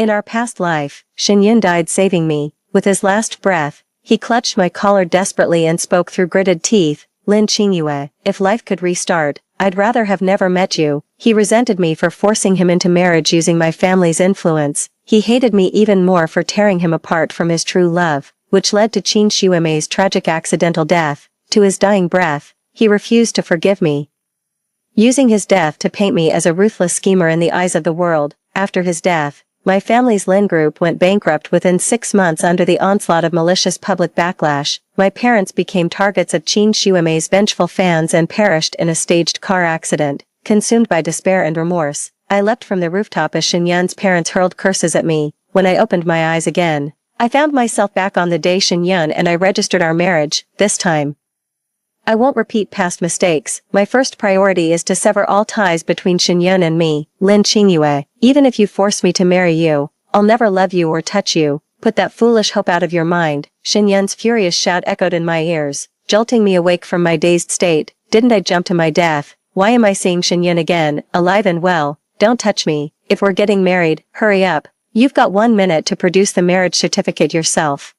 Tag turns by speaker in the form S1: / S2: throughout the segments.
S1: In our past life, Shin-yun died saving me. With his last breath, he clutched my collar desperately and spoke through gritted teeth, Lin Qingyue, if life could restart, I'd rather have never met you. He resented me for forcing him into marriage using my family's influence. He hated me even more for tearing him apart from his true love, which led to Qin Shuemei's tragic accidental death. To his dying breath, he refused to forgive me, using his death to paint me as a ruthless schemer in the eyes of the world. After his death, my family's Lin group went bankrupt within 6 months under the onslaught of malicious public backlash. My parents became targets of Qin Shuemei's vengeful fans and perished in a staged car accident. Consumed by despair and remorse, I leapt from the rooftop as Shin-yun's parents hurled curses at me. When I opened my eyes again, I found myself back on the day Shin-yun and I registered our marriage. This time, I won't repeat past mistakes. My first priority is to sever all ties between Shin-yun and me, Lin Qingyue. Even if you force me to marry you, I'll never love you or touch you. Put that foolish hope out of your mind. Shin-yun's furious shout echoed in my ears, jolting me awake from my dazed state. Didn't I jump to my death? Why am I seeing Shin-yun again, alive and well? Don't touch me. If we're getting married, hurry up. You've got 1 minute to produce the marriage certificate yourself.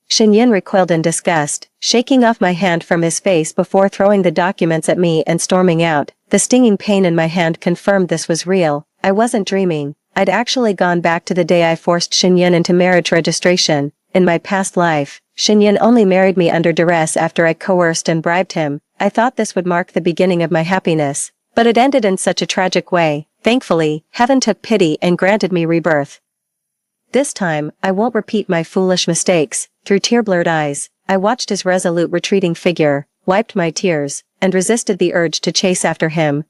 S1: Shin-yun recoiled in disgust, shaking off my hand from his face before throwing the documents at me and storming out. The stinging pain in my hand confirmed this was real. I wasn't dreaming. I'd actually gone back to the day I forced Shin-yun into marriage registration. In my past life, Shin-yun only married me under duress after I coerced and bribed him. I thought this would mark the beginning of my happiness, but it ended in such a tragic way. Thankfully, heaven took pity and granted me rebirth. This time, I won't repeat my foolish mistakes. Through tear-blurred eyes, I watched his resolute retreating figure, wiped my tears, and resisted the urge to chase after him.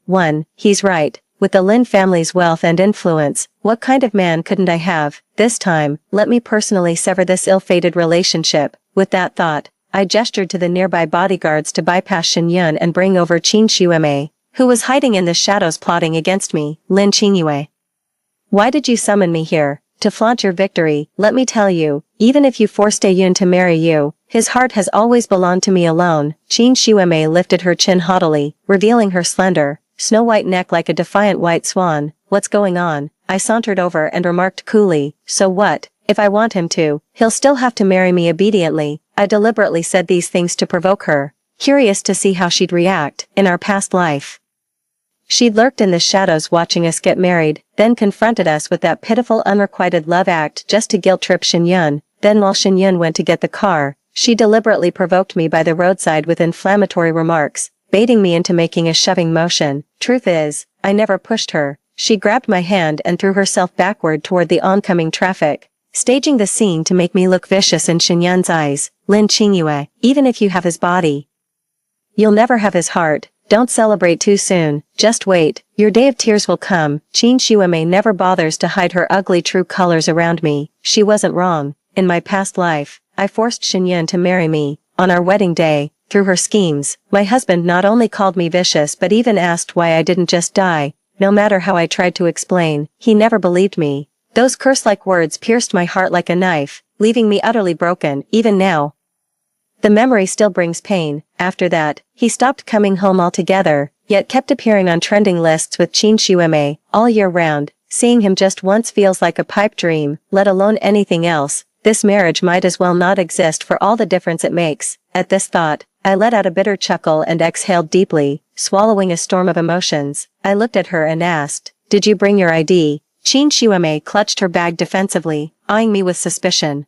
S1: He's right. With the Lin family's wealth and influence, what kind of man couldn't I have? This time, let me personally sever this ill-fated relationship. With that thought, I gestured to the nearby bodyguards to bypass Shin-yun and bring over Qin Shuemei, who was hiding in the shadows plotting against me. Lin Qingyue, why did you summon me here? To flaunt your victory. Let me tell you, even if you forced Yun to marry you, his heart has always belonged to me alone. Qin Shuemei lifted her chin haughtily, revealing her slender, snow-white neck like a defiant white swan. What's going on? I sauntered over and remarked coolly, so what? If I want him to, he'll still have to marry me obediently. I deliberately said these things to provoke her, curious to see how she'd react. In our past life, she'd lurked in the shadows watching us get married, then confronted us with that pitiful unrequited love act just to guilt-trip Shin-yun. Then while Shin-yun went to get the car, she deliberately provoked me by the roadside with inflammatory remarks, baiting me into making a shoving motion. Truth is, I never pushed her. She grabbed my hand and threw herself backward toward the oncoming traffic, staging the scene to make me look vicious in Shin-yun's eyes. Lin Qingyue, even if you have his body, you'll never have his heart. Don't celebrate too soon, just wait, your day of tears will come. Qin Shuemei never bothers to hide her ugly true colors around me. She wasn't wrong. In my past life, I forced Shin-yun to marry me. On our wedding day, through her schemes, my husband not only called me vicious but even asked why I didn't just die. No matter how I tried to explain, he never believed me. Those curse-like words pierced my heart like a knife, leaving me utterly broken. Even now, the memory still brings pain. After that, he stopped coming home altogether, yet kept appearing on trending lists with Qin Shuemei all year round. Seeing him just once feels like a pipe dream, let alone anything else. This marriage might as well not exist for all the difference it makes. At this thought, I let out a bitter chuckle and exhaled deeply, swallowing a storm of emotions. I looked at her and asked, "Did you bring your ID?" Qin Shuemei clutched her bag defensively, eyeing me with suspicion.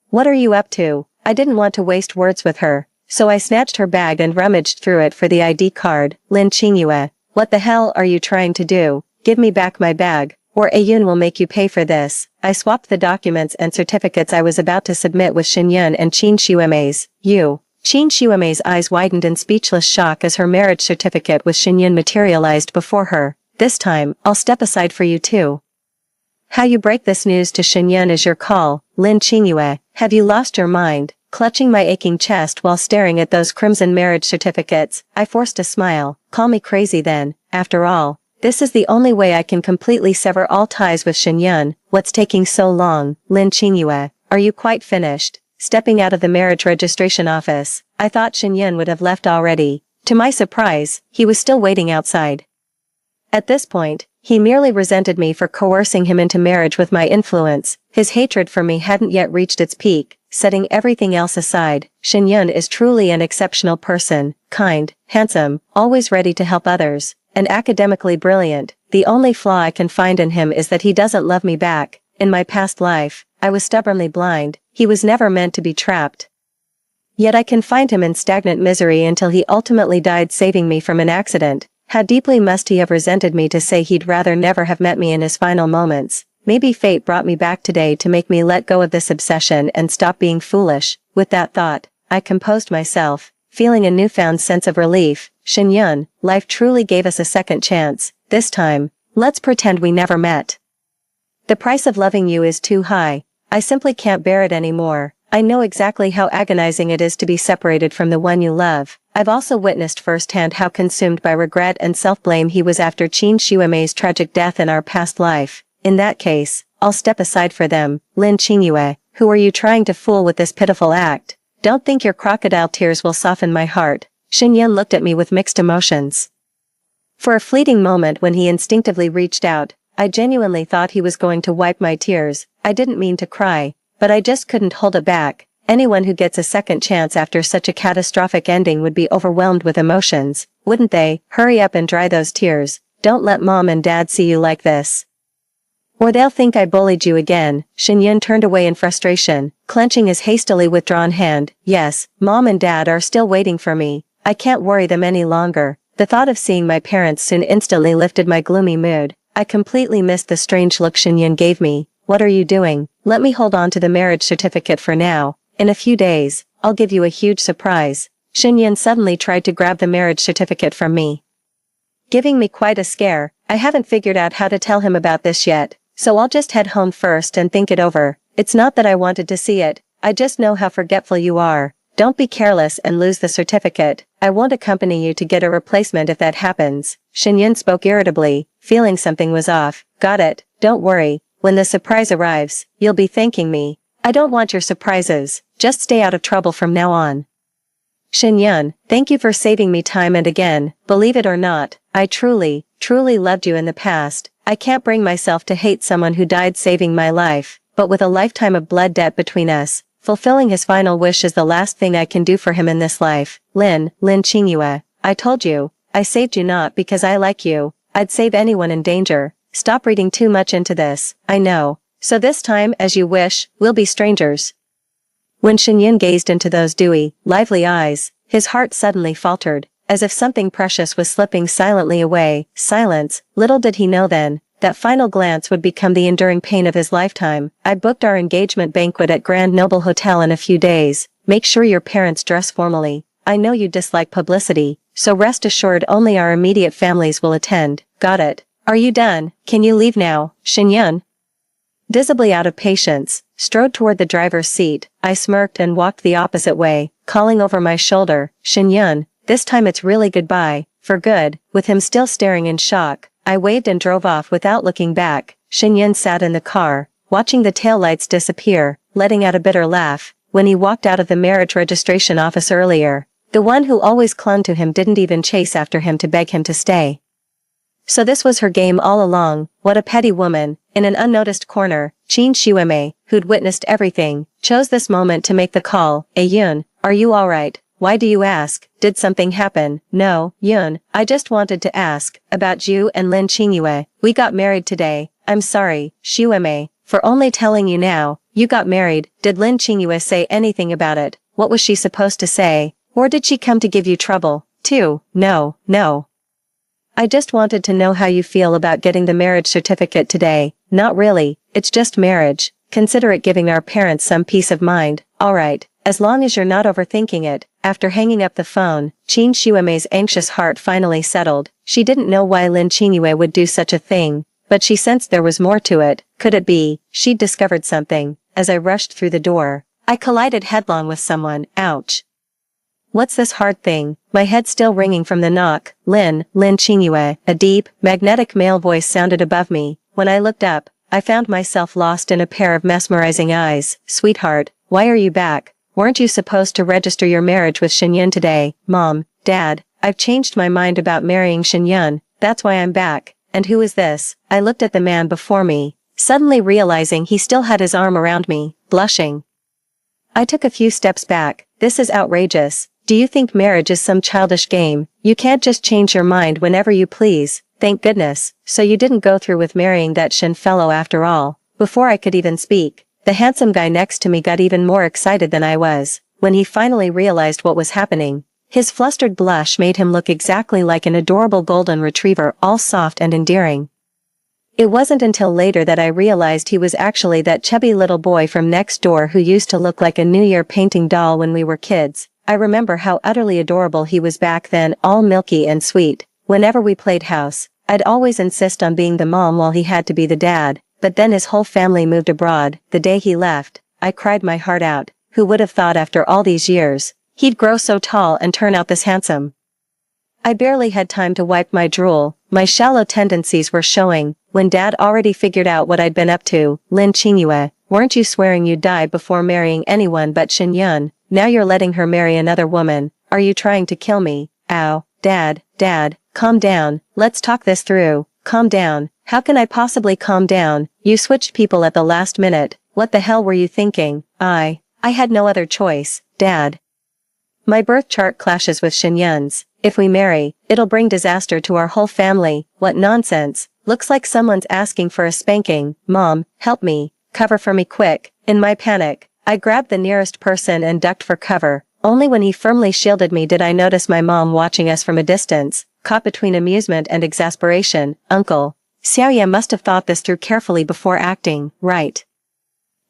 S1: "What are you up to?" I didn't want to waste words with her, so I snatched her bag and rummaged through it for the ID card. Lin Qingyue, what the hell are you trying to do? Give me back my bag, or Yun will make you pay for this. I swapped the documents and certificates I was about to submit with Shin-yun and Qin Shuemei's. You. Qin Shuemei's eyes widened in speechless shock as her marriage certificate with Shin-yun materialized before her. This time, I'll step aside for you too. How you break this news to Shin-yun is your call. Lin Qingyue, have you lost your mind? Clutching my aching chest while staring at those crimson marriage certificates, I forced a smile. Call me crazy then. After all, this is the only way I can completely sever all ties with Shin-yun. What's taking so long? Lin Qingyue, are you quite finished? Stepping out of the marriage registration office, I thought Shin-yun would have left already. To my surprise, he was still waiting outside. At this point, He merely resented me for coercing him into marriage with my influence. His hatred for me hadn't yet reached its peak. Setting everything else aside, Shen is truly an exceptional person, kind, handsome, always ready to help others, and academically brilliant. The only flaw I can find in him is that he doesn't love me back. In my past life, I was stubbornly blind. He was never meant to be trapped. Yet I confined him in stagnant misery until he ultimately died saving me from an accident. How deeply must he have resented me to say he'd rather never have met me in his final moments? Maybe fate brought me back today to make me let go of this obsession and stop being foolish. With that thought, I composed myself, feeling a newfound sense of relief. Shen, life truly gave us a second chance. This time, let's pretend we never met. The price of loving you is too high. I simply can't bear it anymore. I know exactly how agonizing it is to be separated from the one you love. I've also witnessed firsthand how consumed by regret and self-blame he was after Qin Xuemei's tragic death in our past life. In that case, I'll step aside for them. Lin Qingyue, who are you trying to fool with this pitiful act? Don't think your crocodile tears will soften my heart. Shen looked at me with mixed emotions. For a fleeting moment when he instinctively reached out, I genuinely thought he was going to wipe my tears. I didn't mean to cry, but I just couldn't hold it back. Anyone who gets a second chance after such a catastrophic ending would be overwhelmed with emotions, wouldn't they? Hurry up and dry those tears. Don't let mom and dad see you like this. Or they'll think I bullied you again. Shen turned away in frustration, clenching his hastily withdrawn hand. Yes, mom and dad are still waiting for me. I can't worry them any longer. The thought of seeing my parents soon instantly lifted my gloomy mood. I completely missed the strange look Shen gave me. What are you doing? Let me hold on to the marriage certificate for now. In a few days, I'll give you a huge surprise. Shen suddenly tried to grab the marriage certificate from me, giving me quite a scare. I haven't figured out how to tell him about this yet, so I'll just head home first and think it over. It's not that I wanted to see it, I just know how forgetful you are. Don't be careless and lose the certificate. I won't accompany you to get a replacement if that happens. Shen spoke irritably, feeling something was off. Got it, don't worry. When the surprise arrives, you'll be thanking me. I don't want your surprises, just stay out of trouble from now on. Shen, thank you for saving me time and again. Believe it or not, I truly loved you in the past. I can't bring myself to hate someone who died saving my life, but with a lifetime of blood debt between us, fulfilling his final wish is the last thing I can do for him in this life. Lin Qingyue, I told you, I saved you not because I like you. I'd save anyone in danger. Stop reading too much into this. I know. So this time, as you wish, we'll be strangers. When Shen gazed into those dewy, lively eyes, his heart suddenly faltered, as if something precious was slipping silently away. Silence. Little did he know then, that final glance would become the enduring pain of his lifetime. I booked our engagement banquet at Grand Noble Hotel in a few days. Make sure your parents dress formally. I know you dislike publicity, so rest assured only our immediate families will attend. Got it. Are you done? Can you leave now? Shen, visibly out of patience, strode toward the driver's seat. I smirked and walked the opposite way, calling over my shoulder. Shen, this time it's really goodbye, for good. With him still staring in shock, I waved and drove off without looking back. Shen sat in the car, watching the taillights disappear, letting out a bitter laugh. When he walked out of the marriage registration office earlier, the one who always clung to him didn't even chase after him to beg him to stay. So this was her game all along. What a petty woman. In an unnoticed corner, Qin Xuemei, who'd witnessed everything, chose this moment to make the call. Yun, are you alright? Why do you ask? Did something happen? No, Yun, I just wanted to ask, about you and Lin Qingyue. We got married today. I'm sorry, Xuemei, for only telling you now. You got married. Did Lin Qingyue say anything about it? What was she supposed to say? Or did she come to give you trouble, too? No. I just wanted to know how you feel about getting the marriage certificate today. Not really, it's just marriage. Consider it giving our parents some peace of mind. Alright, as long as you're not overthinking it. After hanging up the phone, Qin Xuemei's anxious heart finally settled. She didn't know why Lin Qingyue would do such a thing, but she sensed there was more to it. Could it be she'd discovered something? As I rushed through the door, I collided headlong with someone. Ouch. What's this hard thing? My head still ringing from the knock. Lin Qingyue. A deep, magnetic male voice sounded above me. When I looked up, I found myself lost in a pair of mesmerizing eyes. Sweetheart, why are you back? Weren't you supposed to register your marriage with Shen today? Mom, Dad, I've changed my mind about marrying Shen. That's why I'm back. and who is this? I looked at the man before me, suddenly realizing he still had his arm around me, blushing. I took a few steps back. This is outrageous. Do you think marriage is some childish game? You can't just change your mind whenever you please. Thank goodness. So you didn't go through with marrying that Shin fellow after all. Before I could even speak, the handsome guy next to me got even more excited than I was. When he finally realized what was happening, his flustered blush made him look exactly like an adorable golden retriever, all soft and endearing. It wasn't until later that I realized he was actually that chubby little boy from next door who used to look like a New Year painting doll when we were kids. I remember how utterly adorable he was back then, all milky and sweet. Whenever we played house, I'd always insist on being the mom while he had to be the dad, but then his whole family moved abroad. The day he left, I cried my heart out. Who would have thought after all these years, he'd grow so tall and turn out this handsome? I barely had time to wipe my drool. My shallow tendencies were showing, when Dad already figured out what I'd been up to. Lin Qingyue, weren't you swearing you'd die before marrying anyone but Shin Yun? Now you're letting her marry another woman. Are you trying to kill me? Ow, Dad, calm down, let's talk this through. Calm down. How can I possibly calm down? You switched people at the last minute. What the hell were you thinking? I had no other choice, Dad. My birth chart clashes with Shin Yun's. If we marry, it'll bring disaster to our whole family. What nonsense. Looks like someone's asking for a spanking. Mom, help me. Cover for me quick. In my panic, I grabbed the nearest person and ducked for cover. Only when he firmly shielded me did I notice my mom watching us from a distance, caught between amusement and exasperation. Uncle Xiaoye must have thought this through carefully before acting, right?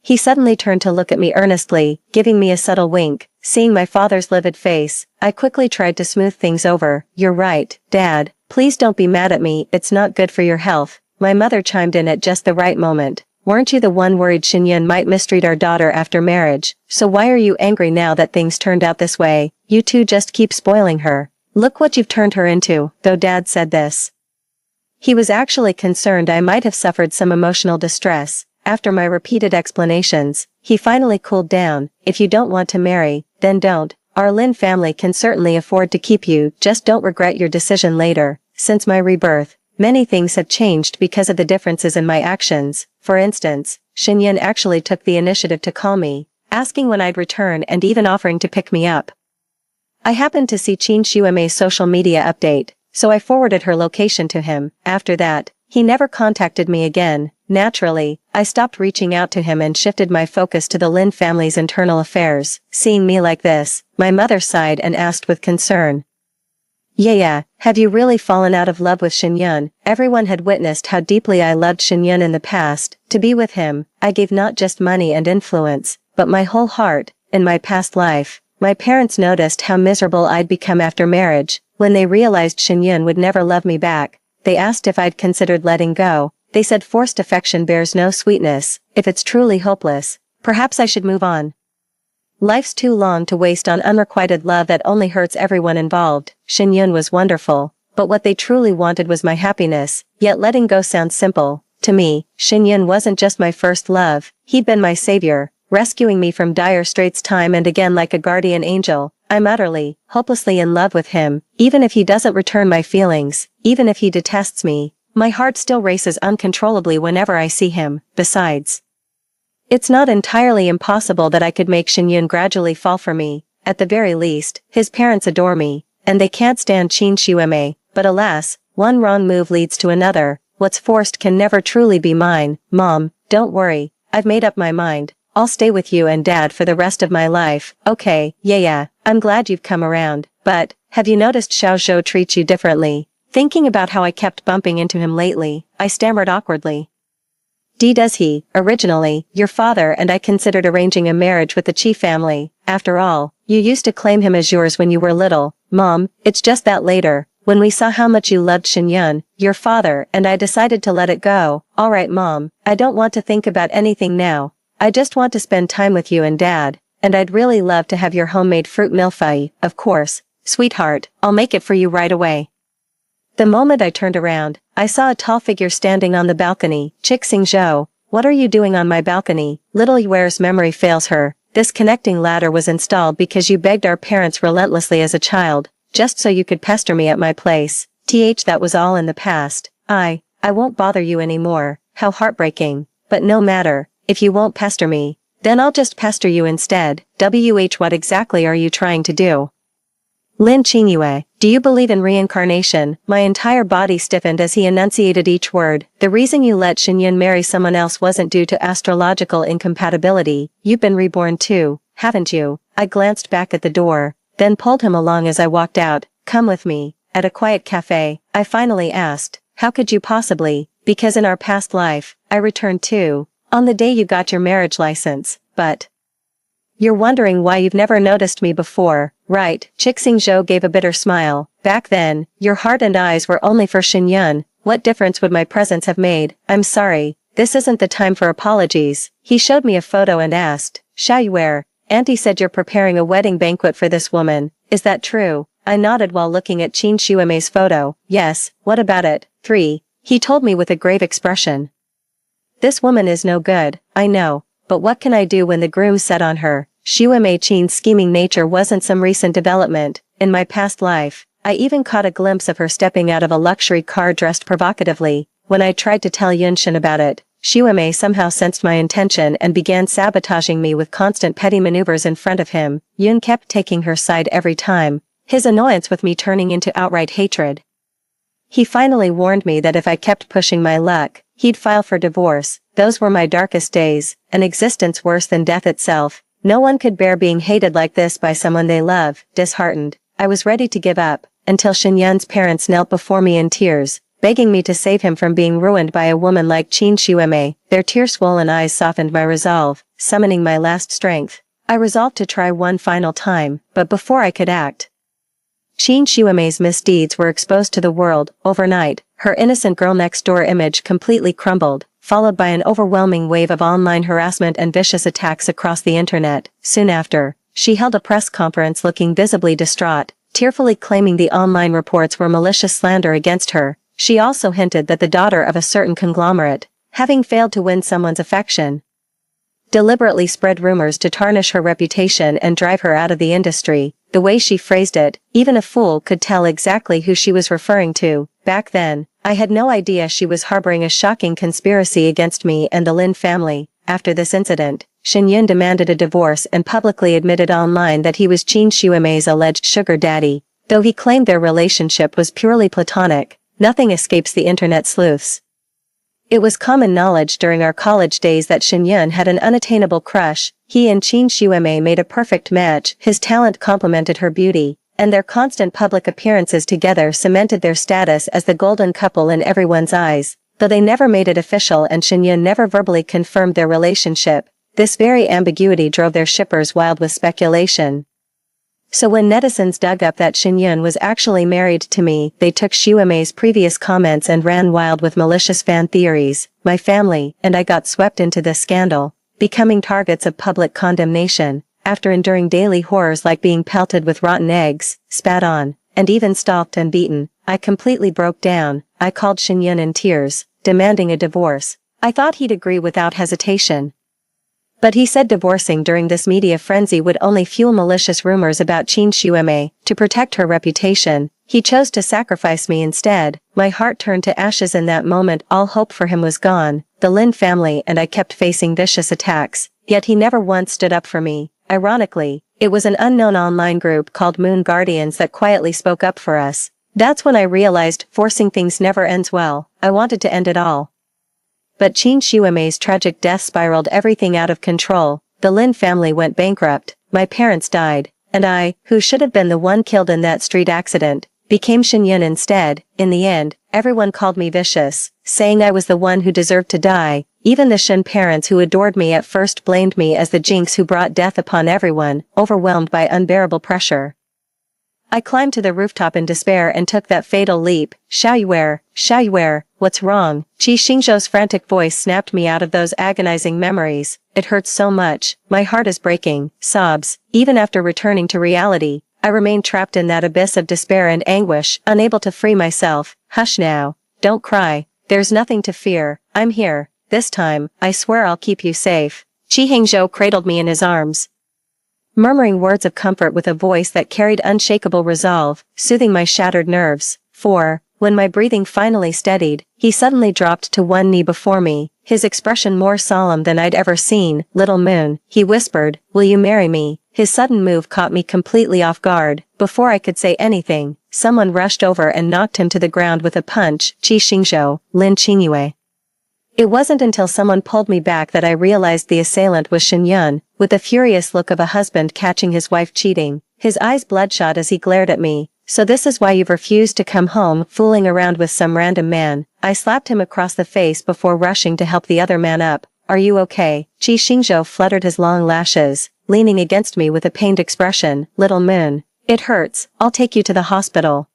S1: He suddenly turned to look at me earnestly, giving me a subtle wink. Seeing my father's livid face, I quickly tried to smooth things over. You're right, Dad. Please don't be mad at me, it's not good for your health. My mother chimed in at just the right moment. Weren't you the one worried Shin Yun might mistreat our daughter after marriage? So why are you angry now that things turned out this way? You two just keep spoiling her. Look what you've turned her into. Though Dad said this, he was actually concerned I might have suffered some emotional distress. After my repeated explanations, he finally cooled down. If you don't want to marry, then don't. Our Lin family can certainly afford to keep you, just don't regret your decision later. Since my rebirth, many things have changed because of the differences in my actions. For instance, Shin Yun actually took the initiative to call me, asking when I'd return and even offering to pick me up. I happened to see Qin Shuemei's social media update, so I forwarded her location to him. After that, he never contacted me again. Naturally, I stopped reaching out to him and shifted my focus to the Lin family's internal affairs. Seeing me like this, my mother sighed and asked with concern, Yeah, have you really fallen out of love with Shin Yun? Everyone had witnessed how deeply I loved Shin Yun in the past. To be with him, I gave not just money and influence, but my whole heart. In my past life, my parents noticed how miserable I'd become after marriage. When they realized Shin Yun would never love me back, they asked if I'd considered letting go. They said forced affection bears no sweetness. If it's truly hopeless, perhaps I should move on. Life's too long to waste on unrequited love that only hurts everyone involved. Shin Yun was wonderful, but what they truly wanted was my happiness. Yet letting go sounds simple. To me, Shin Yun wasn't just my first love, he'd been my savior, rescuing me from dire straits time and again like a guardian angel. I'm utterly, hopelessly in love with him. Even if he doesn't return my feelings, even if he detests me, my heart still races uncontrollably whenever I see him. Besides, it's not entirely impossible that I could make Shin Yun gradually fall for me. At the very least, his parents adore me, and they can't stand Qin Shuemei. But alas, one wrong move leads to another. What's forced can never truly be mine. Mom, don't worry, I've made up my mind. I'll stay with you and Dad for the rest of my life. Okay, yeah, I'm glad you've come around. But, have you noticed Xiao Zhou treats you differently? Thinking about how I kept bumping into him lately, I stammered awkwardly. Does he? Originally, your father and I considered arranging a marriage with the Qi family. After all, you used to claim him as yours when you were little. Mom, it's just that later, when we saw how much you loved Shin Yun, your father and I decided to let it go. Alright Mom, I don't want to think about anything now. I just want to spend time with you and Dad, and I'd really love to have your homemade fruit milfai. Of course, sweetheart, I'll make it for you right away. The moment I turned around, I saw a tall figure standing on the balcony. Chixing Zhou, what are you doing on my balcony? Little Yuer's memory fails her. This connecting ladder was installed because you begged our parents relentlessly as a child, just so you could pester me at my place. That was all in the past. I I won't bother you anymore. How heartbreaking. But no matter, if you won't pester me, then I'll just pester you instead. What exactly are you trying to do? Lin Qingyue, do you believe in reincarnation? My entire body stiffened as he enunciated each word. The reason you let Xinyan marry someone else wasn't due to astrological incompatibility. You've been reborn too, haven't you? I glanced back at the door, then pulled him along as I walked out. Come with me. At a quiet cafe, I finally asked, how could you possibly? Because in our past life, I returned too, on the day you got your marriage license, but... You're wondering why you've never noticed me before, right? Chixing Zhou gave a bitter smile. Back then, your heart and eyes were only for Xinyan. What difference would my presence have made? I'm sorry, this isn't the time for apologies. He showed me a photo and asked, Xiaoyuer, Auntie said you're preparing a wedding banquet for this woman. Is that true? I nodded while looking at Qin Xuemei's photo. Yes, what about it? 3. He told me with a grave expression. This woman is no good, I know. But what can I do when the groom set on her? Xuemei Qin's scheming nature wasn't some recent development. In my past life, I even caught a glimpse of her stepping out of a luxury car dressed provocatively. When I tried to tell Yunshin about it, Xuemei somehow sensed my intention and began sabotaging me with constant petty maneuvers in front of him. Yun kept taking her side every time, his annoyance with me turning into outright hatred. He finally warned me that if I kept pushing my luck, he'd file for divorce. Those were my darkest days, an existence worse than death itself. No one could bear being hated like this by someone they love. Disheartened, I was ready to give up, until Xinyan's parents knelt before me in tears, begging me to save him from being ruined by a woman like Qin Xuemei. Their tear-swollen eyes softened my resolve, summoning my last strength. I resolved to try one final time, but before I could act, Qin Xuemei's misdeeds were exposed to the world. Overnight, her innocent girl-next-door image completely crumbled, followed by an overwhelming wave of online harassment and vicious attacks across the internet. Soon after, she held a press conference looking visibly distraught, tearfully claiming the online reports were malicious slander against her. She also hinted that the daughter of a certain conglomerate, having failed to win someone's affection, deliberately spread rumors to tarnish her reputation and drive her out of the industry. The way she phrased it, even a fool could tell exactly who she was referring to. Back then, I had no idea she was harboring a shocking conspiracy against me and the Lin family. After this incident, Xinyan demanded a divorce and publicly admitted online that he was Qin Xuemei's alleged sugar daddy. Though he claimed their relationship was purely platonic, nothing escapes the internet sleuths. It was common knowledge during our college days that Xinyan had an unattainable crush. He and Qin Xuemei made a perfect match. His talent complemented her beauty, and their constant public appearances together cemented their status as the golden couple in everyone's eyes. Though they never made it official and Xinyan never verbally confirmed their relationship, this very ambiguity drove their shippers wild with speculation. So when netizens dug up that Xinyan was actually married to me, they took Xuemei's previous comments and ran wild with malicious fan theories. My family and I got swept into this scandal, becoming targets of public condemnation. After enduring daily horrors like being pelted with rotten eggs, spat on, and even stalked and beaten, I completely broke down. I called Xinyan in tears, demanding a divorce. I thought he'd agree without hesitation. But he said divorcing during this media frenzy would only fuel malicious rumors about Qin Xuemei. To protect her reputation, he chose to sacrifice me instead. My heart turned to ashes in that moment. All hope for him was gone. The Lin family and I kept facing vicious attacks, yet he never once stood up for me. Ironically, it was an unknown online group called Moon Guardians that quietly spoke up for us. That's when I realized forcing things never ends well. I wanted to end it all. But Qin Xuemei's tragic death spiraled everything out of control. The Lin family went bankrupt, my parents died, and I, who should have been the one killed in that street accident, became Xinyan instead. In the end, everyone called me vicious, saying I was the one who deserved to die. Even the Xin parents who adored me at first blamed me as the jinx who brought death upon everyone. Overwhelmed by unbearable pressure, I climbed to the rooftop in despair and took that fatal leap. Xiaoyuer, what's wrong? Qi Xingzhou's frantic voice snapped me out of those agonizing memories. It hurts so much, my heart is breaking. Sobs. Even after returning to reality, I remained trapped in that abyss of despair and anguish, unable to free myself. Hush now. Don't cry. There's nothing to fear. I'm here. This time, I swear I'll keep you safe. Qi Hengzhou cradled me in his arms, murmuring words of comfort with a voice that carried unshakable resolve, soothing my shattered nerves. 4. When my breathing finally steadied, he suddenly dropped to one knee before me, his expression more solemn than I'd ever seen. "Little Moon," he whispered, "will you marry me?" His sudden move caught me completely off guard. Before I could say anything, someone rushed over and knocked him to the ground with a punch. "Qi Xingzhou, Lin Qingyue." It wasn't until someone pulled me back that I realized the assailant was Shen Yun, with the furious look of a husband catching his wife cheating, his eyes bloodshot as he glared at me. "So this is why you've refused to come home, fooling around with some random man." I slapped him across the face before rushing to help the other man up. "Are you okay?" Qi Xingzhou fluttered his long lashes, leaning against me with a pained expression. "Little Moon, it hurts, I'll take you to the hospital."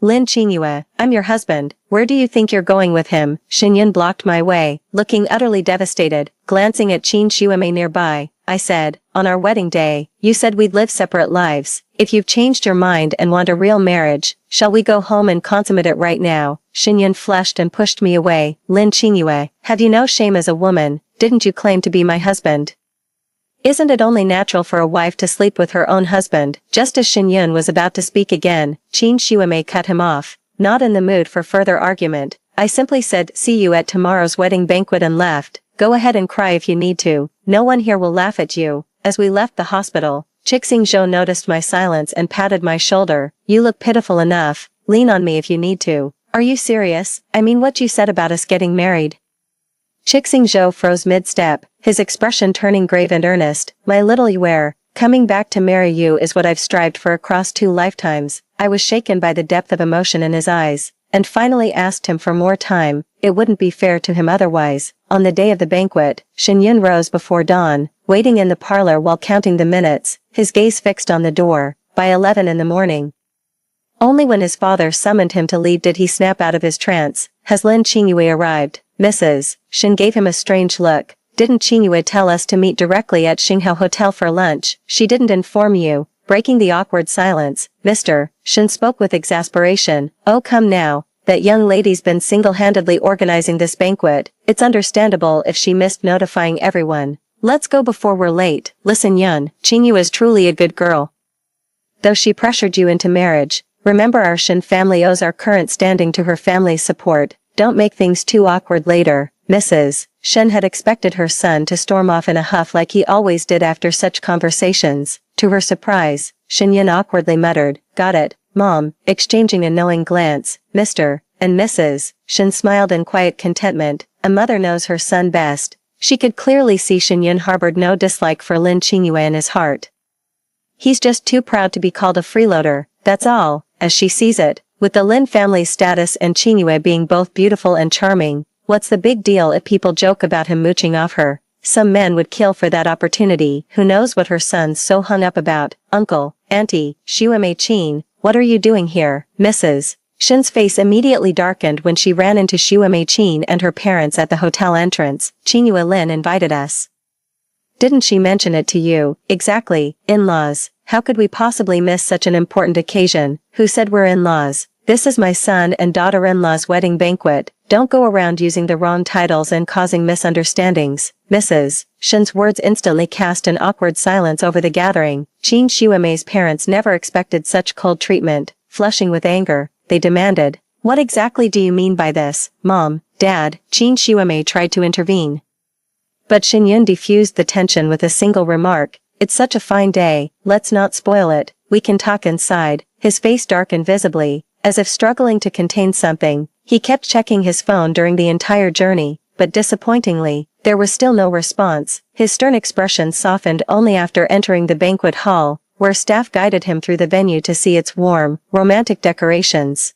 S1: "Lin Qingyue, I'm your husband, where do you think you're going with him?" Shen Yun blocked my way, looking utterly devastated. Glancing at Qin Xuemei nearby, I said, "On our wedding day, you said we'd live separate lives. If you've changed your mind and want a real marriage, shall we go home and consummate it right now?" Shen Yun flushed and pushed me away. "Lin Qingyue, have you no shame as a woman? Didn't you claim to be my husband? Isn't it only natural for a wife to sleep with her own husband?" Just as Shen Yun was about to speak again, Qin Xuemei cut him off. Not in the mood for further argument, I simply said, "See you at tomorrow's wedding banquet," and left. "Go ahead and cry if you need to. No one here will laugh at you." As we left the hospital, Xingzhou noticed my silence and patted my shoulder. "You look pitiful enough, lean on me if you need to." "Are you serious? I mean what you said about us getting married?" Xingzhou froze mid-step, his expression turning grave and earnest. "My little Yuer, coming back to marry you is what I've strived for across 2 lifetimes." I was shaken by the depth of emotion in his eyes, and finally asked him for more time. It wouldn't be fair to him otherwise. On the day of the banquet, Shen Yun rose before dawn, waiting in the parlor while counting the minutes, his gaze fixed on the door. By 11 in the morning. Only when his father summoned him to leave did he snap out of his trance. "Has Lin Qingyue arrived, Mrs.?" Shen gave him a strange look. "Didn't Qingyue tell us to meet directly at Xinghao Hotel for lunch?" "She didn't inform you." Breaking the awkward silence, "Mr." Shen spoke with exasperation. "Oh come now, that young lady's been single-handedly organizing this banquet. It's understandable if she missed notifying everyone. Let's go before we're late." "Listen Yun, Qingyue is truly a good girl. Though she pressured you into marriage, remember our Shen family owes our current standing to her family's support. Don't make things too awkward later, Mrs." Shen had expected her son to storm off in a huff like he always did after such conversations. To her surprise, Shen Yun awkwardly muttered, "Got it, Mom," exchanging a knowing glance. "Mr. and Mrs." Shen smiled in quiet contentment. A mother knows her son best. She could clearly see Shen Yun harbored no dislike for Lin Qingyue in his heart. He's just too proud to be called a freeloader, that's all, as she sees it. With the Lin family's status and Qingyue being both beautiful and charming, what's the big deal if people joke about him mooching off her? Some men would kill for that opportunity. Who knows what her son's so hung up about? "Uncle, Auntie, Xuemei Qin, what are you doing here, Mrs.?" Shen's face immediately darkened when she ran into Xuemei Qin and her parents at the hotel entrance. "Qingyue Lin invited us. Didn't she mention it to you?" "Exactly, in-laws. How could we possibly miss such an important occasion?" "Who said we're in-laws? This is my son and daughter-in-law's wedding banquet. Don't go around using the wrong titles and causing misunderstandings, Mrs." Shen's words instantly cast an awkward silence over the gathering. Qin Xuemei's parents never expected such cold treatment. Flushing with anger, they demanded, "What exactly do you mean by this, Mom, Dad?" Qin Xuemei tried to intervene, but Shen Yun diffused the tension with a single remark, "It's such a fine day, let's not spoil it, we can talk inside." His face darkened visibly, as if struggling to contain something. He kept checking his phone during the entire journey, but disappointingly, there was still no response. His stern expression softened only after entering the banquet hall, where staff guided him through the venue to see its warm, romantic decorations.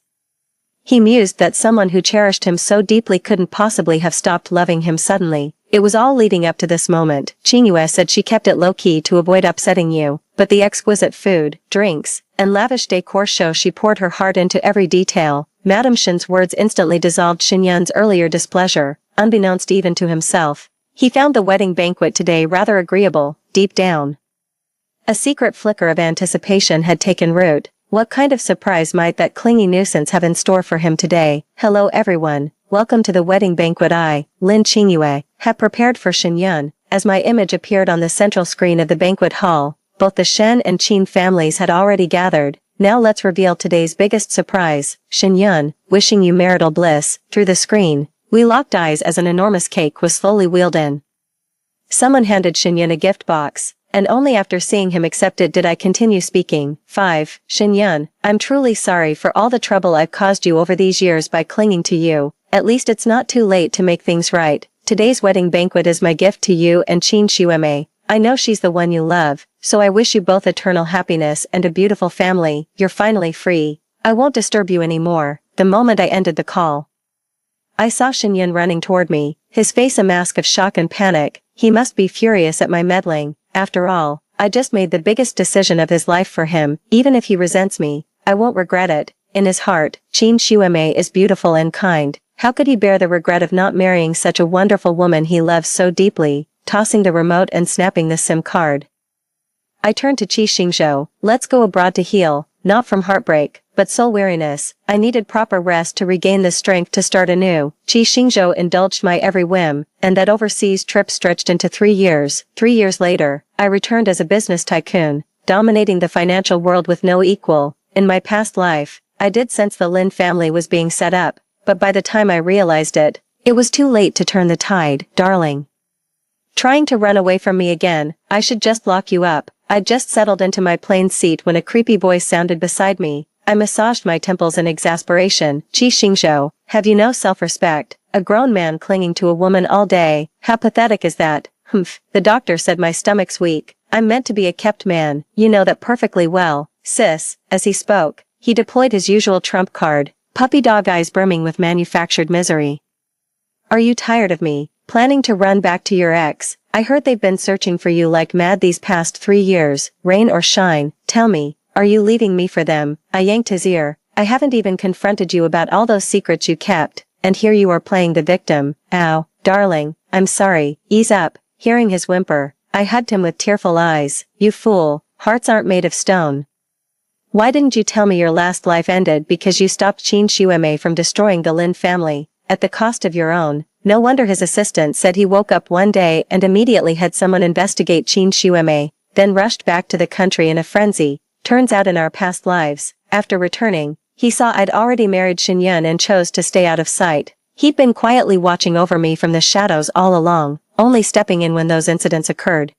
S1: He mused that someone who cherished him so deeply couldn't possibly have stopped loving him suddenly. It was all leading up to this moment. "Qingyue said she kept it low-key to avoid upsetting you, but the exquisite food, drinks, and lavish decor show she poured her heart into every detail." Madame Shen's words instantly dissolved Shen Yun's earlier displeasure, unbeknownst even to himself. He found the wedding banquet today rather agreeable, deep down. A secret flicker of anticipation had taken root. What kind of surprise might that clingy nuisance have in store for him today? "Hello everyone, welcome to the wedding banquet I, Lin Qingyue, have prepared for Shen Yun." As my image appeared on the central screen of the banquet hall, both the Shen and Qin families had already gathered, Now let's reveal today's biggest surprise, Shin-yun, wishing you marital bliss, through the screen. We locked eyes as an enormous cake was slowly wheeled in. Someone handed Shin-yun a gift box, and only after seeing him accept it did I continue speaking. 5. Shin-yun, I'm truly sorry for all the trouble I've caused you over these years by clinging to you. At least it's not too late to make things right. Today's wedding banquet is my gift to you and Chin Shueme. I know she's the one you love, so I wish you both eternal happiness and a beautiful family. You're finally free. I won't disturb you anymore. The moment I ended the call, I saw Shin-yun running toward me, his face a mask of shock and panic. He must be furious at my meddling. After all, I just made the biggest decision of his life for him. Even if he resents me, I won't regret it. In his heart, Chin Shueme is beautiful and kind. How could he bear the regret of not marrying such a wonderful woman he loves so deeply? Tossing the remote and snapping the SIM card, I turned to Qi Xingzhou. Let's go abroad to heal, not from heartbreak, but soul weariness. I needed proper rest to regain the strength to start anew. Qi Xingzhou indulged my every whim, and that overseas trip stretched into 3 years. 3 years later, I returned as a business tycoon, dominating the financial world with no equal. In my past life, I did sense the Lin family was being set up, but by the time I realized it, it was too late to turn the tide. Darling, trying to run away from me again, I should just lock you up. I'd just settled into my plane seat when a creepy voice sounded beside me. I massaged my temples in exasperation. Qi Xingzhou, have you no self-respect? A grown man clinging to a woman all day. How pathetic is that? Humph, the doctor said my stomach's weak. I'm meant to be a kept man. You know that perfectly well, sis. As he spoke, he deployed his usual trump card, puppy dog eyes brimming with manufactured misery. Are you tired of me? Planning to run back to your ex? I heard they've been searching for you like mad these past 3 years, rain or shine. Tell me, are you leaving me for them? I yanked his ear. I haven't even confronted you about all those secrets you kept, and here you are playing the victim. Ow, darling, I'm sorry, ease up. Hearing his whimper, I hugged him with tearful eyes. You fool, hearts aren't made of stone. Why didn't you tell me your last life ended because you stopped Qin Shueme from destroying the Lin family, at the cost of your own? No wonder his assistant said he woke up one day and immediately had someone investigate Qin Shueme, then rushed back to the country in a frenzy. Turns out in our past lives, after returning, he saw I'd already married Shin-yun and chose to stay out of sight. He'd been quietly watching over me from the shadows all along, only stepping in when those incidents occurred.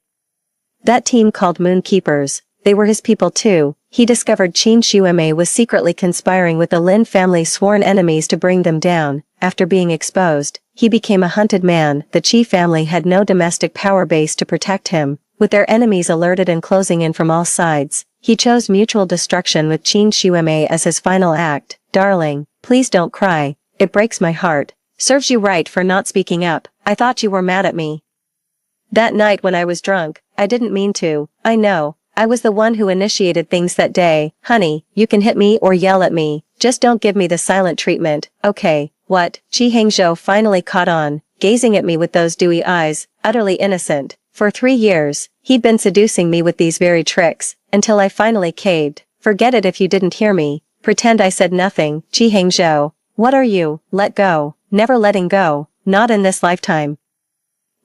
S1: That team called Moon Keepers, they were his people too. He discovered Qin Shueme was secretly conspiring with the Lin family's sworn enemies to bring them down. After being exposed, he became a hunted man. The Qi family had no domestic power base to protect him. With their enemies alerted and closing in from all sides, he chose mutual destruction with Qin Shueme as his final act. Darling, please don't cry. It breaks my heart. Serves you right for not speaking up. I thought you were mad at me. That night when I was drunk, I didn't mean to. I know. I was the one who initiated things that day. Honey, you can hit me or yell at me. Just don't give me the silent treatment, okay? What? Qi Hangzhou finally caught on, gazing at me with those dewy eyes, utterly innocent. For 3 years, he'd been seducing me with these very tricks, until I finally caved. Forget it if you didn't hear me. Pretend I said nothing. Qi Hangzhou, what are you? Let go. Never letting go. Not in this lifetime.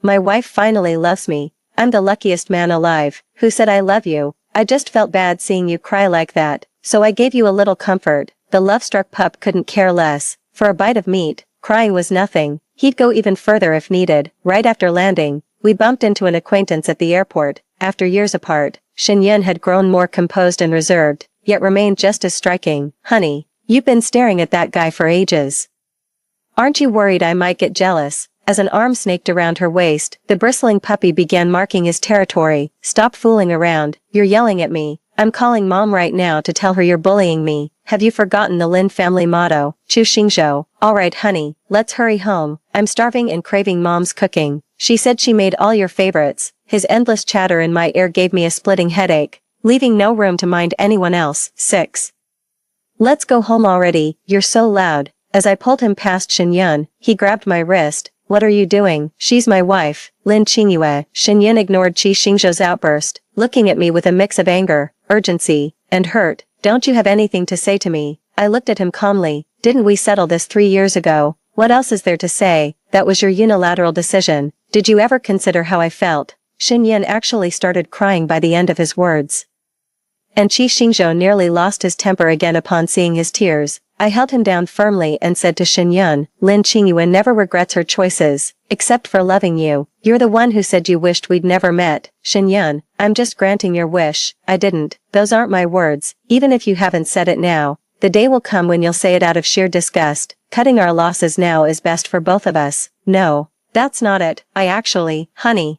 S1: My wife finally loves me. I'm the luckiest man alive. Who said I love you? I just felt bad seeing you cry like that, so I gave you a little comfort. The love-struck pup couldn't care less. For a bite of meat, crying was nothing. He'd go even further if needed. Right after landing, we bumped into an acquaintance at the airport. After years apart, Shin-yun had grown more composed and reserved, yet remained just as striking. Honey, you've been staring at that guy for ages. Aren't you worried I might get jealous? As an arm snaked around her waist, the bristling puppy began marking his territory. Stop fooling around. You're yelling at me. I'm calling Mom right now to tell her you're bullying me. Have you forgotten the Lin family motto? Qi Xingzhou. Alright honey, let's hurry home. I'm starving and craving Mom's cooking. She said she made all your favorites. His endless chatter in my ear gave me a splitting headache, leaving no room to mind anyone else. 6. Let's go home already. You're so loud. As I pulled him past Shin-yun, he grabbed my wrist. What are you doing? She's my wife, Lin Qingyue. Shin-yun ignored Qi Xingzhou's outburst, looking at me with a mix of anger, urgency, and hurt. Don't you have anything to say to me? I looked at him calmly. Didn't we settle this 3 years ago? What else is there to say? That was your unilateral decision. Did you ever consider how I felt? Shin-yun actually started crying by the end of his words. And Qi Xingzhou nearly lost his temper again upon seeing his tears. I held him down firmly and said to Shen Yun, Lin Qingyue never regrets her choices, except for loving you. You're the one who said you wished we'd never met. Shen Yun, I'm just granting your wish. I didn't. Those aren't my words, even if you haven't said it now. The day will come when you'll say it out of sheer disgust. Cutting our losses now is best for both of us. No, that's not it. Honey.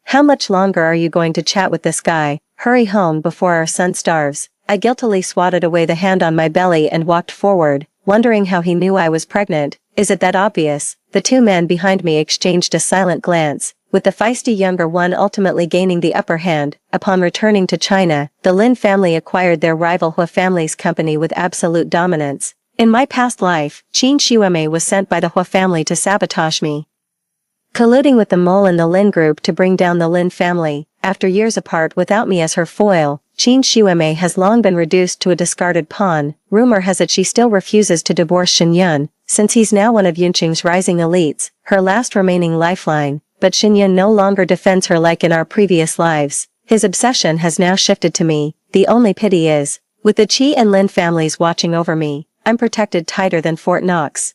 S1: How much longer are you going to chat with this guy? Hurry home before our son starves. I guiltily swatted away the hand on my belly and walked forward, wondering how he knew I was pregnant. Is it that obvious? The two men behind me exchanged a silent glance, with the feisty younger one ultimately gaining the upper hand. Upon returning to China, the Lin family acquired their rival Hua family's company with absolute dominance. In my past life, Qin Xiuemei was sent by the Hua family to sabotage me, colluding with the mole in the Lin group to bring down the Lin family. After years apart without me as her foil, Qin Xiuemei has long been reduced to a discarded pawn. Rumor has it she still refuses to divorce Shen Yun, since he's now one of Yunqing's rising elites, her last remaining lifeline. But Shen Yun no longer defends her like in our previous lives. His obsession has now shifted to me. The only pity is, with the Qi and Lin families watching over me, I'm protected tighter than Fort Knox.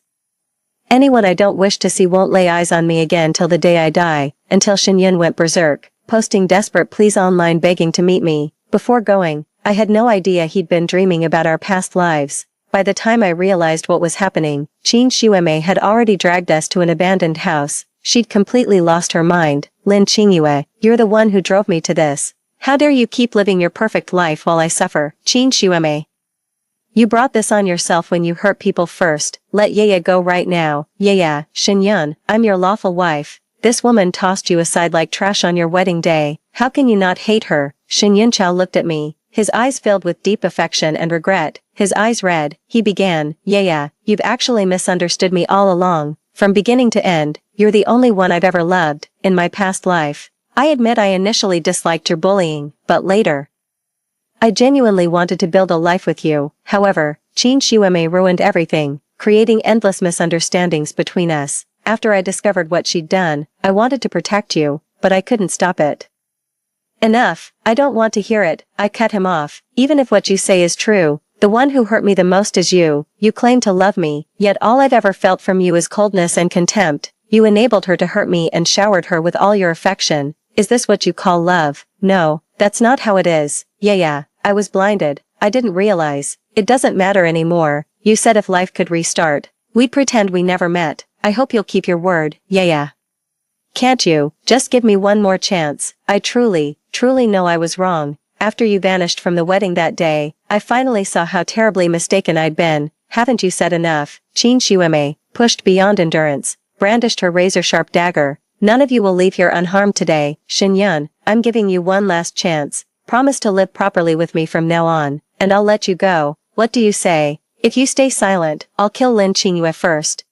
S1: Anyone I don't wish to see won't lay eyes on me again till the day I die, until Shen Yun went berserk, posting desperate pleas online begging to meet me. Before going, I had no idea he'd been dreaming about our past lives. By the time I realized what was happening, Qin Xiuemei had already dragged us to an abandoned house. She'd completely lost her mind. Lin Qingyue, you're the one who drove me to this. How dare you keep living your perfect life while I suffer? Qin Xiuemei, you brought this on yourself when you hurt people first. Let Yaya go right now. Yaya, Shen Yun, I'm your lawful wife. This woman tossed you aside like trash on your wedding day. How can you not hate her? Shen Yunchao looked at me, his eyes filled with deep affection and regret. His eyes red, he began, Yaya, you've actually misunderstood me all along. From beginning to end, you're the only one I've ever loved, in my past life. I admit I initially disliked your bullying, but later, I genuinely wanted to build a life with you. However, Qin Xiuemei ruined everything, creating endless misunderstandings between us. After I discovered what she'd done, I wanted to protect you, but I couldn't stop it. Enough, I don't want to hear it. I cut him off. Even if what you say is true, the one who hurt me the most is you. You claim to love me, yet all I've ever felt from you is coldness and contempt. You enabled her to hurt me and showered her with all your affection. Is this what you call love? No, that's not how it is. Yeah, I was blinded. I didn't realize. It doesn't matter anymore. You said if life could restart, we'd pretend we never met. I hope you'll keep your word. Yeah. Can't you? Just give me one more chance. I truly know I was wrong. After you vanished from the wedding that day, I finally saw how terribly mistaken I'd been. Haven't you said enough? Qin Xiuemei, pushed beyond endurance, brandished her razor-sharp dagger. None of you will leave here unharmed today. Shen Yun, I'm giving you one last chance. Promise to live properly with me from now on, and I'll let you go. What do you say? If you stay silent, I'll kill Lin Qingyue first.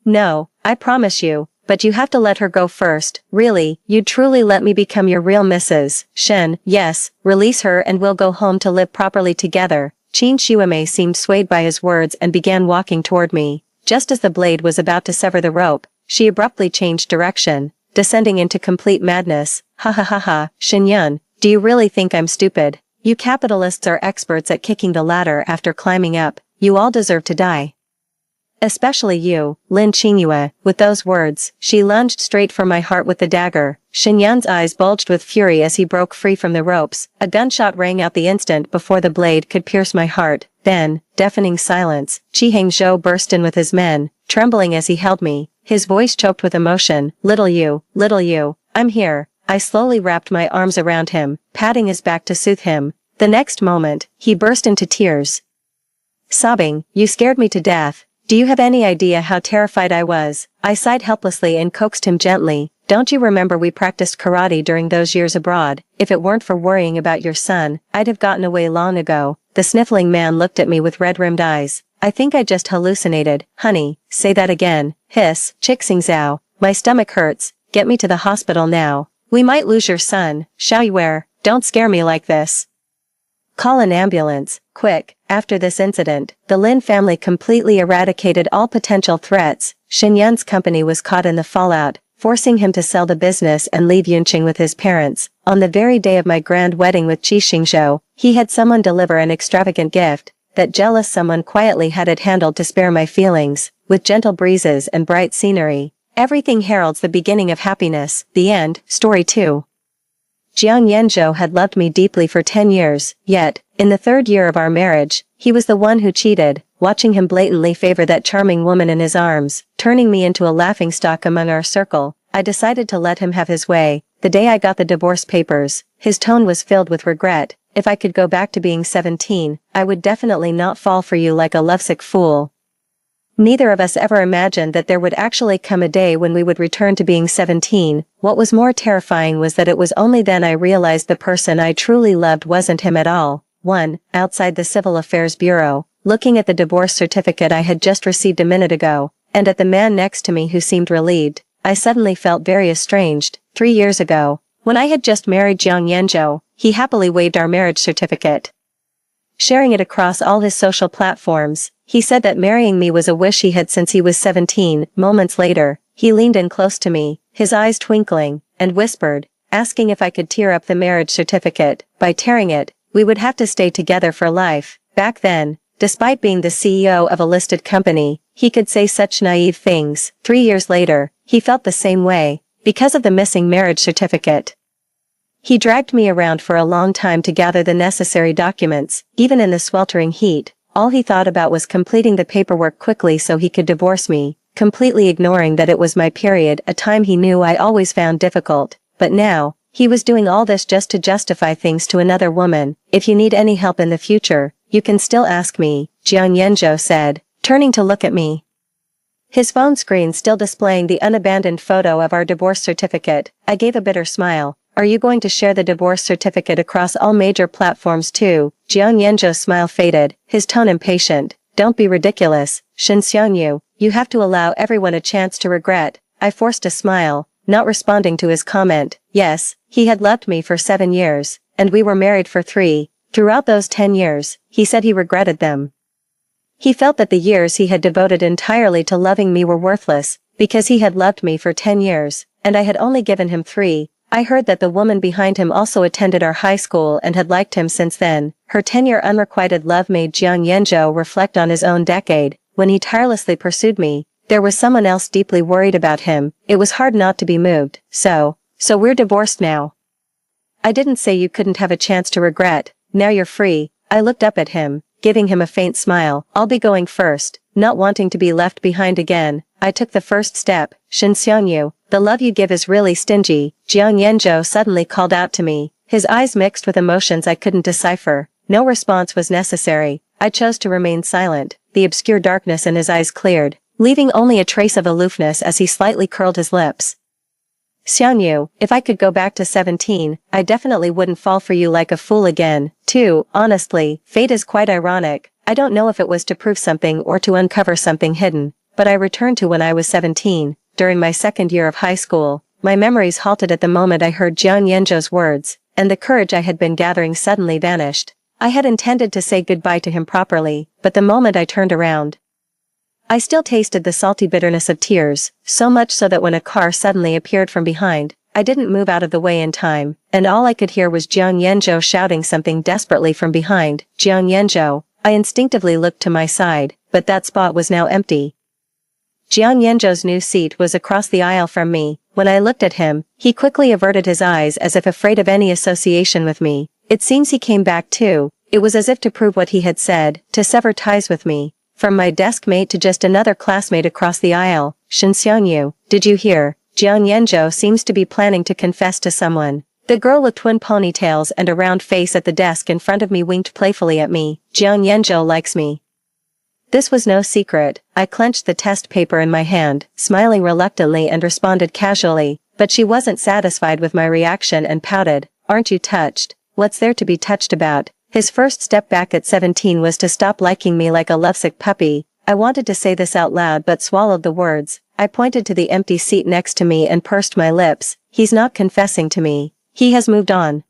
S1: No, I promise you, but you have to let her go first. Really, you'd truly let me become your real Mrs. Shen? Yes, release her and we'll go home to live properly together. Qin Xiuemei seemed swayed by his words and began walking toward me. Just as the blade was about to sever the rope, she abruptly changed direction, descending into complete madness. Ha, Shen Yun, do you really think I'm stupid? You capitalists are experts at kicking the ladder after climbing up. You all deserve to die. Especially you, Lin Qingyue. With those words, she lunged straight for my heart with the dagger. Shen Yun's eyes bulged with fury as he broke free from the ropes. A gunshot rang out the instant before the blade could pierce my heart. Then, deafening silence, Qi Hangzhou burst in with his men, trembling as he held me, his voice choked with emotion. Little you, I'm here. I slowly wrapped my arms around him, patting his back to soothe him. The next moment, he burst into tears, sobbing, you scared me to death. Do you have any idea how terrified I was? I sighed helplessly and coaxed him gently. Don't you remember we practiced karate during those years abroad? If it weren't for worrying about your son, I'd have gotten away long ago. The sniffling man looked at me with red-rimmed eyes. I think I just hallucinated. Honey, say that again. Hiss, Chixingzhao. My stomach hurts. Get me to the hospital now. We might lose your son. Xiaoyuer, don't scare me like this. Call an ambulance, quick. After this incident, the Lin family completely eradicated all potential threats. Shen Yun's company was caught in the fallout, forcing him to sell the business and leave Yunqing with his parents. On the very day of my grand wedding with Qi Xingzhou, he had someone deliver an extravagant gift. That jealous someone quietly had it handled to spare my feelings, with gentle breezes and bright scenery. Everything heralds the beginning of happiness. The end. Story 2. Jiang Yanzhou had loved me deeply for 10 years, yet, in the 3rd year of our marriage, he was the one who cheated. Watching him blatantly favor that charming woman in his arms, turning me into a laughingstock among our circle, I decided to let him have his way. The day I got the divorce papers, his tone was filled with regret. If I could go back to being 17, I would definitely not fall for you like a lovesick fool. Neither of us ever imagined that there would actually come a day when we would return to being 17. What was more terrifying was that it was only then I realized the person I truly loved wasn't him at all. 1. Outside the Civil Affairs Bureau, looking at the divorce certificate I had just received a minute ago, and at the man next to me who seemed relieved, I suddenly felt very estranged. 3 years ago, when I had just married Jiang Yanzhou, he happily waived our marriage certificate. Sharing it across all his social platforms, he said that marrying me was a wish he had since he was 17. Moments later, he leaned in close to me, his eyes twinkling, and whispered, asking if I could tear up the marriage certificate. By tearing it, we would have to stay together for life. Back then, despite being the CEO of a listed company, he could say such naive things. 3 years later, he felt the same way, because of the missing marriage certificate. He dragged me around for a long time to gather the necessary documents. Even in the sweltering heat, all he thought about was completing the paperwork quickly so he could divorce me, completely ignoring that it was my period, a time he knew I always found difficult. But now, he was doing all this just to justify things to another woman. If you need any help in the future, you can still ask me, Jiang Yanzhou said, turning to look at me. His phone screen still displaying the unabandoned photo of our divorce certificate. I gave a bitter smile. Are you going to share the divorce certificate across all major platforms too? Jiang Yanzhou's smile faded, his tone impatient. Don't be ridiculous, Shen Xiangyu. You have to allow everyone a chance to regret. I forced a smile, not responding to his comment. Yes, he had loved me for 7 years, and we were married for 3. Throughout those 10 years, he said he regretted them. He felt that the years he had devoted entirely to loving me were worthless, because he had loved me for 10 years, and I had only given him 3. I heard that the woman behind him also attended our high school and had liked him since then. Her 10-year unrequited love made Jiang Yanzhou reflect on his own decade. When he tirelessly pursued me, there was someone else deeply worried about him. It was hard not to be moved. So we're divorced now. I didn't say you couldn't have a chance to regret. Now you're free. I looked up at him, giving him a faint smile. I'll be going first, not wanting to be left behind again. I took the first step. Shen Xiangyu, the love you give is really stingy, Jiang Yanzhou suddenly called out to me, his eyes mixed with emotions I couldn't decipher. No response was necessary. I chose to remain silent. The obscure darkness in his eyes cleared, leaving only a trace of aloofness as he slightly curled his lips. Xiangyu, if I could go back to 17, I definitely wouldn't fall for you like a fool again. 2. Honestly, fate is quite ironic. I don't know if it was to prove something or to uncover something hidden, but I returned to when I was 17. During my 2nd year of high school, my memories halted at the moment I heard Jiang Yanzhou's words, and the courage I had been gathering suddenly vanished. I had intended to say goodbye to him properly, but the moment I turned around, I still tasted the salty bitterness of tears, so much so that when a car suddenly appeared from behind, I didn't move out of the way in time, and all I could hear was Jiang Yanzhou shouting something desperately from behind. Jiang Yanzhou. I instinctively looked to my side, but that spot was now empty. Jiang Yanzhou's new seat was across the aisle from me. When I looked at him, he quickly averted his eyes as if afraid of any association with me. It seems he came back too. It was as if to prove what he had said, to sever ties with me. From my desk mate to just another classmate across the aisle. Shen Xiangyu, did you hear? Jiang Yanzhou seems to be planning to confess to someone. The girl with twin ponytails and a round face at the desk in front of me winked playfully at me. Jiang Yanzhou likes me. This was no secret. I clenched the test paper in my hand, smiling reluctantly and responded casually, but she wasn't satisfied with my reaction and pouted. Aren't you touched? What's there to be touched about? His first step back at 17 was to stop liking me like a lovesick puppy. I wanted to say this out loud but swallowed the words. I pointed to the empty seat next to me and pursed my lips. He's not confessing to me. He has moved on.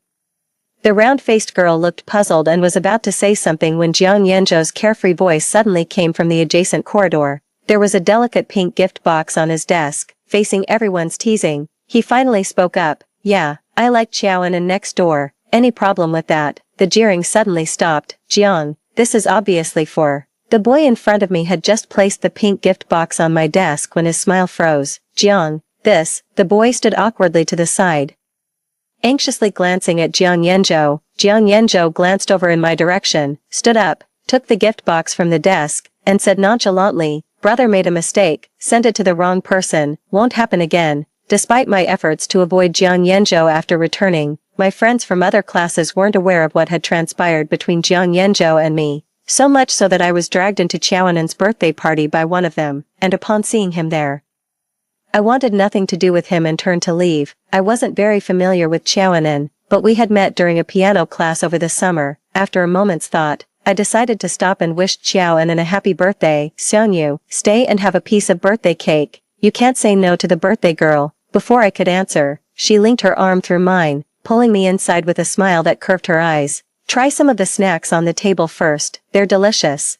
S1: The round-faced girl looked puzzled and was about to say something when Jiang Yanzhou's carefree voice suddenly came from the adjacent corridor. There was a delicate pink gift box on his desk, facing everyone's teasing. He finally spoke up. Yeah, I like Xiaonan next door. Any problem with that? The jeering suddenly stopped. Jiang, this is obviously for... The boy in front of me had just placed the pink gift box on my desk when his smile froze. Jiang, this... The boy stood awkwardly to the side, anxiously glancing at Jiang Yanzhou. Jiang Yanzhou glanced over in my direction, stood up, took the gift box from the desk, and said nonchalantly, "Brother made a mistake, sent it to the wrong person, won't happen again." Despite my efforts to avoid Jiang Yanzhou after returning, my friends from other classes weren't aware of what had transpired between Jiang Yanzhou and me. So much so that I was dragged into Xiaoanan's birthday party by one of them, and upon seeing him there, I wanted nothing to do with him and turned to leave. I wasn't very familiar with Xiaonan, but we had met during a piano class over the summer. After a moment's thought, I decided to stop and wished Xiaonan a happy birthday. "Xiangyu, stay and have a piece of birthday cake. You can't say no to the birthday girl." Before I could answer, she linked her arm through mine, pulling me inside with a smile that curved her eyes. "Try some of the snacks on the table first, they're delicious."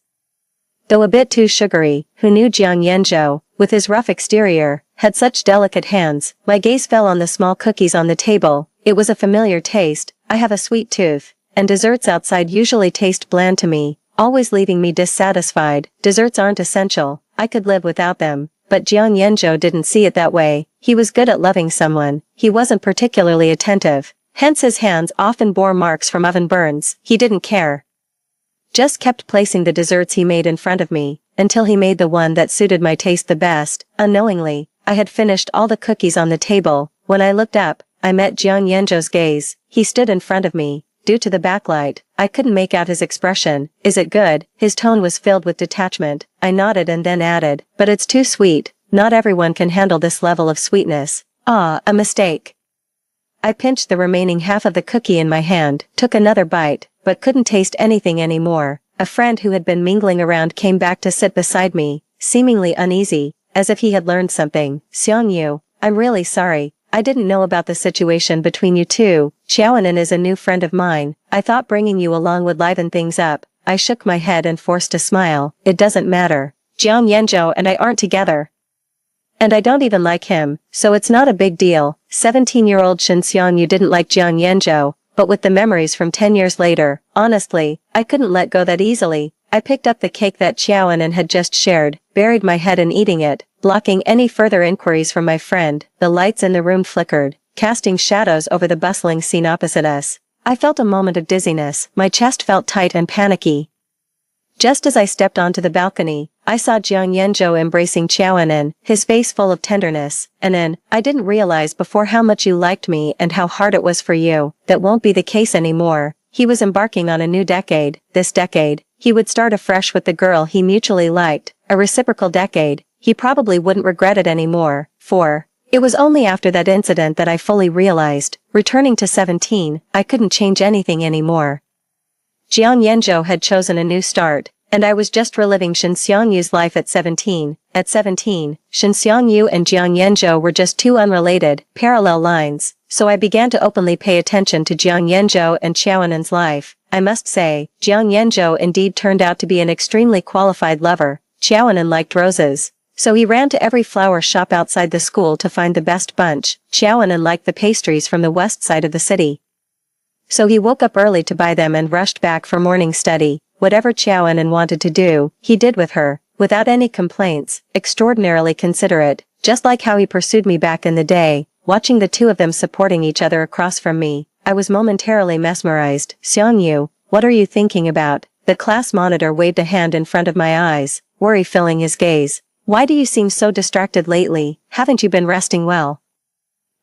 S1: Though a bit too sugary, who knew Jiang Yanzhou, with his rough exterior, had such delicate hands? My gaze fell on the small cookies on the table. It was a familiar taste. I have a sweet tooth, and desserts outside usually taste bland to me, always leaving me dissatisfied. Desserts aren't essential, I could live without them. But Jiang Yanzhou didn't see it that way. He was good at loving someone. He wasn't particularly attentive. Hence his hands often bore marks from oven burns. He didn't care. Just kept placing the desserts he made in front of me, until he made the one that suited my taste the best. Unknowingly, I had finished all the cookies on the table. When I looked up, I met Jiang Yanzhou's gaze. He stood in front of me. Due to the backlight, I couldn't make out his expression. "Is it good?" His tone was filled with detachment. I nodded and then added, "But it's too sweet. Not everyone can handle this level of sweetness." "Ah, a mistake." I pinched the remaining half of the cookie in my hand, took another bite, but couldn't taste anything anymore. A friend who had been mingling around came back to sit beside me, seemingly uneasy, as if he had learned something. "Xiangyu, I'm really sorry. I didn't know about the situation between you two. Xiaonan is a new friend of mine. I thought bringing you along would liven things up." I shook my head and forced a smile. "It doesn't matter. Jiang Yanzhou and I aren't together. And I don't even like him, so it's not a big deal." 17-year-old Shen Xiangyu didn't like Jiang Yanzhou, but with the memories from 10 years later, honestly, I couldn't let go that easily. I picked up the cake that Xiaonan had just shared, buried my head in eating it, blocking any further inquiries from my friend. The lights in the room flickered, casting shadows over the bustling scene opposite us. I felt a moment of dizziness. My chest felt tight and panicky. Just as I stepped onto the balcony, I saw Jiang Yanzhou embracing Xiaonan, his face full of tenderness. "And then, I didn't realize before how much you liked me and how hard it was for you. That won't be the case anymore." He was embarking on a new decade. This decade, he would start afresh with the girl he mutually liked, a reciprocal decade. He probably wouldn't regret it anymore, for it was only after that incident that I fully realized, returning to 17, I couldn't change anything anymore. Jiang Yanzhou had chosen a new start, and I was just reliving Shen Xiangyu's life at 17. At 17, Shen Xiangyu and Jiang Yanzhou were just two unrelated, parallel lines, so I began to openly pay attention to Jiang Yanzhou and Xiaoanan's life. I must say, Jiang Yanzhou indeed turned out to be an extremely qualified lover. Xiaoanan liked roses, so he ran to every flower shop outside the school to find the best bunch. Xiaoanan liked the pastries from the west side of the city, so he woke up early to buy them and rushed back for morning study. Whatever Xiaoanan wanted to do, he did with her, without any complaints, extraordinarily considerate, just like how he pursued me back in the day. Watching the two of them supporting each other across from me, I was momentarily mesmerized. "Xiangyu, what are you thinking about?" The class monitor waved a hand in front of my eyes, worry filling his gaze. "Why do you seem so distracted lately? Haven't you been resting well?"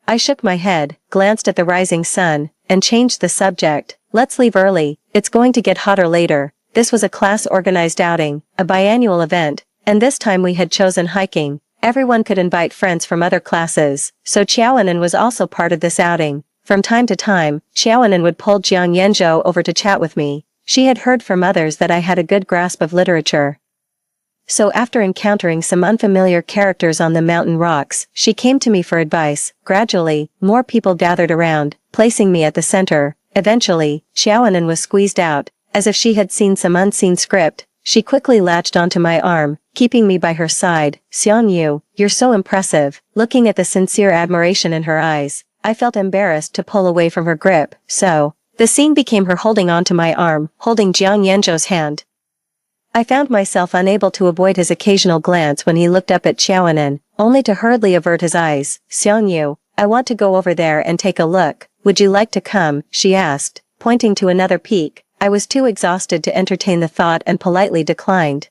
S1: I shook my head, glanced at the rising sun, and changed the subject. "Let's leave early, it's going to get hotter later." This was a class-organized outing, a biannual event, and this time we had chosen hiking. Everyone could invite friends from other classes, so Xiaoanan was also part of this outing. From time to time, Xiaoanan would pull Jiang Yanzhou over to chat with me. She had heard from others that I had a good grasp of literature. So after encountering some unfamiliar characters on the mountain rocks, she came to me for advice. Gradually, more people gathered around, placing me at the center. Eventually, Xiaoanan was squeezed out, as if she had seen some unseen script. she quickly latched onto my arm, keeping me by her side. "Xiangyu, you're so impressive." Looking at the sincere admiration in her eyes, I felt embarrassed to pull away from her grip, so the scene became her holding onto my arm, holding Jiang Yanzhou's hand. I found myself unable to avoid his occasional glance when he looked up at Xiaonan, only to hurriedly avert his eyes. "Xiangyu, I want to go over there and take a look. Would you like to come?" she asked, pointing to another peak. I was too exhausted to entertain the thought and politely declined.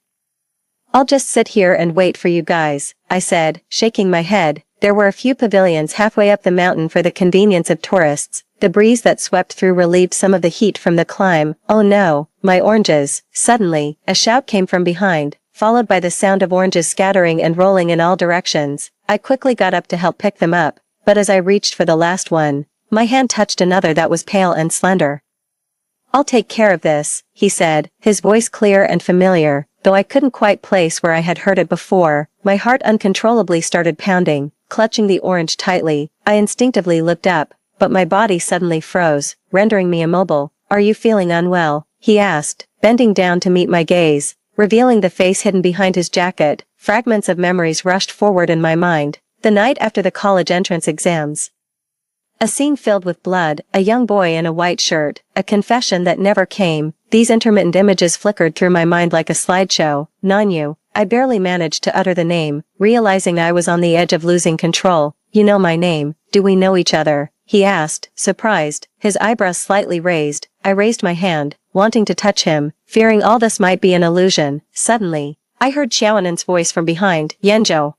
S1: "I'll just sit here and wait for you guys," I said, shaking my head. There were a few pavilions halfway up the mountain for the convenience of tourists. The breeze that swept through relieved some of the heat from the climb. "Oh no, my oranges!" Suddenly, a shout came from behind, followed by the sound of oranges scattering and rolling in all directions. I quickly got up to help pick them up, but as I reached for the last one, my hand touched another that was pale and slender. "I'll take care of this," he said, his voice clear and familiar, though I couldn't quite place where I had heard it before. My heart uncontrollably started pounding. Clutching the orange tightly, I instinctively looked up, but my body suddenly froze, rendering me immobile. "Are you feeling unwell?" he asked, bending down to meet my gaze, revealing the face hidden behind his jacket. Fragments of memories rushed forward in my mind. The night after the college entrance exams. A scene filled with blood, a young boy in a white shirt, a confession that never came. These intermittent images flickered through my mind like a slideshow. "Nanyu." I barely managed to utter the name, realizing I was on the edge of losing control. "You know my name, do we know each other?" he asked, surprised, his eyebrows slightly raised. I raised my hand, wanting to touch him, fearing all this might be an illusion. Suddenly, I heard Xiaonan's voice from behind. "Yanzhou.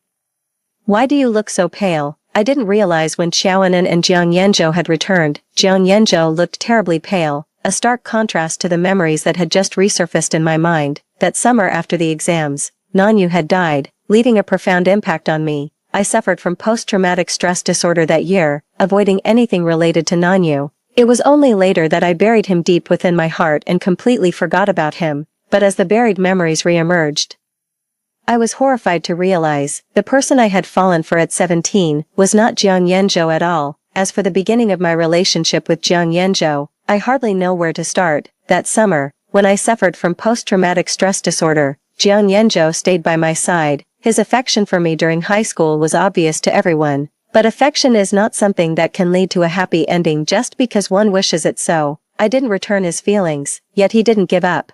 S1: Why do you look so pale?" I didn't realize when Xiaonan and Jiang Yanzhou had returned. Jiang Yanzhou looked terribly pale, a stark contrast to the memories that had just resurfaced in my mind. That summer after the exams, Nanyu had died, leaving a profound impact on me. I suffered from post-traumatic stress disorder that year, avoiding anything related to Nanyu. It was only later that I buried him deep within my heart and completely forgot about him, but as the buried memories re-emerged, I was horrified to realize the person I had fallen for at 17 was not Jiang Yanzhou at all. As for the beginning of my relationship with Jiang Yanzhou, I hardly know where to start. That summer, when I suffered from post-traumatic stress disorder, Jiang Yanzhou stayed by my side. His affection for me during high school was obvious to everyone, but affection is not something that can lead to a happy ending just because one wishes it so. I didn't return his feelings, yet he didn't give up.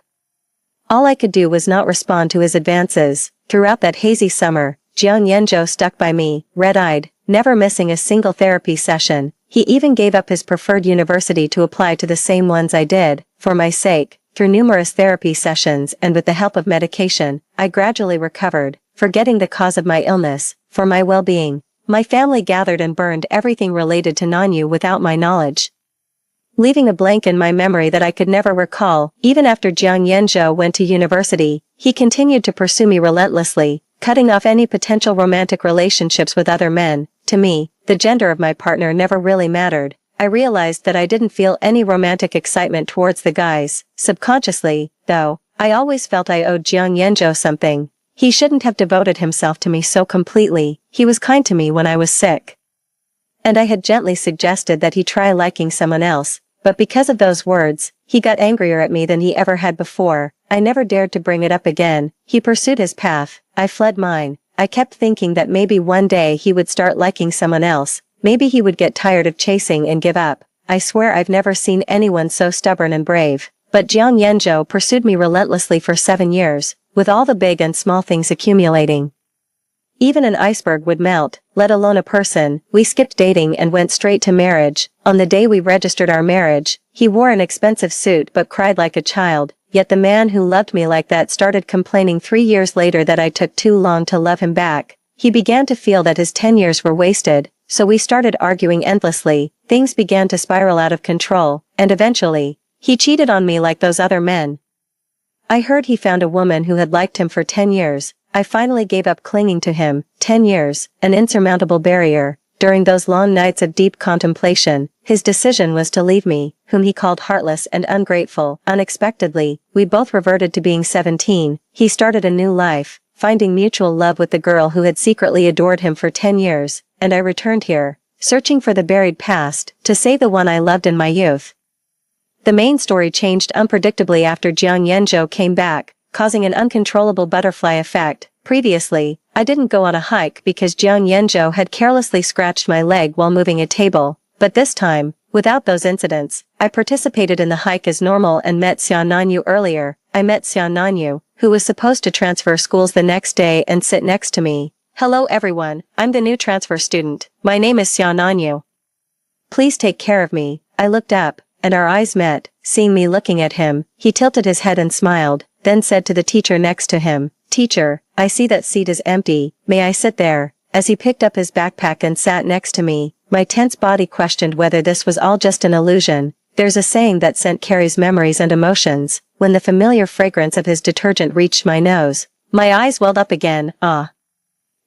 S1: All I could do was not respond to his advances. Throughout that hazy summer, Jiang Yanzhou stuck by me, red-eyed, never missing a single therapy session. He even gave up his preferred university to apply to the same ones I did. For my sake, through numerous therapy sessions and with the help of medication, I gradually recovered, forgetting the cause of my illness. For my well-being, my family gathered and burned everything related to Nanyu without my knowledge, leaving a blank in my memory that I could never recall. Even after Jiang Yanzhou went to university, he continued to pursue me relentlessly, cutting off any potential romantic relationships with other men. To me, the gender of my partner never really mattered. I realized that I didn't feel any romantic excitement towards the guys. Subconsciously, though, I always felt I owed Jiang Yanzhou something. He shouldn't have devoted himself to me so completely. He was kind to me when I was sick, and I had gently suggested that he try liking someone else, but because of those words, he got angrier at me than he ever had before. I never dared to bring it up again. He pursued his path, I fled mine. I kept thinking that maybe one day he would start liking someone else, maybe he would get tired of chasing and give up. I swear I've never seen anyone so stubborn and brave. But Jiang Yanzhou pursued me relentlessly for 7 years, with all the big and small things accumulating. Even an iceberg would melt, let alone a person. We skipped dating and went straight to marriage. On the day we registered our marriage, he wore an expensive suit but cried like a child. Yet the man who loved me like that started complaining 3 years later that I took too long to love him back. He began to feel that his 10 years were wasted, so we started arguing endlessly. Things began to spiral out of control, and eventually, he cheated on me like those other men. I heard he found a woman who had liked him for 10 years. I finally gave up clinging to him. 10 years, an insurmountable barrier. During those long nights of deep contemplation, his decision was to leave me, whom he called heartless and ungrateful. Unexpectedly, we both reverted to being 17. He started a new life, finding mutual love with the girl who had secretly adored him for 10 years, and I returned here, searching for the buried past, to save the one I loved in my youth. The main story changed unpredictably after Jiang Yanzhou came back. causing an uncontrollable butterfly effect. Previously, I didn't go on a hike because Jiang Yanzhou had carelessly scratched my leg while moving a table, but this time, without those incidents, I participated in the hike as normal and met Xiao Nanyu earlier. I met Xiao Nanyu, who was supposed to transfer schools the next day and sit next to me. Hello everyone, I'm the new transfer student. My name is Xiao Nanyu. Please take care of me. I looked up, and our eyes met. Seeing me looking at him, he tilted his head and smiled, then said to the teacher next to him, "Teacher, I see that seat is empty, may I sit there?" As he picked up his backpack and sat next to me, my tense body questioned whether this was all just an illusion. There's a saying that scent carries memories and emotions. When the familiar fragrance of his detergent reached my nose, my eyes welled up again.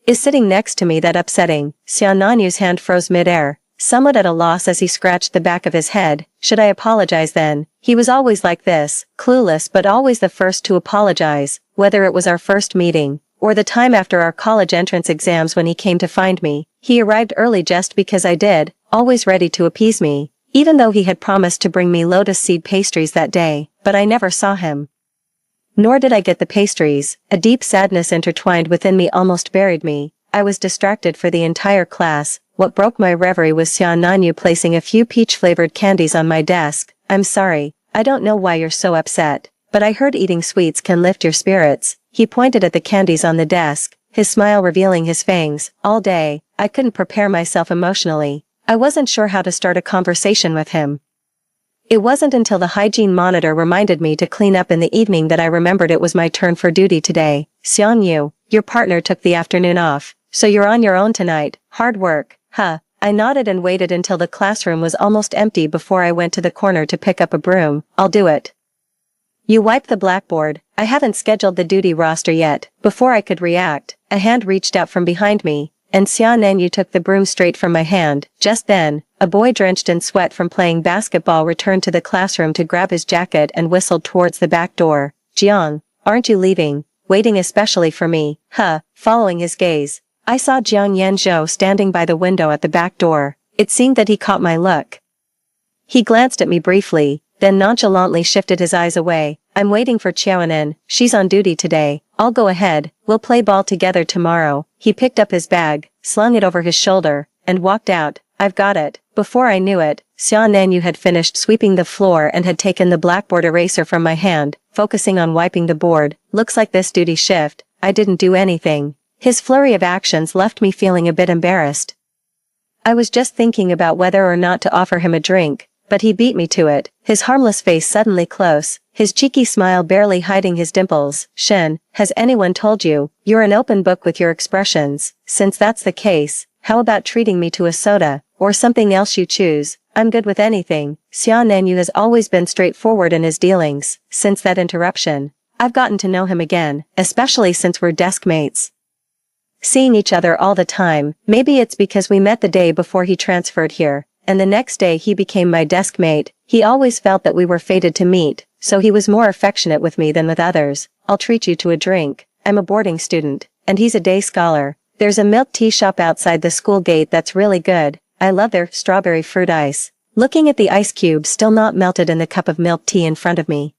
S1: Is sitting next to me that upsetting? Xiao Nanyu's hand froze midair, somewhat at a loss as he scratched the back of his head. Should I apologize then? He was always like this, clueless but always the first to apologize, whether it was our first meeting, or the time after our college entrance exams when he came to find me. He arrived early just because I did, always ready to appease me, even though he had promised to bring me lotus seed pastries that day, but I never saw him. Nor did I get the pastries. A deep sadness intertwined within me almost buried me. I was distracted for the entire class. What broke my reverie was Xiao Nanyu placing a few peach-flavored candies on my desk. "I'm sorry, I don't know why you're so upset, but I heard eating sweets can lift your spirits." He pointed at the candies on the desk, his smile revealing his fangs. All day, I couldn't prepare myself emotionally. I wasn't sure how to start a conversation with him. It wasn't until the hygiene monitor reminded me to clean up in the evening that I remembered it was my turn for duty today. "Xiang Yu, your partner took the afternoon off, so you're on your own tonight. Hard work, huh?" I nodded and waited until the classroom was almost empty before I went to the corner to pick up a broom. "I'll do it." You wiped the blackboard. I haven't scheduled the duty roster yet. Before I could react, a hand reached out from behind me, and Xiao Nanyu took the broom straight from my hand. Just then, a boy drenched in sweat from playing basketball returned to the classroom to grab his jacket and whistled towards the back door. "Jiang, aren't you leaving? Waiting especially for me?" Following his gaze, I saw Jiang Yanzhou standing by the window at the back door. It seemed that he caught my look. He glanced at me briefly, then nonchalantly shifted his eyes away. "I'm waiting for Qiaonan. She's on duty today. I'll go ahead. We'll play ball together tomorrow." He picked up his bag, slung it over his shoulder, and walked out. "I've got it." Before I knew it, Xiao Nanyu had finished sweeping the floor and had taken the blackboard eraser from my hand, focusing on wiping the board. "Looks like this duty shift, I didn't do anything." His flurry of actions left me feeling a bit embarrassed. I was just thinking about whether or not to offer him a drink, but he beat me to it, his harmless face suddenly close, his cheeky smile barely hiding his dimples. "Shen, has anyone told you, you're an open book with your expressions? Since that's the case, how about treating me to a soda, or something else you choose? I'm good with anything." Xiao Nanyu has always been straightforward in his dealings. Since that interruption, I've gotten to know him again, especially since we're desk mates. Seeing each other all the time. Maybe it's because we met the day before he transferred here, and the next day he became my desk mate. He always felt that we were fated to meet, so he was more affectionate with me than with others. "I'll treat you to a drink. I'm a boarding student, and he's a day scholar. There's a milk tea shop outside the school gate that's really good. I love their strawberry fruit ice." Looking at the ice cube still not melted in the cup of milk tea in front of me.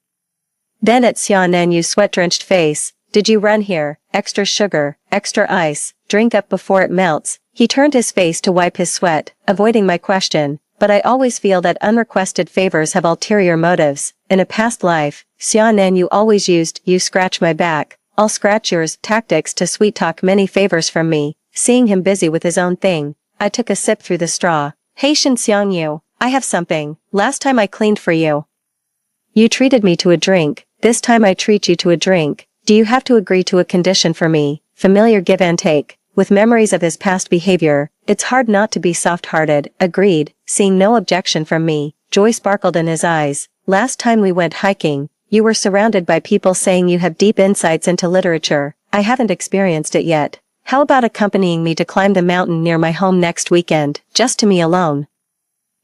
S1: Then at Xiao Nanyu's sweat-drenched face, "Did you run here? Extra sugar, extra ice, drink up before it melts." He turned his face to wipe his sweat, avoiding my question, but I always feel that unrequested favors have ulterior motives. In a past life, Xiao Nanyu always used "you scratch my back, I'll scratch yours" tactics to sweet-talk many favors from me. Seeing him busy with his own thing, I took a sip through the straw. "Hey Shen Xiangyu, I have something. Last time I cleaned for you. You treated me to a drink, this time I treat you to a drink. Do you have to agree to a condition for me?" Familiar give and take. With memories of his past behavior, it's hard not to be soft-hearted. "Agreed." Seeing no objection from me, joy sparkled in his eyes. "Last time we went hiking, you were surrounded by people saying you have deep insights into literature. I haven't experienced it yet. How about accompanying me to climb the mountain near my home next weekend, just to me alone?"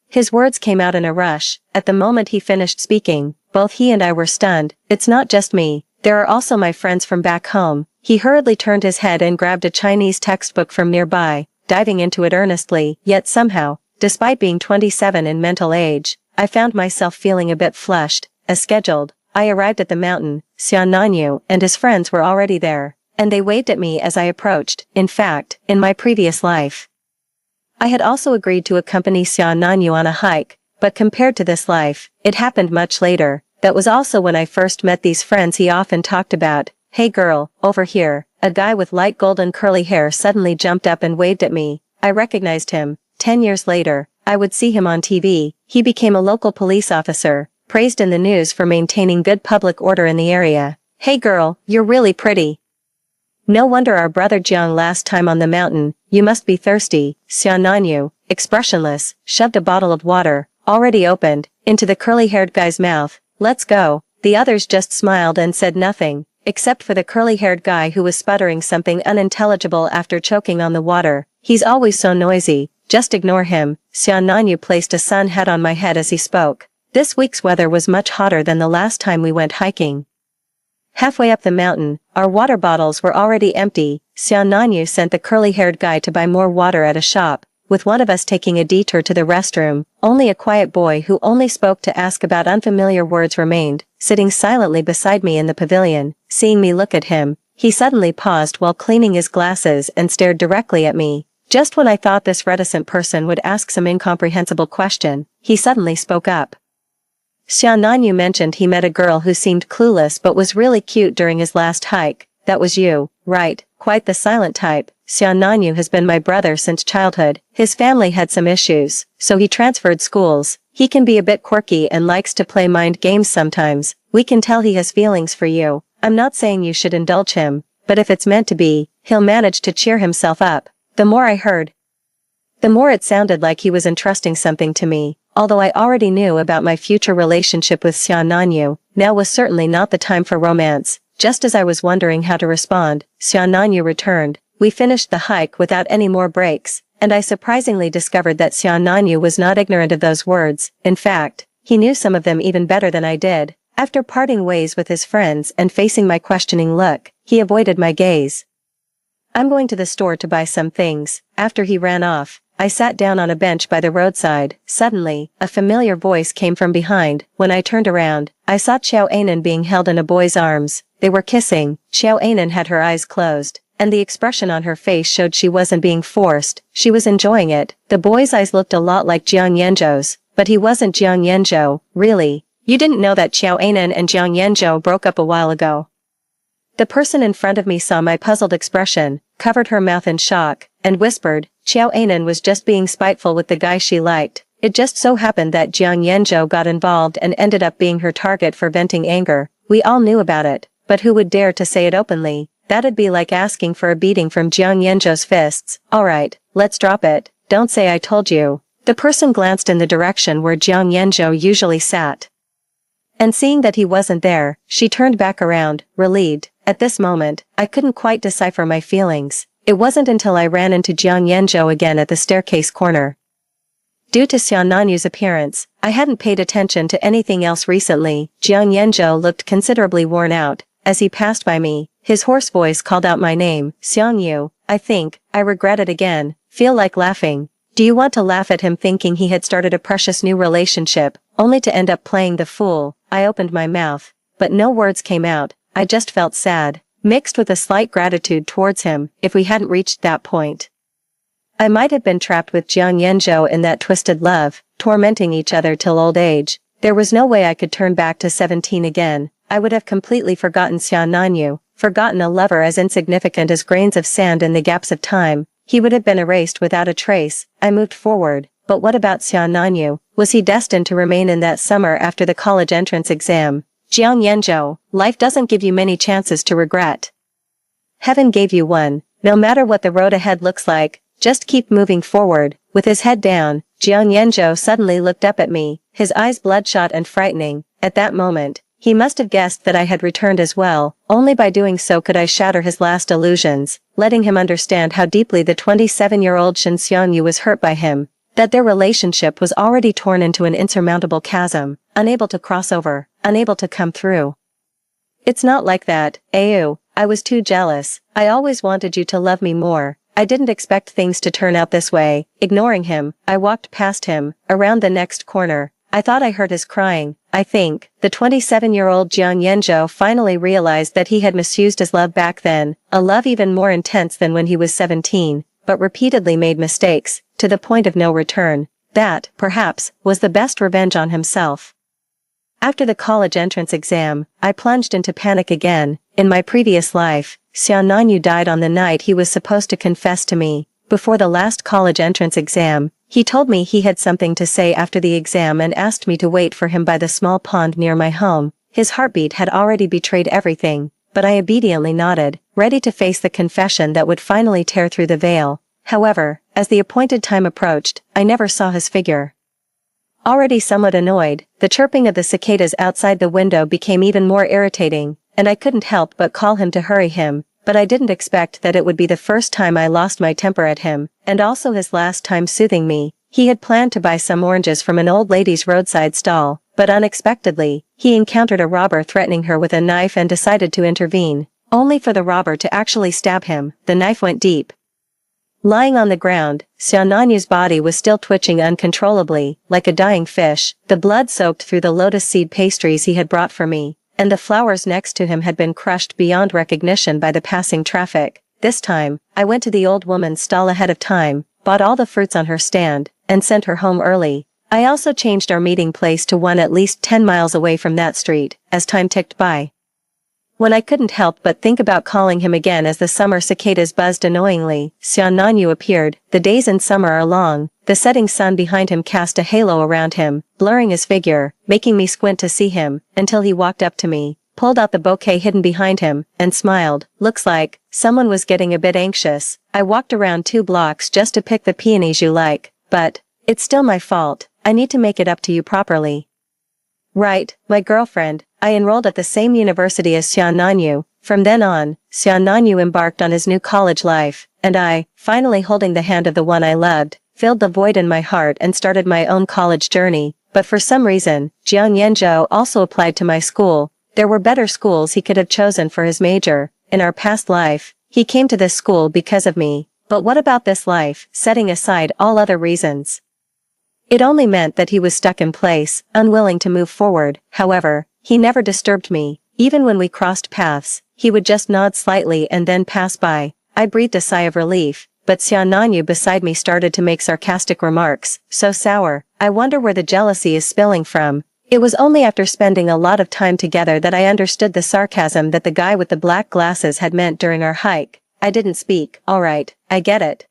S1: His words came out in a rush. At the moment he finished speaking, both he and I were stunned. "It's not just me. There are also my friends from back home." He hurriedly turned his head and grabbed a Chinese textbook from nearby, diving into it earnestly. Yet somehow, despite being 27 in mental age, I found myself feeling a bit flushed. "As scheduled, I arrived at the mountain. Xiananyu and his friends were already there, and they waved at me as I approached. In fact, in my previous life, I had also agreed to accompany Xiananyu on a hike, but compared to this life, it happened much later. That was also when I first met these friends he often talked about. "Hey girl, over here." A guy with light golden curly hair suddenly jumped up and waved at me. I recognized him. 10 years later, I would see him on TV. He became a local police officer, praised in the news for maintaining good public order in the area. "Hey girl, you're really pretty. No wonder our brother Jiang last time on the mountain, you must be thirsty." Xiananyu, expressionless, shoved a bottle of water, already opened, into the curly-haired guy's mouth. "Let's go." The others just smiled and said nothing, except for the curly-haired guy who was sputtering something unintelligible after choking on the water. "He's always so noisy, just ignore him." Xiananyu placed a sun hat on my head as he spoke. This week's weather was much hotter than the last time we went hiking. Halfway up the mountain, our water bottles were already empty. Xiananyu sent the curly-haired guy to buy more water at a shop, with one of us taking a detour to the restroom. Only a quiet boy who only spoke to ask about unfamiliar words remained, sitting silently beside me in the pavilion. Seeing me look at him, he suddenly paused while cleaning his glasses and stared directly at me. Just when I thought this reticent person would ask some incomprehensible question, he suddenly spoke up. "Xiananyu mentioned he met a girl who seemed clueless but was really cute during his last hike. That was you, right? Quite the silent type." Xiananyu has been my brother since childhood. His family had some issues, so he transferred schools. He can be a bit quirky and likes to play mind games sometimes. We can tell he has feelings for you. I'm not saying you should indulge him, but if it's meant to be, he'll manage to cheer himself up. The more I heard, the more it sounded like he was entrusting something to me. Although I already knew about my future relationship with Xiananyu, now was certainly not the time for romance. Just as I was wondering how to respond, Xiananyu returned. We finished the hike without any more breaks, and I surprisingly discovered that Xiananyu was not ignorant of those words. In fact, he knew some of them even better than I did. After parting ways with his friends and facing my questioning look, he avoided my gaze. "I'm going to the store to buy some things." After he ran off, I sat down on a bench by the roadside. Suddenly, a familiar voice came from behind. When I turned around, I saw Xiao Anan being held in a boy's arms. They were kissing. Xiao Anan had her eyes closed, and the expression on her face showed she wasn't being forced. She was enjoying it. The boy's eyes looked a lot like Jiang Yanzhou's, but he wasn't Jiang Yanzhou. "Really? You didn't know that Xiao Anan and Jiang Yanzhou broke up a while ago?" The person in front of me saw my puzzled expression, covered her mouth in shock, and whispered, "Xiao Anan was just being spiteful with the guy she liked. It just so happened that Jiang Yanzhou got involved and ended up being her target for venting anger. We all knew about it, but who would dare to say it openly? That'd be like asking for a beating from Jiang Yanzhou's fists. Alright, let's drop it. Don't say I told you." The person glanced in the direction where Jiang Yanzhou usually sat, and seeing that he wasn't there, she turned back around, relieved. At this moment, I couldn't quite decipher my feelings. It wasn't until I ran into Jiang Yanzhou again at the staircase corner. Due to Xiananyu's appearance, I hadn't paid attention to anything else recently. Jiang Yanzhou looked considerably worn out. As he passed by me, his hoarse voice called out my name. "Xiangyu." I regret it again. Feel like laughing. Do you want to laugh at him thinking he had started a precious new relationship, only to end up playing the fool? I opened my mouth, but no words came out. I just felt sad, mixed with a slight gratitude towards him. If we hadn't reached that point, I might have been trapped with Jiang Yanzhou in that twisted love, tormenting each other till old age. There was no way I could turn back to 17 again. I would have completely forgotten Xiananyu, forgotten a lover as insignificant as grains of sand in the gaps of time. He would have been erased without a trace. I moved forward, but what about Xiananyu? Was he destined to remain in that summer after the college entrance exam? Jiang Yanzhou, life doesn't give you many chances to regret. Heaven gave you one. No matter what the road ahead looks like, just keep moving forward. With his head down, Jiang Yanzhou suddenly looked up at me, his eyes bloodshot and frightening. At that moment, he must have guessed that I had returned as well. Only by doing so could I shatter his last illusions, letting him understand how deeply the 27-year-old Shen Xiangyu was hurt by him, that their relationship was already torn into an insurmountable chasm, unable to cross over, unable to come through. "It's not like that, Ayu. I was too jealous. I always wanted you to love me more. I didn't expect things to turn out this way." Ignoring him, I walked past him, around the next corner. I thought I heard his crying. I think the 27-year-old Jiang Yanzhou finally realized that he had misused his love back then, a love even more intense than when he was 17, but repeatedly made mistakes, to the point of no return. That, perhaps, was the best revenge on himself. After the college entrance exam, I plunged into panic again. In my previous life, Xiao Nanyu died on the night he was supposed to confess to me. Before the last college entrance exam, he told me he had something to say after the exam and asked me to wait for him by the small pond near my home. His heartbeat had already betrayed everything, but I obediently nodded, ready to face the confession that would finally tear through the veil. However, as the appointed time approached, I never saw his figure. Already somewhat annoyed, the chirping of the cicadas outside the window became even more irritating, and I couldn't help but call him to hurry him, but I didn't expect that it would be the first time I lost my temper at him, and also his last time soothing me. He had planned to buy some oranges from an old lady's roadside stall, but unexpectedly, he encountered a robber threatening her with a knife and decided to intervene, only for the robber to actually stab him. The knife went deep. Lying on the ground, Xiao Nanyu's body was still twitching uncontrollably, like a dying fish. The blood soaked through the lotus seed pastries he had brought for me, and the flowers next to him had been crushed beyond recognition by the passing traffic. This time, I went to the old woman's stall ahead of time, bought all the fruits on her stand, and sent her home early. I also changed our meeting place to one at least 10 miles away from that street, as time ticked by. When I couldn't help but think about calling him again as the summer cicadas buzzed annoyingly, Xiao Nanyu appeared. The days in summer are long. The setting sun behind him cast a halo around him, blurring his figure, making me squint to see him, until he walked up to me, pulled out the bouquet hidden behind him, and smiled. Looks like someone was getting a bit anxious. I walked around 2 blocks just to pick the peonies you like, but it's still my fault. I need to make it up to you properly. Right, my girlfriend. I enrolled at the same university as Xiao Nanyu. From then on, Xiao Nanyu embarked on his new college life, and I, finally holding the hand of the one I loved, filled the void in my heart and started my own college journey. But for some reason, Jiang Yanzhou also applied to my school. There were better schools he could have chosen for his major. In our past life, he came to this school because of me. But what about this life, setting aside all other reasons? It only meant that he was stuck in place, unwilling to move forward. However, he never disturbed me. Even when we crossed paths, he would just nod slightly and then pass by. I breathed a sigh of relief, but Xiao Nanyu beside me started to make sarcastic remarks. So sour. I wonder where the jealousy is spilling from. It was only after spending a lot of time together that I understood the sarcasm that the guy with the black glasses had meant during our hike. I didn't speak. Alright, I get it.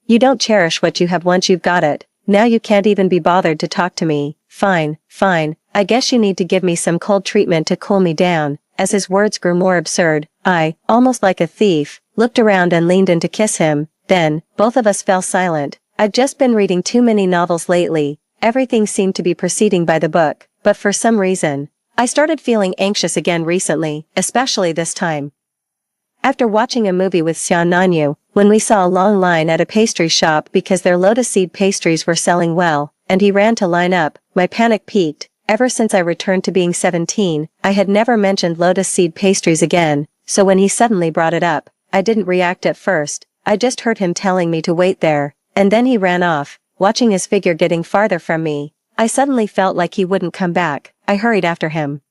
S1: You don't cherish what you have once you've got it. Now you can't even be bothered to talk to me. Fine, fine. I guess you need to give me some cold treatment to cool me down. As his words grew more absurd, I, almost like a thief, looked around and leaned in to kiss him. Then, both of us fell silent. I'd just been reading too many novels lately. Everything seemed to be proceeding by the book, but for some reason, I started feeling anxious again recently, especially this time. After watching a movie with Xiao Nanyu, when we saw a long line at a pastry shop because their lotus seed pastries were selling well, and he ran to line up, my panic peaked. Ever since I returned to being 17, I had never mentioned lotus seed pastries again, so when he suddenly brought it up, I didn't react at first. I just heard him telling me to wait there, and then he ran off, watching his figure getting farther from me. I suddenly felt like he wouldn't come back. I hurried after him.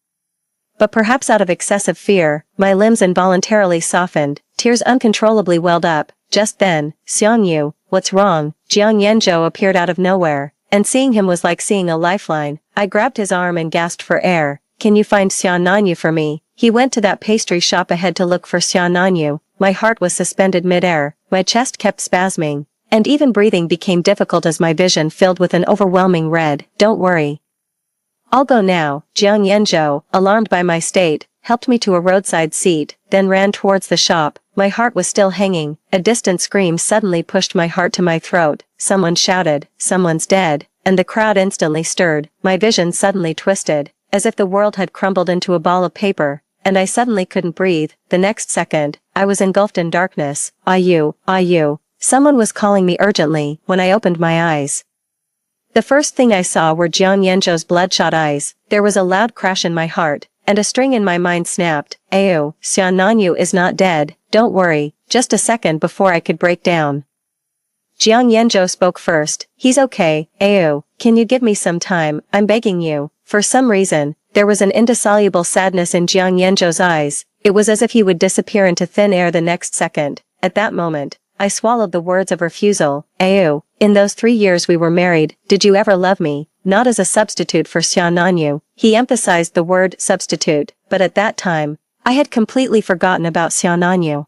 S1: But perhaps out of excessive fear, my limbs involuntarily softened, tears uncontrollably welled up. Just then, Xiangyu, what's wrong? Jiang Yanzhou appeared out of nowhere, and seeing him was like seeing a lifeline. I grabbed his arm and gasped for air. Can you find Xiao Nanyu for me? He went to that pastry shop ahead to look for Xiao Nanyu. My heart was suspended mid-air, my chest kept spasming, and even breathing became difficult as my vision filled with an overwhelming red. Don't worry. I'll go now. Jiang Yanzhou, alarmed by my state, helped me to a roadside seat, then ran towards the shop. My heart was still hanging. A distant scream suddenly pushed my heart to my throat. Someone shouted, "Someone's dead," and the crowd instantly stirred. My vision suddenly twisted, as if the world had crumbled into a ball of paper, and I suddenly couldn't breathe. The next second, I was engulfed in darkness. Ayu. Someone was calling me urgently. When I opened my eyes, the first thing I saw were Jiang Yanzhou's bloodshot eyes. There was a loud crash in my heart, and a string in my mind snapped. Ayo, Xiao Nanyu is not dead. Don't worry. Just a second before I could break down. Jiang Yanzhou spoke first. He's okay, Ayo. Can you give me some time? I'm begging you. For some reason, there was an indissoluble sadness in Jiang Yanzhou's eyes. It was as if he would disappear into thin air the next second. At that moment, I swallowed the words of refusal. Ayo, in those 3 years we were married, did you ever love me? Not as a substitute for Xia Nanyu. He emphasized the word substitute, but at that time, I had completely forgotten about Xia Nanyu.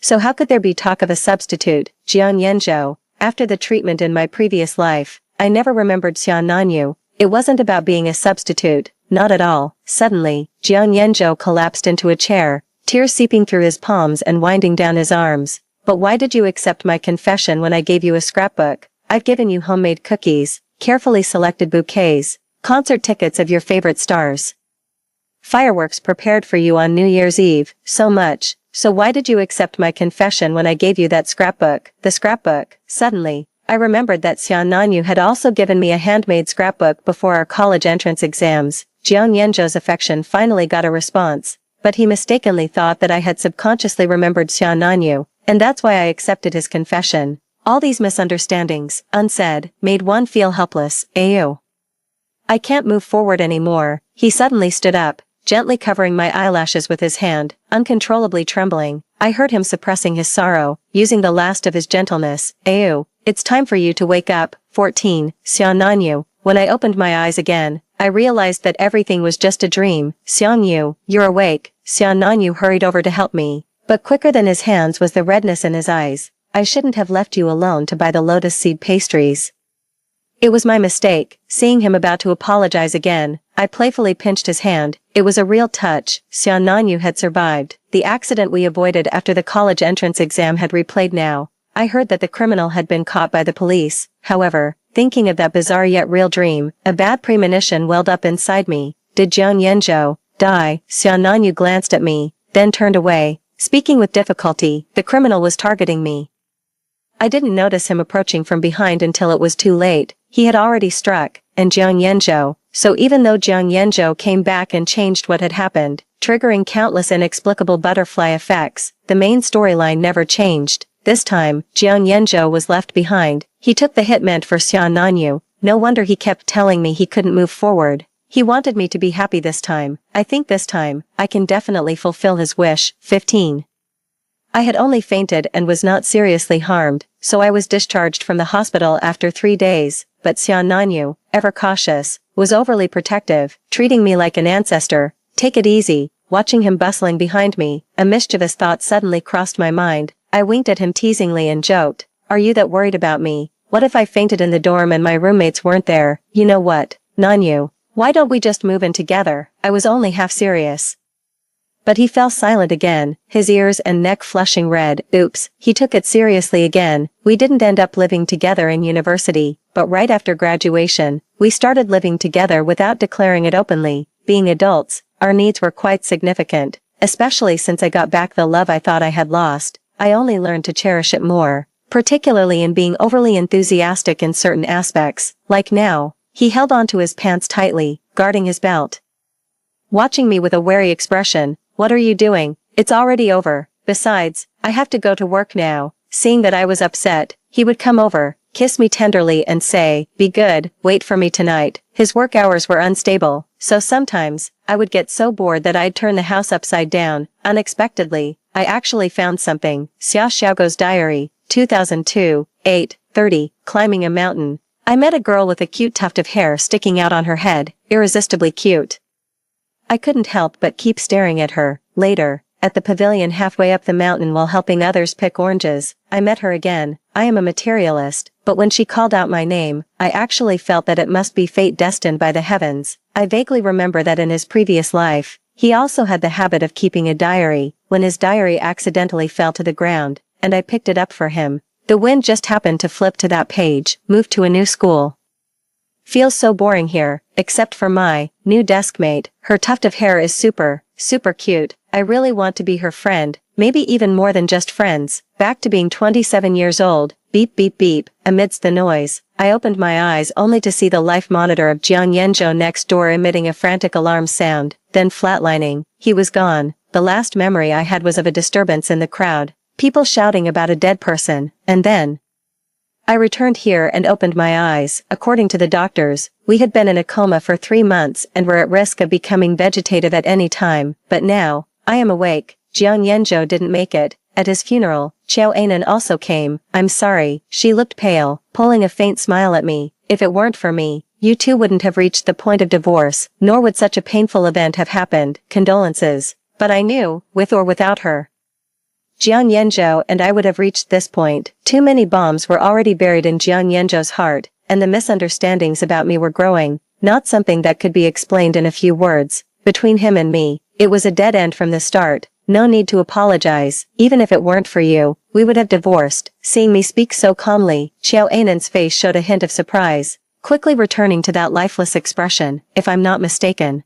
S1: So how could there be talk of a substitute, Jiang Yanzhou? After the treatment in my previous life, I never remembered Xia Nanyu. It wasn't about being a substitute, not at all. Suddenly, Jiang Yanzhou collapsed into a chair, tears seeping through his palms and winding down his arms. But why did you accept my confession when I gave you a scrapbook? I've given you homemade cookies, carefully selected bouquets, concert tickets of your favorite stars, fireworks prepared for you on New Year's Eve, so much. So why did you accept my confession when I gave you that scrapbook? The scrapbook. Suddenly, I remembered that Xia Nanyu had also given me a handmade scrapbook before our college entrance exams. Jiang Yanzhou's affection finally got a response, but he mistakenly thought that I had subconsciously remembered Xia Nanyu, and that's why I accepted his confession. All these misunderstandings, unsaid, made one feel helpless. Ayo. I can't move forward anymore. He suddenly stood up, gently covering my eyelashes with his hand, uncontrollably trembling. I heard him suppressing his sorrow, using the last of his gentleness. Ayo, it's time for you to wake up. 14. Xia Nanyu. When I opened my eyes again, I realized that everything was just a dream. Xiang Yu, you're awake. Xia Nanyu hurried over to help me, but quicker than his hands was the redness in his eyes. I shouldn't have left you alone to buy the lotus seed pastries. It was my mistake. Seeing him about to apologize again, I playfully pinched his hand. It was a real touch. Xia Nanyu had survived. The accident we avoided after the college entrance exam had replayed now. I heard that the criminal had been caught by the police. However, thinking of that bizarre yet real dream, a bad premonition welled up inside me. Did Jiang Yanzhou die? Xia Nanyu glanced at me, then turned away. Speaking with difficulty, the criminal was targeting me. I didn't notice him approaching from behind until it was too late. He had already struck, and Jiang Yanzhou. So even though Jiang Yanzhou came back and changed what had happened, triggering countless inexplicable butterfly effects, the main storyline never changed. This time, Jiang Yanzhou was left behind. He took the hit meant for Xia Nanyu. No wonder he kept telling me he couldn't move forward. He wanted me to be happy this time. I think this time, I can definitely fulfill his wish. 15. I had only fainted and was not seriously harmed, so I was discharged from the hospital after 3 days, but Xia Nanyu, ever cautious, was overly protective, treating me like an ancestor. Take it easy. Watching him bustling behind me, a mischievous thought suddenly crossed my mind. I winked at him teasingly and joked, "Are you that worried about me? What if I fainted in the dorm and my roommates weren't there? You know what, Nanyu, why don't we just move in together?" I was only half serious. But he fell silent again, his ears and neck flushing red. Oops, he took it seriously again. We didn't end up living together in university, but right after graduation, we started living together without declaring it openly. Being adults, our needs were quite significant, especially since I got back the love I thought I had lost. I only learned to cherish it more, particularly in being overly enthusiastic in certain aspects, like now. He held onto his pants tightly, guarding his belt. Watching me with a wary expression. "What are you doing? It's already over. Besides, I have to go to work now." Seeing that I was upset, he would come over, kiss me tenderly and say, "Be good, wait for me tonight." His work hours were unstable, so sometimes, I would get so bored that I'd turn the house upside down. Unexpectedly, I actually found something. Xia Xiaogo's diary, 2002, 8:30, climbing a mountain. I met a girl with a cute tuft of hair sticking out on her head, irresistibly cute. I couldn't help but keep staring at her. Later, at the pavilion halfway up the mountain while helping others pick oranges, I met her again. I am a materialist, but when she called out my name, I actually felt that it must be fate destined by the heavens. I vaguely remember that in his previous life, he also had the habit of keeping a diary. When his diary accidentally fell to the ground, and I picked it up for him, the wind just happened to flip to that page. Moved to a new school. Feels so boring here, except for my new deskmate. Her tuft of hair is super cute. I really want to be her friend, maybe even more than just friends. Back to being 27 years old. Beep beep beep. Amidst the noise, I opened my eyes only to see the life monitor of Jiang Yanzhou next door emitting a frantic alarm sound, then flatlining. He was gone. The last memory I had was of a disturbance in the crowd, people shouting about a dead person, and then I returned here and opened my eyes. According to the doctors, we had been in a coma for 3 months and were at risk of becoming vegetative at any time, but now, I am awake. Jiang Yanzhou didn't make it. At his funeral, Xiao Anan also came. I'm sorry, she looked pale, pulling a faint smile at me. If it weren't for me, you two wouldn't have reached the point of divorce, nor would such a painful event have happened. Condolences. But I knew, with or without her, Jiang Yanzhou and I would have reached this point. Too many bombs were already buried in Jiang Yanzhou's heart, and the misunderstandings about me were growing, not something that could be explained in a few words. Between him and me, it was a dead end from the start. No need to apologize. Even if it weren't for you, we would have divorced. Seeing me speak so calmly, Xiao Anan's face showed a hint of surprise, quickly returning to that lifeless expression. If I'm not mistaken,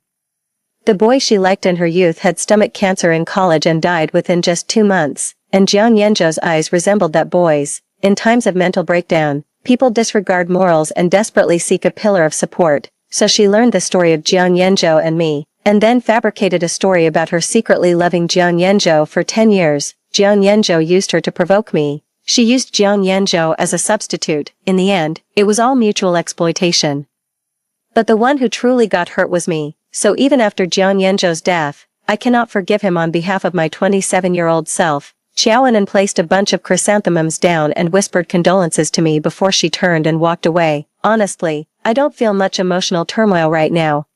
S1: the boy she liked in her youth had stomach cancer in college and died within just 2 months, and Jiang Yanzhou's eyes resembled that boy's. In times of mental breakdown, people disregard morals and desperately seek a pillar of support, so she learned the story of Jiang Yanzhou and me, and then fabricated a story about her secretly loving Jiang Yanzhou for 10 years. Jiang Yanzhou used her to provoke me. She used Jiang Yanzhou as a substitute. In the end, it was all mutual exploitation. But the one who truly got hurt was me, so even after Jiang Yanzhou's death, I cannot forgive him on behalf of my 27-year-old self. Xiao Anan placed a bunch of chrysanthemums down and whispered condolences to me before she turned and walked away. Honestly, I don't feel much emotional turmoil right now.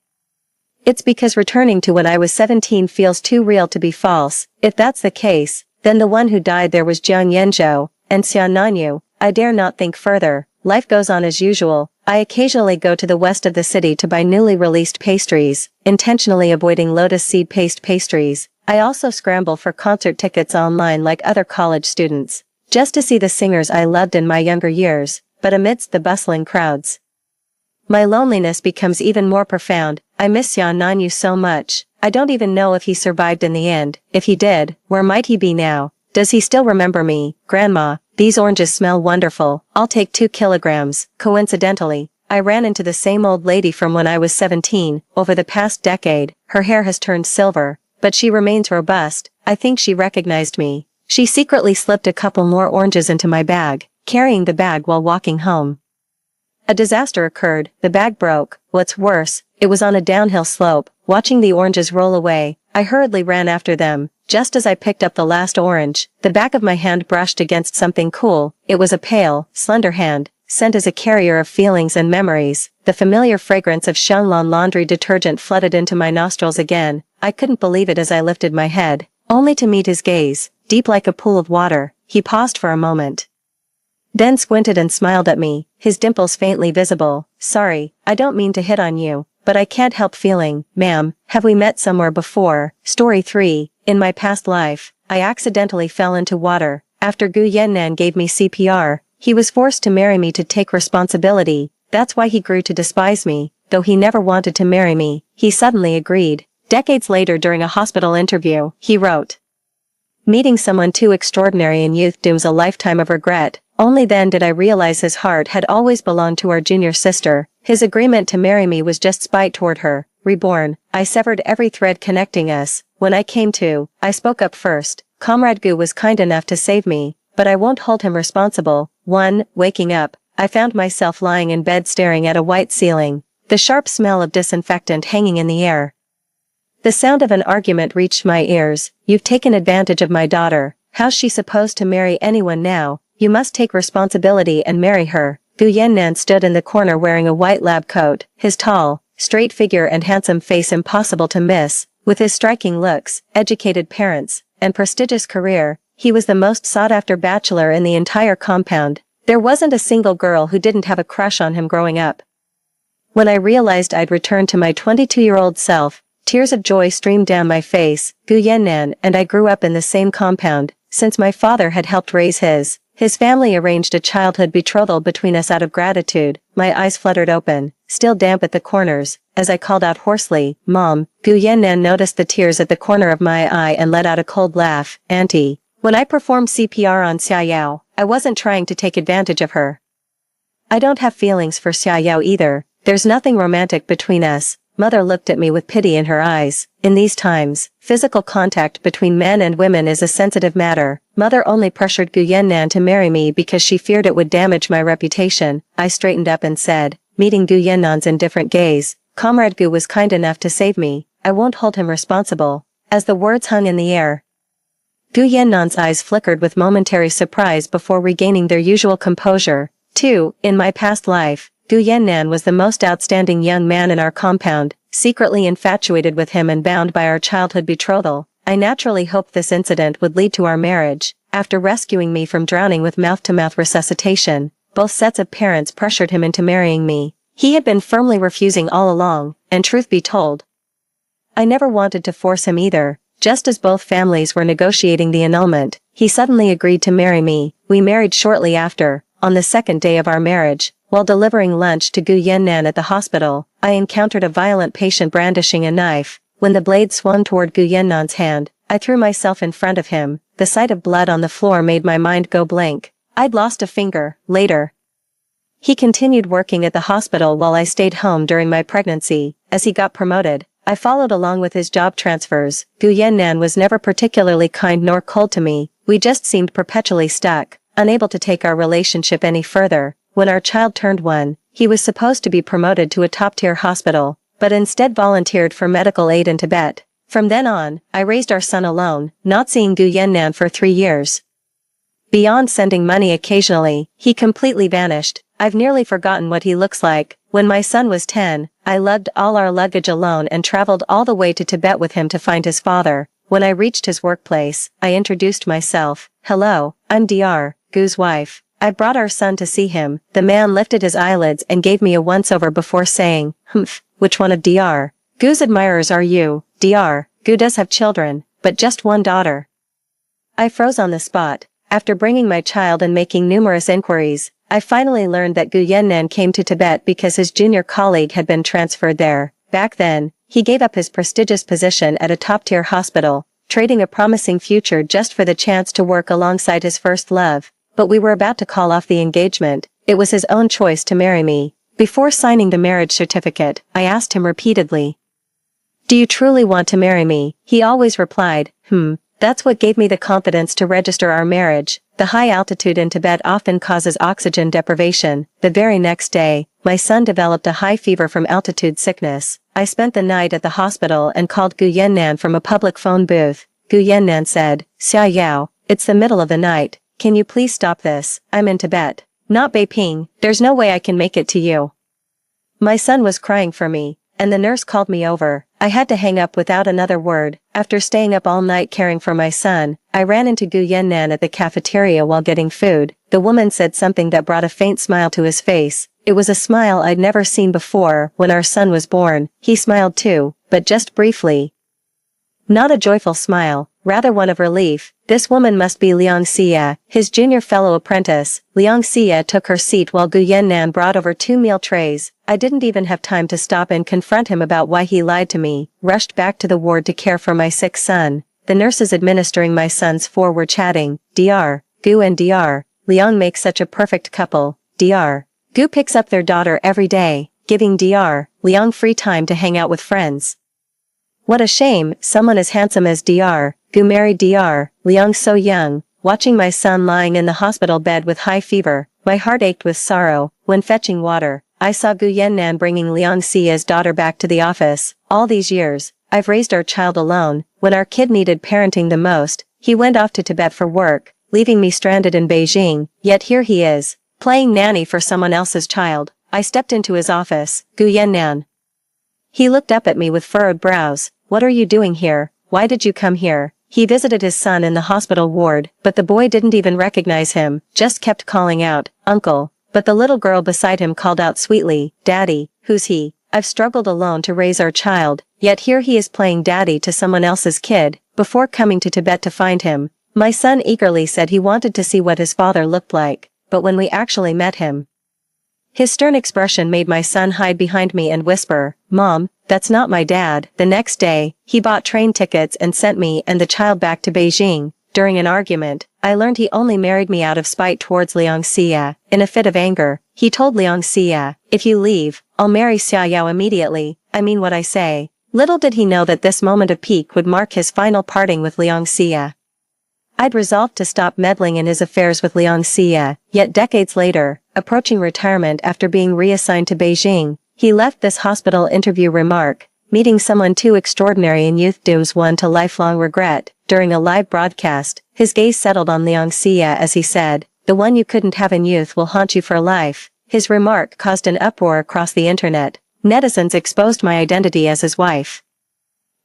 S1: It's because returning to when I was 17 feels too real to be false. If that's the case, then the one who died there was Jiang Yanzhou, and Xiao Nanyu. I dare not think further. Life goes on as usual. I occasionally go to the west of the city to buy newly released pastries, intentionally avoiding lotus seed paste pastries. I also scramble for concert tickets online like other college students, just to see the singers I loved in my younger years, but amidst the bustling crowds, my loneliness becomes even more profound. I miss Xiao Nanyu so much. I don't even know if he survived in the end. If he did, where might he be now? Does he still remember me? Grandma, these oranges smell wonderful. I'll take 2 kilograms. Coincidentally, I ran into the same old lady from when I was 17. Over the past decade, her hair has turned silver, but she remains robust. I think she recognized me. She secretly slipped a couple more oranges into my bag, carrying the bag while walking home. A disaster occurred. The bag broke. What's worse, it was on a downhill slope. Watching the oranges roll away, I hurriedly ran after them. Just as I picked up the last orange, the back of my hand brushed against something cool. It was a pale, slender hand, sent as a carrier of feelings and memories. The familiar fragrance of Shenlong laundry detergent flooded into my nostrils again. I couldn't believe it as I lifted my head, only to meet his gaze, deep like a pool of water. He paused for a moment, then squinted and smiled at me, his dimples faintly visible. Sorry, I don't mean to hit on you, but I can't help feeling. Ma'am, have we met somewhere before? Story 3. In my past life, I accidentally fell into water. After Gu Yannan gave me CPR, he was forced to marry me to take responsibility. That's why he grew to despise me. Though he never wanted to marry me, he suddenly agreed. Decades later during a hospital interview, he wrote, "Meeting someone too extraordinary in youth dooms a lifetime of regret. Only then did I realize his heart had always belonged to our junior sister. His agreement to marry me was just spite toward her." Reborn. I severed every thread connecting us. When I came to, I spoke up first. Comrade Gu was kind enough to save me, but I won't hold him responsible. 1. Waking up, I found myself lying in bed staring at a white ceiling, the sharp smell of disinfectant hanging in the air. The sound of an argument reached my ears. "You've taken advantage of my daughter. How's she supposed to marry anyone now? You must take responsibility and marry her." Gu Yannan stood in the corner wearing a white lab coat, his tall, straight figure and handsome face impossible to miss. With his striking looks, educated parents, and prestigious career, he was the most sought-after bachelor in the entire compound. There wasn't a single girl who didn't have a crush on him growing up. When I realized I'd returned to my 22-year-old self, tears of joy streamed down my face. Gu Yannan and I grew up in the same compound, since my father had helped raise his. His family arranged a childhood betrothal between us out of gratitude. My eyes fluttered open, still damp at the corners, as I called out hoarsely, "Mom." Gu Yannan noticed the tears at the corner of my eye and let out a cold laugh. "Auntie, when I performed CPR on Xiaoyao, I wasn't trying to take advantage of her. I don't have feelings for Xiaoyao either. There's nothing romantic between us." Mother looked at me with pity in her eyes. In these times, physical contact between men and women is a sensitive matter. Mother only pressured Gu Yannan to marry me because she feared it would damage my reputation. I straightened up and said, meeting Gu Yannan's indifferent gaze, Comrade Gu was kind enough to save me. I won't hold him responsible. As the words hung in the air, Gu Yannan's eyes flickered with momentary surprise before regaining their usual composure. 2. In my past life, Gu Yannan was the most outstanding young man in our compound, secretly infatuated with him and bound by our childhood betrothal. I naturally hoped this incident would lead to our marriage. After rescuing me from drowning with mouth-to-mouth resuscitation, both sets of parents pressured him into marrying me. He had been firmly refusing all along, and truth be told, I never wanted to force him either. Just as both families were negotiating the annulment, he suddenly agreed to marry me. We married shortly after. On the second day of our marriage, while delivering lunch to Gu Yannan at the hospital, I encountered a violent patient brandishing a knife. When the blade swung toward Gu Yannan's hand, I threw myself in front of him. The sight of blood on the floor made my mind go blank. I'd lost a finger. Later, he continued working at the hospital while I stayed home during my pregnancy. As he got promoted, I followed along with his job transfers. Gu Yannan was never particularly kind nor cold to me. We just seemed perpetually stuck, unable to take our relationship any further. When our child turned 1, he was supposed to be promoted to a top-tier hospital, but instead volunteered for medical aid in Tibet. From then on, I raised our son alone, not seeing Gu Yannan for 3 years. Beyond sending money occasionally, he completely vanished. I've nearly forgotten what he looks like. When my son was 10, I lugged all our luggage alone and traveled all the way to Tibet with him to find his father. When I reached his workplace, I introduced myself. Hello, I'm Dr. Gu's wife. I brought our son to see him. The man lifted his eyelids and gave me a once-over before saying, Humph, which one of Dr. Gu's admirers are you? Dr. Gu does have children, but just one daughter. I froze on the spot. After bringing my child and making numerous inquiries, I finally learned that Gu Yannan came to Tibet because his junior colleague had been transferred there. Back then, he gave up his prestigious position at a top-tier hospital, trading a promising future just for the chance to work alongside his first love. But we were about to call off the engagement. It was his own choice to marry me. Before signing the marriage certificate, I asked him repeatedly, Do you truly want to marry me? He always replied, That's what gave me the confidence to register our marriage. The high altitude in Tibet often causes oxygen deprivation. The very next day, my son developed a high fever from altitude sickness. I spent the night at the hospital and called Gu Yannan from a public phone booth. Gu Yannan said, Xia Yao, it's the middle of the night. Can you please stop this? I'm in Tibet, not Beiping. There's no way I can make it to you. My son was crying for me, and the nurse called me over. I had to hang up without another word. After staying up all night caring for my son, I ran into Gu Yannan at the cafeteria while getting food. The woman said something that brought a faint smile to his face. It was a smile I'd never seen before. When our son was born, he smiled too, but just briefly. Not a joyful smile, rather one of relief. This woman must be Liang Xia, his junior fellow apprentice. Liang Xia took her seat while Gu Yannan brought over 2 meal trays. I didn't even have time to stop and confront him about why he lied to me. Rushed back to the ward to care for my sick son. The nurses administering my son's 4 were chatting. Dr. Gu and Dr. Liang make such a perfect couple. Dr. Gu picks up their daughter every day, giving Dr. Liang free time to hang out with friends. What a shame, someone as handsome as Dr. Gu married Dr. Liang so young. Watching my son lying in the hospital bed with high fever, my heart ached with sorrow. When fetching water, I saw Gu Yannan bringing Liang Xia's daughter back to the office. All these years, I've raised our child alone. When our kid needed parenting the most, he went off to Tibet for work, leaving me stranded in Beijing. Yet here he is, playing nanny for someone else's child. I stepped into his office. Gu Yannan. He looked up at me with furrowed brows. What are you doing here? Why did you come here? He visited his son in the hospital ward, but the boy didn't even recognize him, just kept calling out, Uncle. But the little girl beside him called out sweetly, Daddy, who's he? I've struggled alone to raise our child, yet here he is playing daddy to someone else's kid. Before coming to Tibet to find him, my son eagerly said he wanted to see what his father looked like, but when we actually met him, his stern expression made my son hide behind me and whisper, Mom, that's not my dad. The next day, he bought train tickets and sent me and the child back to Beijing. During an argument, I learned he only married me out of spite towards Liang Xia. In a fit of anger, he told Liang Xia, if you leave, I'll marry Xia Yao immediately. I mean what I say. Little did he know that this moment of pique would mark his final parting with Liang Xia. I'd resolved to stop meddling in his affairs with Liang Xie, yet decades later, approaching retirement after being reassigned to Beijing, he left this hospital interview remark, "Meeting someone too extraordinary in youth dooms one to lifelong regret." During a live broadcast, his gaze settled on Liang Xie as he said, "The one you couldn't have in youth will haunt you for life." His remark caused an uproar across the internet. Netizens exposed my identity as his wife,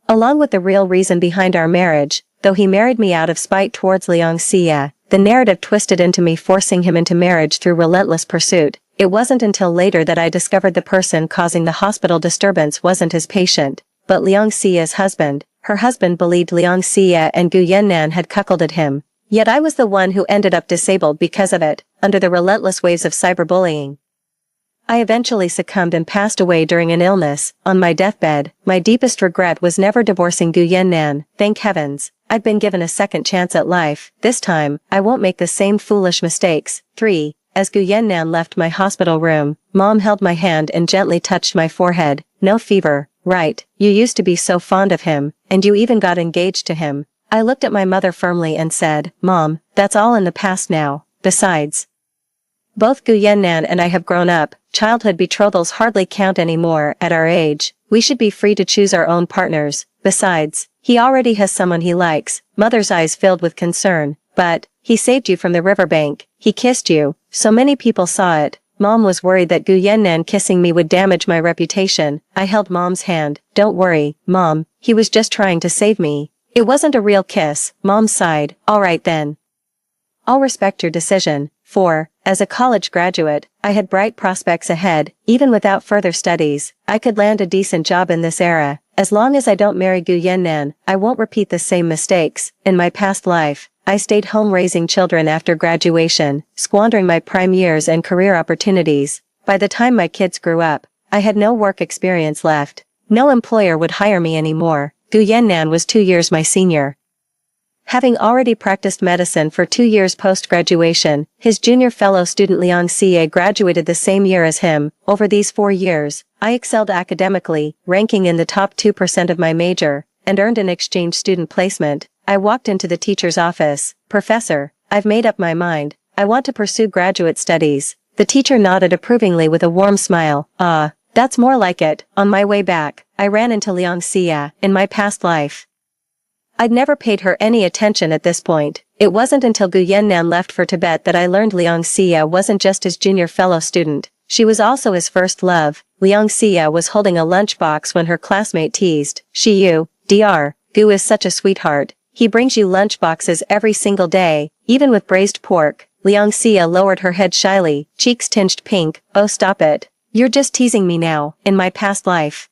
S1: along with the real reason behind our marriage. Though he married me out of spite towards Liang Xie, the narrative twisted into me forcing him into marriage through relentless pursuit. It wasn't until later that I discovered the person causing the hospital disturbance wasn't his patient, but Liang Xie's husband. Her husband believed Liang Xie and Gu Yannan had cuckolded him. Yet I was the one who ended up disabled because of it, under the relentless waves of cyberbullying. I eventually succumbed and passed away during an illness. On my deathbed, my deepest regret was never divorcing Gu Yannan. Thank heavens, I'd been given a second chance at life. This time, I won't make the same foolish mistakes. 3. As Gu Yannan left my hospital room, Mom held my hand and gently touched my forehead. "No fever, right? You used to be so fond of him, and you even got engaged to him." I looked at my mother firmly and said, "Mom, that's all in the past now. Besides, both Gu Yannan and I have grown up. Childhood betrothals hardly count anymore. At our age, we should be free to choose our own partners. Besides, he already has someone he likes." Mother's eyes filled with concern. "But, he saved you from the riverbank. He kissed you. So many people saw it." Mom was worried that Gu Yannan kissing me would damage my reputation. I held Mom's hand. "Don't worry, Mom, he was just trying to save me. It wasn't a real kiss." Mom sighed. "All right then. I'll respect your decision." 4. As a college graduate, I had bright prospects ahead. Even without further studies, I could land a decent job in this era. As long as I don't marry Gu Yannan, I won't repeat the same mistakes. In my past life, I stayed home raising children after graduation, squandering my prime years and career opportunities. By the time my kids grew up, I had no work experience left. No employer would hire me anymore. Gu Yannan was 2 years my senior. Having already practiced medicine for 2 years post-graduation, his junior fellow student Liang Xie graduated the same year as him. Over these 4 years, I excelled academically, ranking in the top 2% of my major, and earned an exchange student placement. I walked into the teacher's office. "Professor, I've made up my mind. I want to pursue graduate studies." The teacher nodded approvingly with a warm smile. "Ah, that's more like it." On my way back, I ran into Liang Xie. In my past life, I'd never paid her any attention at this point. It wasn't until Gu Yannan left for Tibet that I learned Liang Xie wasn't just his junior fellow student. She was also his first love. Liang Xie was holding a lunchbox when her classmate teased, "You, Dr. Gu is such a sweetheart. He brings you lunchboxes every single day, even with braised pork." Liang Xie lowered her head shyly, cheeks tinged pink. "Oh, stop it. You're just teasing me now." In my past life,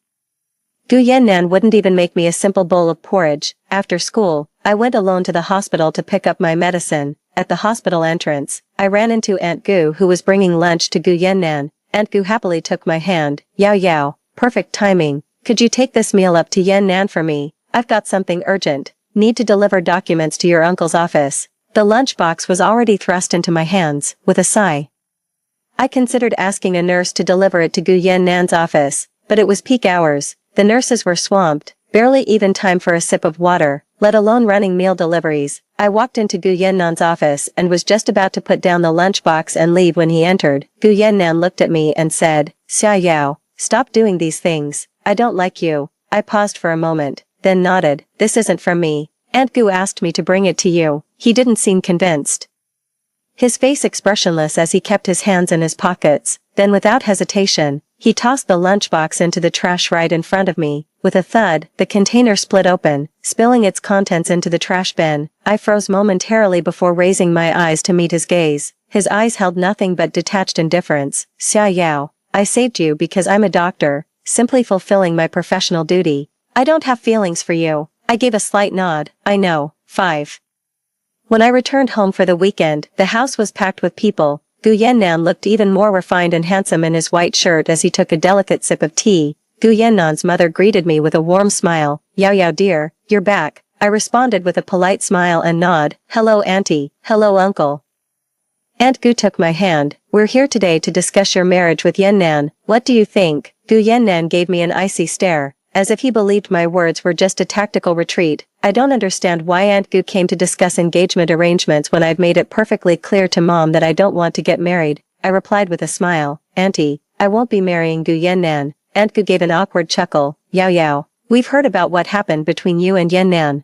S1: Gu Yannan wouldn't even make me a simple bowl of porridge. After school, I went alone to the hospital to pick up my medicine. At the hospital entrance, I ran into Aunt Gu, who was bringing lunch to Gu Yannan. Aunt Gu happily took my hand. "Yao Yao, perfect timing. Could you take this meal up to Yannan for me? I've got something urgent. Need to deliver documents to your uncle's office." The lunchbox was already thrust into my hands. With a sigh, I considered asking a nurse to deliver it to Gu Yannan's office, but it was peak hours. The nurses were swamped, barely even time for a sip of water, let alone running meal deliveries. I walked into Gu Yannan's office and was just about to put down the lunchbox and leave when he entered. Gu Yannan looked at me and said, "Xia Yao, stop doing these things. I don't like you." I paused for a moment, then nodded. "This isn't from me. Aunt Gu asked me to bring it to you." He didn't seem convinced, his face expressionless as he kept his hands in his pockets. Then without hesitation, he tossed the lunchbox into the trash right in front of me. With a thud, the container split open, spilling its contents into the trash bin. I froze momentarily before raising my eyes to meet his gaze. His eyes held nothing but detached indifference. "Xia Yao, I saved you because I'm a doctor, simply fulfilling my professional duty. I don't have feelings for you." I gave a slight nod. "I know." 5. When I returned home for the weekend, the house was packed with people. Gu Yannan looked even more refined and handsome in his white shirt as he took a delicate sip of tea. Gu Yannan's mother greeted me with a warm smile. "Yao Yao dear, you're back." I responded with a polite smile and nod. "Hello auntie, hello uncle." Aunt Gu took my hand. "We're here today to discuss your marriage with Yannan. What do you think?" Gu Yannan gave me an icy stare. as if he believed my words were just a tactical retreat. I don't understand why Aunt Gu came to discuss engagement arrangements when I've made it perfectly clear to Mom that I don't want to get married, I replied with a smile. Auntie, I won't be marrying Gu Yannan. Aunt Gu gave an awkward chuckle. Yao Yao. We've heard about what happened between you and Yannan.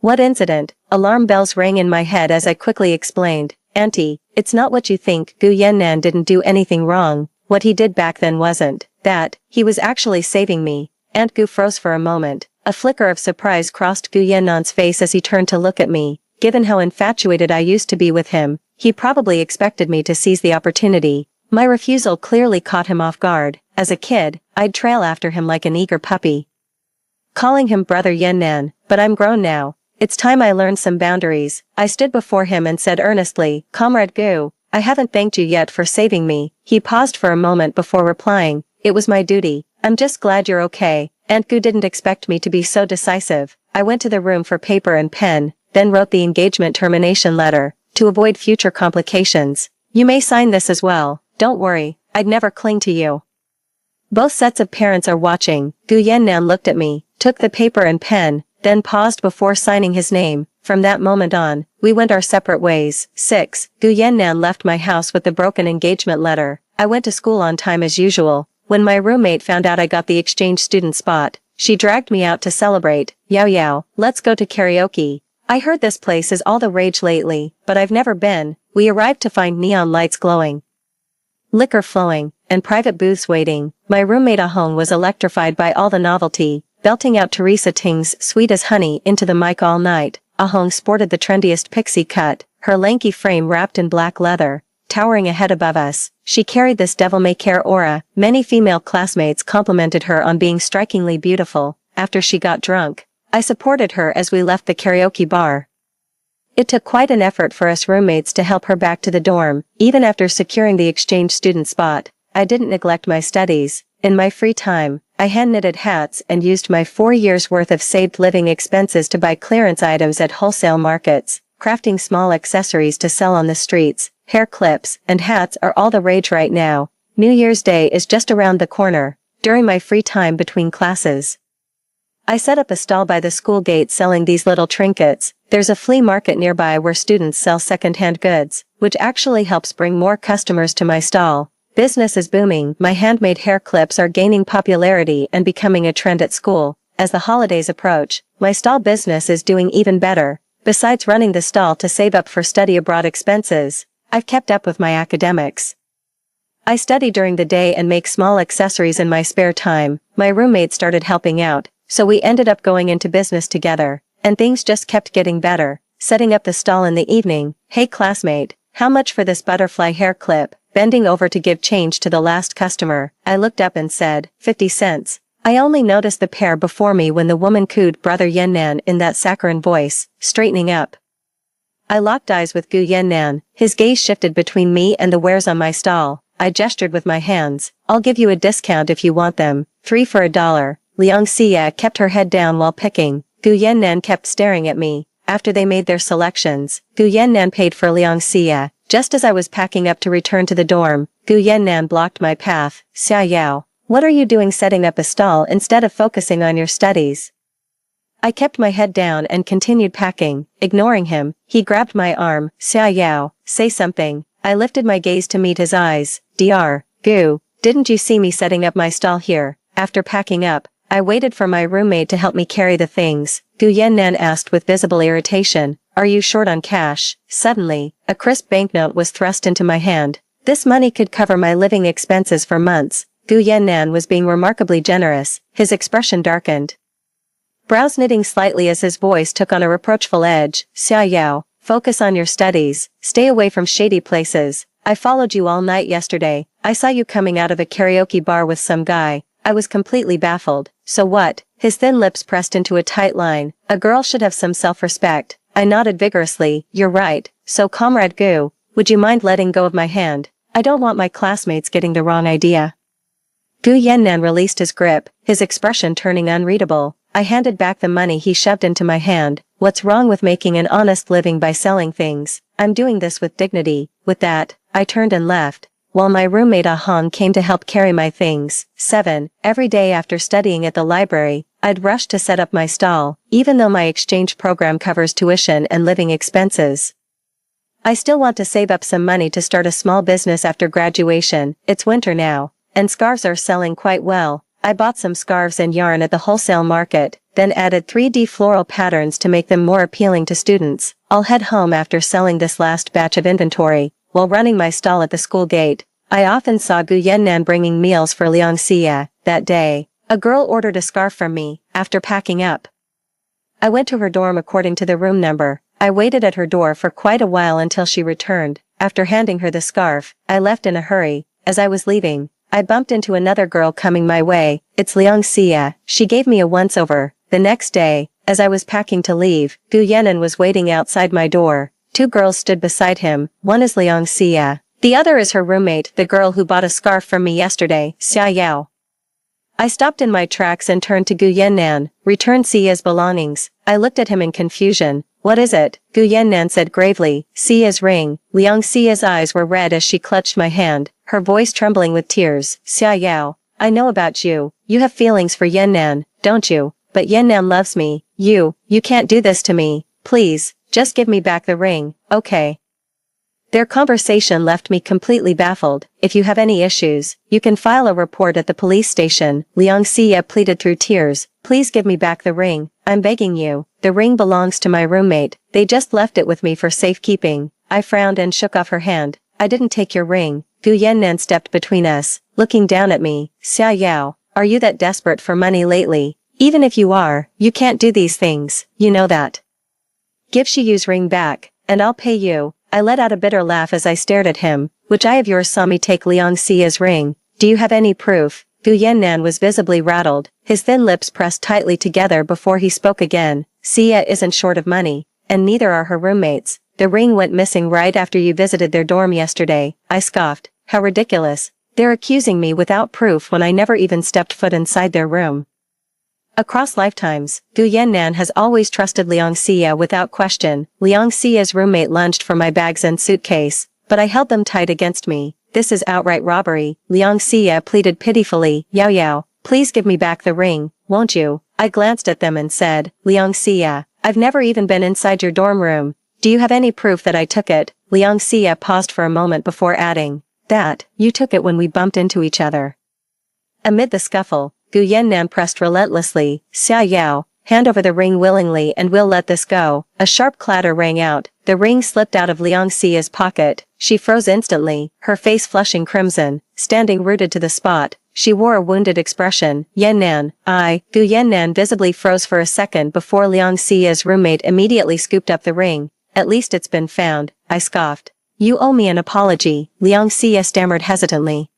S1: What incident? Alarm bells rang in my head as I quickly explained. Auntie, it's not what you think. Gu Yannan didn't do anything wrong. What he did back then wasn't that. He was actually saving me. Aunt Gu froze for a moment. A flicker of surprise crossed Gu Yannan's face as he turned to look at me. Given how infatuated I used to be with him, he probably expected me to seize the opportunity. My refusal clearly caught him off guard. As a kid, I'd trail after him like an eager puppy, calling him Brother Yannan, but I'm grown now. It's time I learned some boundaries. I stood before him and said earnestly, Comrade Gu, I haven't thanked you yet for saving me. He paused for a moment before replying, it was my duty. I'm just glad you're okay. Aunt Gu didn't expect me to be so decisive. I went to the room for paper and pen, then wrote the engagement termination letter, to avoid future complications. You may sign this as well. Don't worry, I'd never cling to you. Both sets of parents are watching. Gu Yannan looked at me, took the paper and pen, then paused before signing his name. From that moment on, we went our separate ways. 6. Gu Yannan left my house with the broken engagement letter. I went to school on time as usual. When my roommate found out I got the exchange student spot, she dragged me out to celebrate. Yao Yao, let's go to karaoke. I heard this place is all the rage lately, but I've never been. We arrived to find neon lights glowing, liquor flowing, and private booths waiting. My roommate Ahong was electrified by all the novelty, belting out Teresa Ting's Sweet as Honey into the mic all night. Ahong sported the trendiest pixie cut, her lanky frame wrapped in black leather, towering a head above us. She carried this devil-may-care aura. Many female classmates complimented her on being strikingly beautiful. After she got drunk, I supported her as we left the karaoke bar. It took quite an effort for us roommates to help her back to the dorm. Even after securing the exchange student spot, I didn't neglect my studies. In my free time, I hand-knitted hats and used my 4 years' worth of saved living expenses to buy clearance items at wholesale markets, crafting small accessories to sell on the streets. Hair clips and hats are all the rage right now. New Year's Day is just around the corner. During my free time between classes, I set up a stall by the school gate selling these little trinkets. There's a flea market nearby where students sell second-hand goods, which actually helps bring more customers to my stall. Business is booming. My handmade hair clips are gaining popularity and becoming a trend at school. As the holidays approach, my stall business is doing even better. Besides running the stall to save up for study abroad expenses, I've kept up with my academics. I study during the day and make small accessories in my spare time. My roommate started helping out, so we ended up going into business together, and things just kept getting better. Setting up the stall in the evening. Hey classmate, how much for this butterfly hair clip? Bending over to give change to the last customer, I looked up and said, 50 cents. I only noticed the pair before me when the woman cooed Brother Yannan in that saccharine voice. Straightening up, I locked eyes with Gu Yannan. His gaze shifted between me and the wares on my stall. I gestured with my hands. I'll give you a discount if you want them. 3 for $1. Liang Xia kept her head down while picking. Gu Yannan kept staring at me. After they made their selections, Gu Yannan paid for Liang Xia. Just as I was packing up to return to the dorm, Gu Yannan blocked my path. Xia Yao, what are you doing setting up a stall instead of focusing on your studies? I kept my head down and continued packing. Ignoring him, he grabbed my arm. Xia Yao, say something. I lifted my gaze to meet his eyes. Dr. Gu, didn't you see me setting up my stall here? After packing up, I waited for my roommate to help me carry the things. Gu Yannan asked with visible irritation, are you short on cash? Suddenly, a crisp banknote was thrust into my hand. This money could cover my living expenses for months. Gu Yannan was being remarkably generous. His expression darkened, brows knitting slightly as his voice took on a reproachful edge. Xia Yao, focus on your studies. Stay away from shady places. I followed you all night yesterday. I saw you coming out of a karaoke bar with some guy. I was completely baffled. So what? His thin lips pressed into a tight line. A girl should have some self-respect. I nodded vigorously. You're right. So Comrade Gu, would you mind letting go of my hand? I don't want my classmates getting the wrong idea. Gu Yannan released his grip, his expression turning unreadable. I handed back the money he shoved into my hand. What's wrong with making an honest living by selling things? I'm doing this with dignity. With that, I turned and left. while my roommate Ahong came to help carry my things. 7. Every day after studying at the library, I'd rush to set up my stall, even though my exchange program covers tuition and living expenses. I still want to save up some money to start a small business after graduation. It's winter now, and scarves are selling quite well. I bought some scarves and yarn at the wholesale market, then added 3D floral patterns to make them more appealing to students. I'll head home after selling this last batch of inventory. While running my stall at the school gate, I often saw Gu Yannan bringing meals for Liang Xia. That day, a girl ordered a scarf from me. After packing up, I went to her dorm according to the room number. I waited at her door for quite a while until she returned. After handing her the scarf, I left in a hurry. As I was leaving, I bumped into another girl coming my way. It's Liang Xia. She gave me a once-over. The next day, as I was packing to leave, Gu Yannan was waiting outside my door. 2 girls stood beside him. One is Liang Xia. The other is her roommate, the girl who bought a scarf from me yesterday, Xia Yao. I stopped in my tracks and turned to Gu Yannan. Return Xia's belongings. I looked at him in confusion. What is it? Gu Yannan said gravely. Xia's ring. Liang Xia's eyes were red as she clutched my hand, her voice trembling with tears. Xia Yao, I know about you. You have feelings for Yannan, don't you? But Yannan loves me. You can't do this to me. Please, just give me back the ring, okay? Their conversation left me completely baffled. If you have any issues, you can file a report at the police station. Liang Xia pleaded through tears. Please give me back the ring. I'm begging you. The ring belongs to my roommate. They just left it with me for safekeeping. I frowned and shook off her hand. I didn't take your ring. Gu Yannan stepped between us, looking down at me. Xia Yao, are you that desperate for money lately? Even if you are, you can't do these things. You know that. Give Shiyu's ring back, and I'll pay you. I let out a bitter laugh as I stared at him. Which eye of yours saw me take Liang Xia's ring? Do you have any proof? Gu Yannan was visibly rattled, his thin lips pressed tightly together before he spoke again. Xia isn't short of money, and neither are her roommates. The ring went missing right after you visited their dorm yesterday. I scoffed. How ridiculous. They're accusing me without proof when I never even stepped foot inside their room. Across lifetimes, Gu Yannan has always trusted Liang Xia without question. Liang Xia's roommate lunged for my bags and suitcase, but I held them tight against me. This is outright robbery. Liang Xia pleaded pitifully. Yao Yao, please give me back the ring, won't you? I glanced at them and said, Liang Xia, I've never even been inside your dorm room. Do you have any proof that I took it? Liang Xia paused for a moment before adding, that, you took it when we bumped into each other. Amid the scuffle, Gu Yannan pressed relentlessly. Xia Yao, hand over the ring willingly and we'll let this go. A sharp clatter rang out. The ring slipped out of Liang Xia's pocket. She froze instantly, her face flushing crimson, standing rooted to the spot. She wore a wounded expression. Yannan, Gu Yannan visibly froze for a second before Liang Xia's roommate immediately scooped up the ring. At least it's been found, I scoffed. You owe me an apology, Liang Xia stammered hesitantly.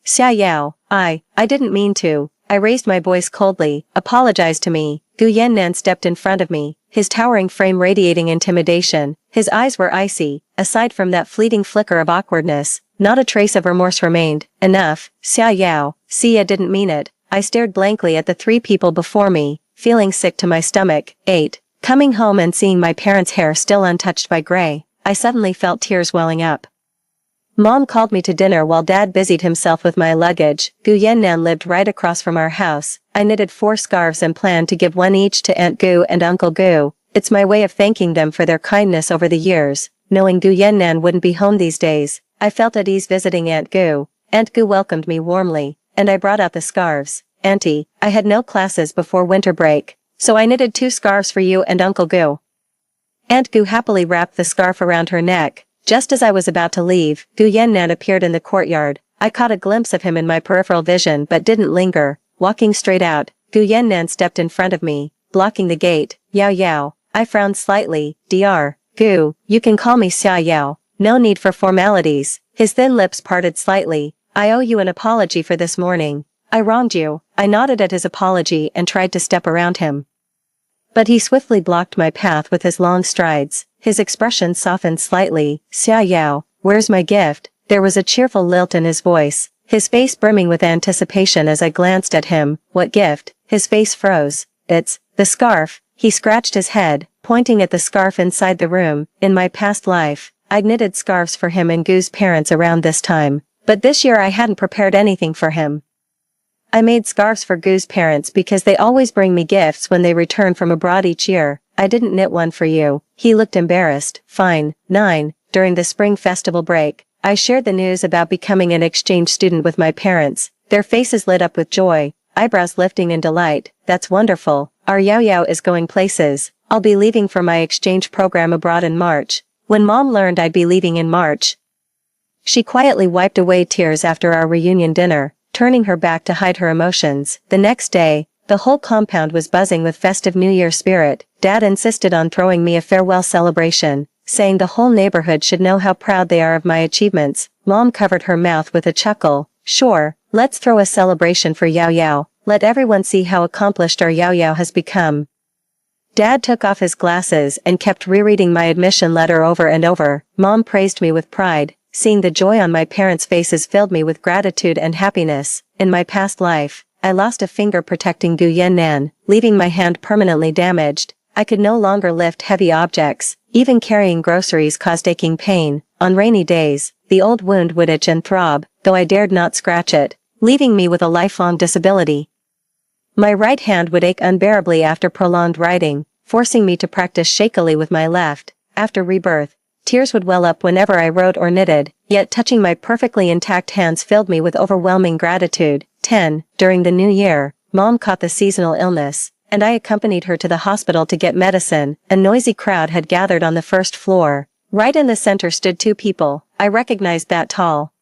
S1: Xia Yao, I didn't mean to. I raised my voice coldly. Apologize to me. Gu Yannan stepped in front of me, his towering frame radiating intimidation. His eyes were icy. Aside from that fleeting flicker of awkwardness, not a trace of remorse remained. Enough, Xia Yao. Xia didn't mean it. I stared blankly at the 3 people before me, feeling sick to my stomach. 8. Coming home and seeing my parents' hair still untouched by gray, I suddenly felt tears welling up. Mom called me to dinner while Dad busied himself with my luggage. Gu Yannan lived right across from our house. I knitted 4 scarves and planned to give one each to Aunt Gu and Uncle Gu. It's my way of thanking them for their kindness over the years. Knowing Gu Yannan wouldn't be home these days, I felt at ease visiting Aunt Gu. Aunt Gu welcomed me warmly, and I brought out the scarves. Auntie, I had no classes before winter break, so I knitted 2 scarves for you and Uncle Gu. Aunt Gu happily wrapped the scarf around her neck. Just as I was about to leave, Gu Yannan appeared in the courtyard. I caught a glimpse of him in my peripheral vision but didn't linger. Walking straight out, Gu Yannan stepped in front of me, blocking the gate. Yao Yao. I frowned slightly. Dr. Gu, you can call me Xia Yao. No need for formalities. His thin lips parted slightly. I owe you an apology for this morning. I wronged you. I nodded at his apology and tried to step around him. But he swiftly blocked my path with his long strides. His expression softened slightly. Xia Yao, where's my gift? There was a cheerful lilt in his voice, his face brimming with anticipation as I glanced at him. What gift? His face froze. It's the scarf. He scratched his head, pointing at the scarf inside the room. In my past life, I'd knitted scarves for him and Gu's parents around this time, but this year I hadn't prepared anything for him. I made scarves for Gu's parents because they always bring me gifts when they return from abroad each year. I didn't knit one for you. He looked embarrassed. Fine. 9. During the spring festival break, I shared the news about becoming an exchange student with my parents. Their faces lit up with joy, eyebrows lifting in delight. That's wonderful. Our Yao Yao is going places. I'll be leaving for my exchange program abroad in March. When Mom learned I'd be leaving in March, she quietly wiped away tears after our reunion dinner, turning her back to hide her emotions. The next day, the whole compound was buzzing with festive New Year spirit. Dad insisted on throwing me a farewell celebration, saying the whole neighborhood should know how proud they are of my achievements. Mom covered her mouth with a chuckle. Sure, let's throw a celebration for Yao Yao. Let everyone see how accomplished our Yao Yao has become. Dad took off his glasses and kept rereading my admission letter over and over. Mom praised me with pride. Seeing the joy on my parents' faces filled me with gratitude and happiness. In my past life, I lost a finger protecting Gu Yannan, leaving my hand permanently damaged. I could no longer lift heavy objects. Even carrying groceries caused aching pain. On rainy days, the old wound would itch and throb, though I dared not scratch it, leaving me with a lifelong disability. My right hand would ache unbearably after prolonged writing, forcing me to practice shakily with my left. After rebirth, tears would well up whenever I wrote or knitted, yet touching my perfectly intact hands filled me with overwhelming gratitude. 10. During the new year, Mom caught the seasonal illness, and I accompanied her to the hospital to get medicine. A noisy crowd had gathered on the first floor. Right in the center stood two people. I recognized that tall,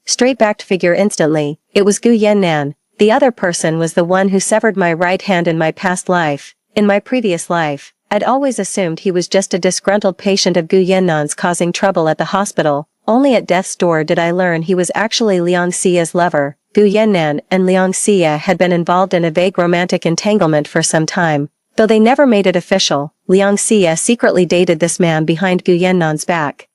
S1: straight-backed figure instantly. It was Gu Yannan. The other person was the one who severed my right hand in my past life. In my previous life, I'd always assumed he was just a disgruntled patient of Gu Yannan's causing trouble at the hospital. Only at death's door did I learn he was actually Liang Xia's lover. Gu Yannan and Liang Xia had been involved in a vague romantic entanglement for some time. Though they never made it official, Liang Xia secretly dated this man behind Gu Yannan's back.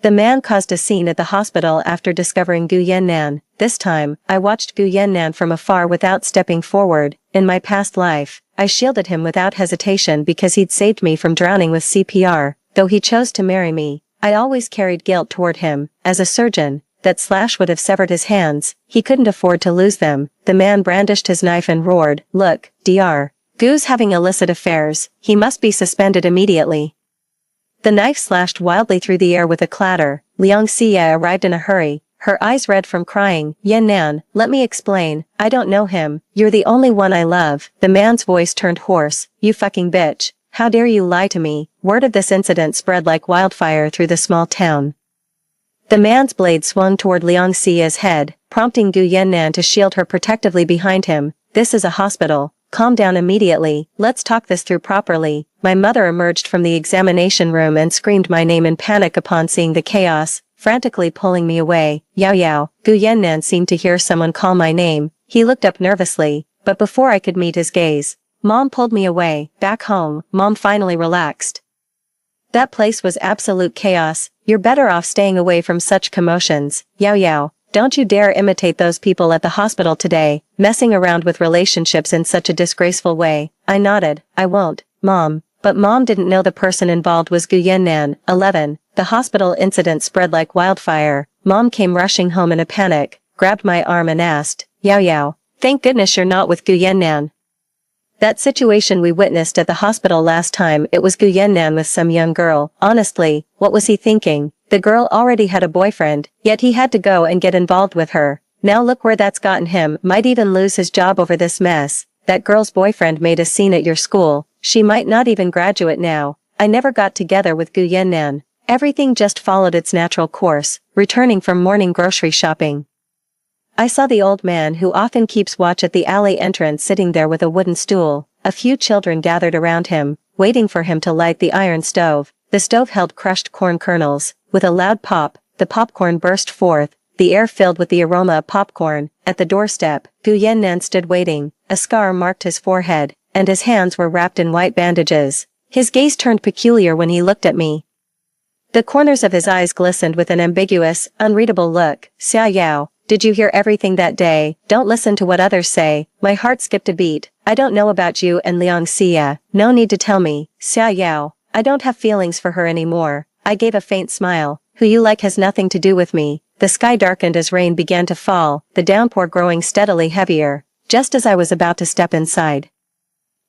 S1: The man caused a scene at the hospital after discovering Gu Yannan. This time, I watched Gu Yannan from afar without stepping forward. In my past life, I shielded him without hesitation because he'd saved me from drowning with CPR. Though he chose to marry me, I always carried guilt toward him. As a surgeon, that slash would have severed his hands. He couldn't afford to lose them. The man brandished his knife and roared, "Look, Dr. Gu's having illicit affairs. He must be suspended immediately." The knife slashed wildly through the air with a clatter. Liang Xia arrived in a hurry, her eyes red from crying. "Yannan, let me explain. I don't know him. You're the only one I love." The man's voice turned hoarse. "You fucking bitch. How dare you lie to me?" Word of this incident spread like wildfire through the small town. The man's blade swung toward Liang Xia's head, prompting Gu Yannan to shield her protectively behind him. "This is a hospital. Calm down immediately. Let's talk this through properly." My mother emerged from the examination room and screamed my name in panic upon seeing the chaos, frantically pulling me away. "Yao Yao." Gu Yannan seemed to hear someone call my name. He looked up nervously, but before I could meet his gaze, Mom pulled me away. Back home, Mom finally relaxed. "That place was absolute chaos. You're better off staying away from such commotions. Yao Yao, don't you dare imitate those people at the hospital today, messing around with relationships in such a disgraceful way." I nodded. "I won't, Mom." But Mom didn't know the person involved was Gu Yannan. 11. The hospital incident spread like wildfire. Mom came rushing home in a panic, grabbed my arm and asked, "Yao Yao, thank goodness you're not with Gu Yannan. That situation we witnessed at the hospital last time, it was Gu Yannan with some young girl. Honestly, what was he thinking? The girl already had a boyfriend, yet he had to go and get involved with her. Now look where that's gotten him. Might even lose his job over this mess. That girl's boyfriend made a scene at your school. She might not even graduate now. I never got together with Gu Yannan. Everything just followed its natural course, returning from morning grocery shopping. I saw the old man who often keeps watch at the alley entrance sitting there with a wooden stool. A few children gathered around him, waiting for him to light the iron stove. The stove held crushed corn kernels. With a loud pop, the popcorn burst forth, the air filled with the aroma of popcorn. At the doorstep, Gu Yannan stood waiting. A scar marked his forehead, and his hands were wrapped in white bandages. His gaze turned peculiar when he looked at me. The corners of his eyes glistened with an ambiguous, unreadable look. "Xia Yao, did you hear everything that day? Don't listen to what others say." My heart skipped a beat. "I don't know about you and Liang Xia. No need to tell me. Xia Yao, I don't have feelings for her anymore. I gave a faint smile. Who you like has nothing to do with me. The sky darkened as rain began to fall, the downpour growing steadily heavier. Just as I was about to step inside,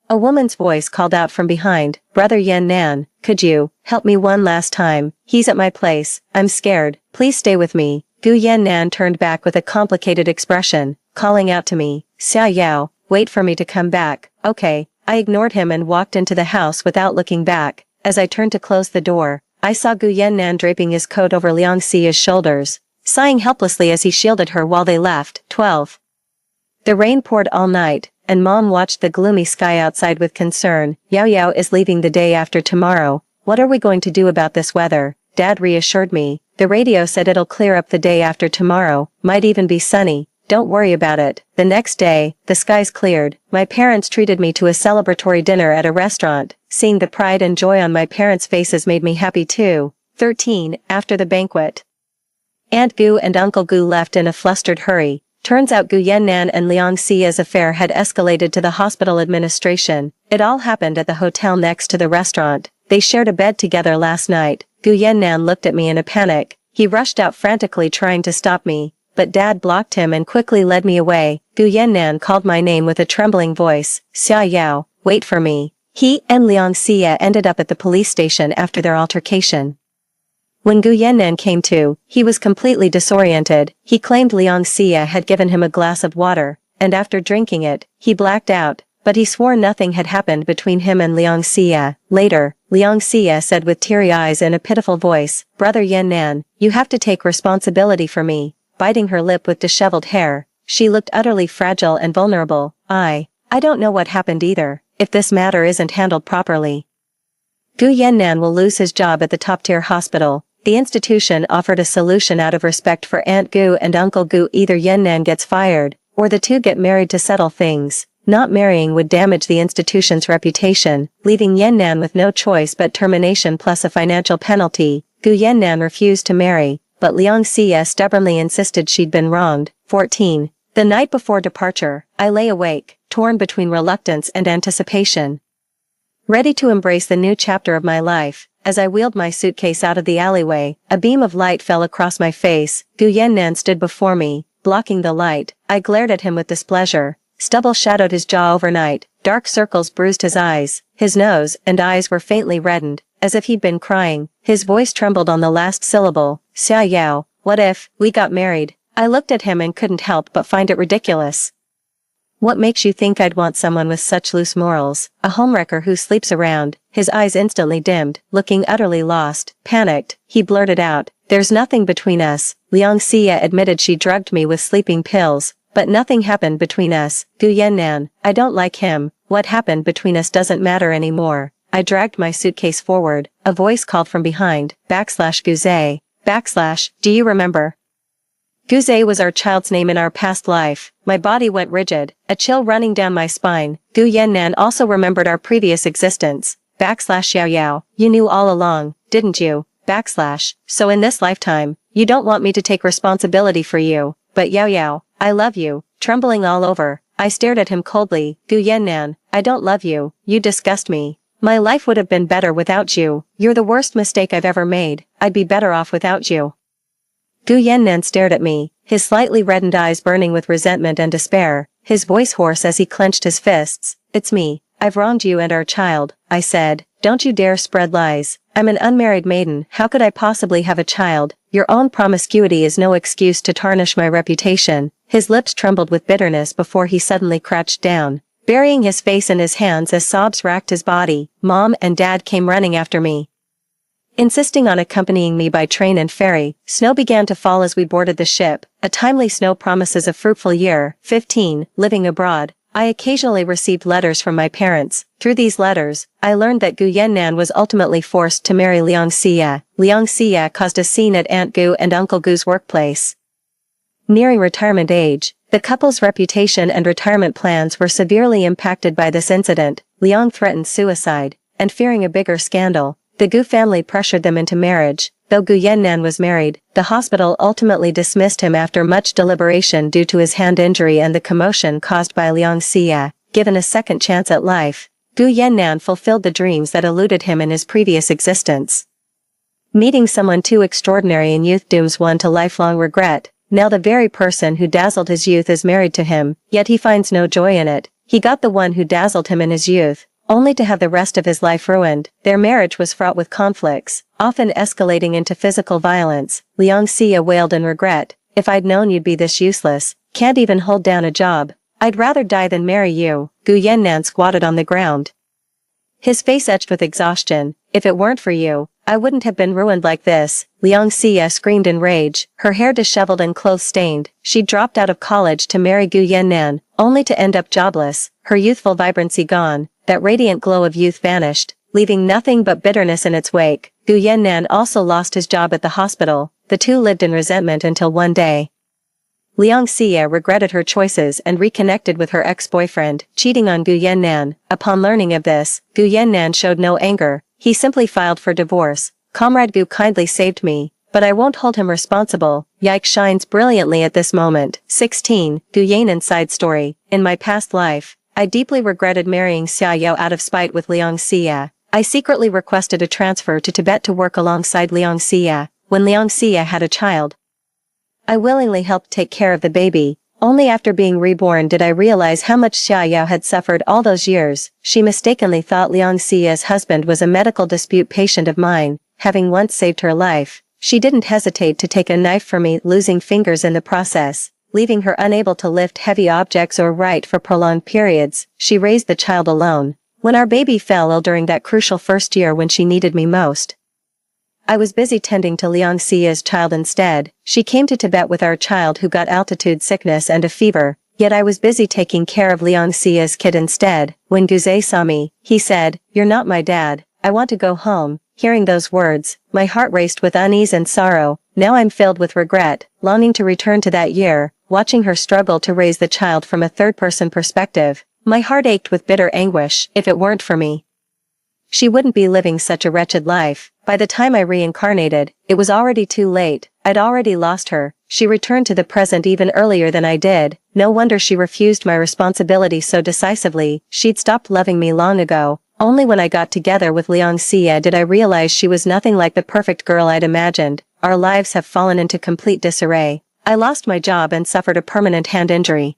S1: a woman's voice called out from behind, "Brother Yan Nan, could you help me one last time? He's at my place. I'm scared. Please stay with me." Gu Yan Nan turned back with a complicated expression, calling out to me, "Xia Yao, wait for me to come back." Okay. I ignored him and walked into the house without looking back. As I turned to close the door, I saw Gu Yan Nan draping his coat over Liang Xia's shoulders, sighing helplessly as he shielded her while they left. 12. The rain poured all night, and Mom watched the gloomy sky outside with concern. "Yao Yao is leaving the day after tomorrow. What are we going to do about this weather?" Dad reassured me. "The radio said it'll clear up the day after tomorrow, might even be sunny. Don't worry about it." The next day, the skies cleared. My parents treated me to a celebratory dinner at a restaurant. Seeing the pride and joy on my parents' faces made me happy too. 13. After the banquet, Aunt Gu and Uncle Gu left in a flustered hurry. Turns out Gu Yannan and Liang Xia's affair had escalated to the hospital administration. It all happened at the hotel next to the restaurant. They shared a bed together last night. Gu Yannan looked at me in a panic. He rushed out frantically trying to stop me, but Dad blocked him and quickly led me away. Gu Yannan called my name with a trembling voice. "Xia Yao, wait for me." He and Liang Xia ended up at the police station after their altercation. When Gu Yannan came to, he was completely disoriented. He claimed Liang Xia had given him a glass of water, and after drinking it, he blacked out, but he swore nothing had happened between him and Liang Xia. Later, Liang Xia said with teary eyes and a pitiful voice, "Brother Yannan, you have to take responsibility for me." Biting her lip with disheveled hair, she looked utterly fragile and vulnerable. I don't know what happened either, if this matter isn't handled properly. Gu Yannan will lose his job at the top-tier hospital. The institution offered a solution out of respect for Aunt Gu and Uncle Gu. Either Yannan gets fired, or the two get married to settle things. Not marrying would damage the institution's reputation, leaving Yannan with no choice but termination plus a financial penalty. Gu Yannan refused to marry, but Liang Xia stubbornly insisted she'd been wronged. 14. The night before departure, I lay awake, torn between reluctance and anticipation, ready to embrace the new chapter of my life. As I wheeled my suitcase out of the alleyway, a beam of light fell across my face. Gu Yannan stood before me, blocking the light. I glared at him with displeasure. Stubble shadowed his jaw overnight, dark circles bruised his eyes, his nose and eyes were faintly reddened, as if he'd been crying. His voice trembled on the last syllable. "Xia Yao, what if we got married?" I looked at him and couldn't help but find it ridiculous. "What makes you think I'd want someone with such loose morals? A homewrecker who sleeps around?" His eyes instantly dimmed, looking utterly lost. Panicked, he blurted out, "There's nothing between us." Liang Xia admitted she drugged me with sleeping pills, but nothing happened between us. Gu Yannan, I don't like him. What happened between us doesn't matter anymore. I dragged my suitcase forward. A voice called from behind, /Guze, "Do you remember? Guze was our child's name in our past life." My body went rigid, a chill running down my spine. Gu Yannan also remembered our previous existence. /Yao Yao, you knew all along, didn't you? So in this lifetime, you don't want me to take responsibility for you. But Yao Yao, I love you. Trembling all over, I stared at him coldly. Gu Yannan, I don't love you, you disgust me. My life would have been better without you. You're the worst mistake I've ever made. I'd be better off without you. Gu Yannan stared at me, his slightly reddened eyes burning with resentment and despair, his voice hoarse as he clenched his fists. "It's me. I've wronged you and our child," I said. "Don't you dare spread lies. I'm an unmarried maiden. How could I possibly have a child? Your own promiscuity is no excuse to tarnish my reputation." His lips trembled with bitterness before he suddenly crouched down, burying his face in his hands as sobs racked his body. Mom and Dad came running after me, insisting on accompanying me by train and ferry. Snow began to fall as we boarded the ship. A timely snow promises a fruitful year. 15. Living abroad, I occasionally received letters from my parents. Through these letters, I learned that Gu Yannan was ultimately forced to marry Liang Xia. Liang Xia caused a scene at Aunt Gu and Uncle Gu's workplace. Nearing retirement age, the couple's reputation and retirement plans were severely impacted by this incident. Liang threatened suicide, and fearing a bigger scandal, the Gu family pressured them into marriage. Though Gu Yannan was married, the hospital ultimately dismissed him after much deliberation due to his hand injury and the commotion caused by Liang Xia. Given a second chance at life, Gu Yannan fulfilled the dreams that eluded him in his previous existence. Meeting someone too extraordinary in youth dooms one to lifelong regret. Now the very person who dazzled his youth is married to him, yet he finds no joy in it. He got the one who dazzled him in his youth, only to have the rest of his life ruined. Their marriage was fraught with conflicts, often escalating into physical violence. Liang Xia wailed in regret. If I'd known you'd be this useless, can't even hold down a job. I'd rather die than marry you. Gu Yannan squatted on the ground, his face etched with exhaustion. If it weren't for you, I wouldn't have been ruined like this. Liang Xia screamed in rage, her hair disheveled and clothes stained. She dropped out of college to marry Gu Yannan, only to end up jobless, her youthful vibrancy gone. That radiant glow of youth vanished, leaving nothing but bitterness in its wake. Gu Yannan also lost his job at the hospital. The two lived in resentment until one day Liang Xia regretted her choices and reconnected with her ex-boyfriend, cheating on Gu Yannan. Upon learning of this, Gu Yannan showed no anger. He simply filed for divorce. Comrade Gu kindly saved me, but I won't hold him responsible. Yike shines brilliantly at this moment. 16. Gu Yannan side story. In my past life, I deeply regretted marrying Xia Yao out of spite with Liang Xia. I secretly requested a transfer to Tibet to work alongside Liang Xia. When Liang Xia had a child, I willingly helped take care of the baby. Only after being reborn did I realize how much Xia Yao had suffered all those years. She mistakenly thought Liang Xia's husband was a medical dispute patient of mine, having once saved her life. She didn't hesitate to take a knife for me, losing fingers in the process, leaving her unable to lift heavy objects or write for prolonged periods. She raised the child alone. When our baby fell ill during that crucial first year when she needed me most, I was busy tending to Liang Xia's child instead. She came to Tibet with our child who got altitude sickness and a fever, yet I was busy taking care of Liang Xia's kid instead. When Guze saw me, he said, "You're not my dad. I want to go home." Hearing those words, my heart raced with unease and sorrow. Now I'm filled with regret, longing to return to that year, watching her struggle to raise the child from a third-person perspective. My heart ached with bitter anguish. If it weren't for me, she wouldn't be living such a wretched life. By the time I reincarnated, it was already too late. I'd already lost her. She returned to the present even earlier than I did. No wonder she refused my responsibility so decisively. She'd stopped loving me long ago. Only when I got together with Liang Xia did I realize she was nothing like the perfect girl I'd imagined. Our lives have fallen into complete disarray. I lost my job and suffered a permanent hand injury,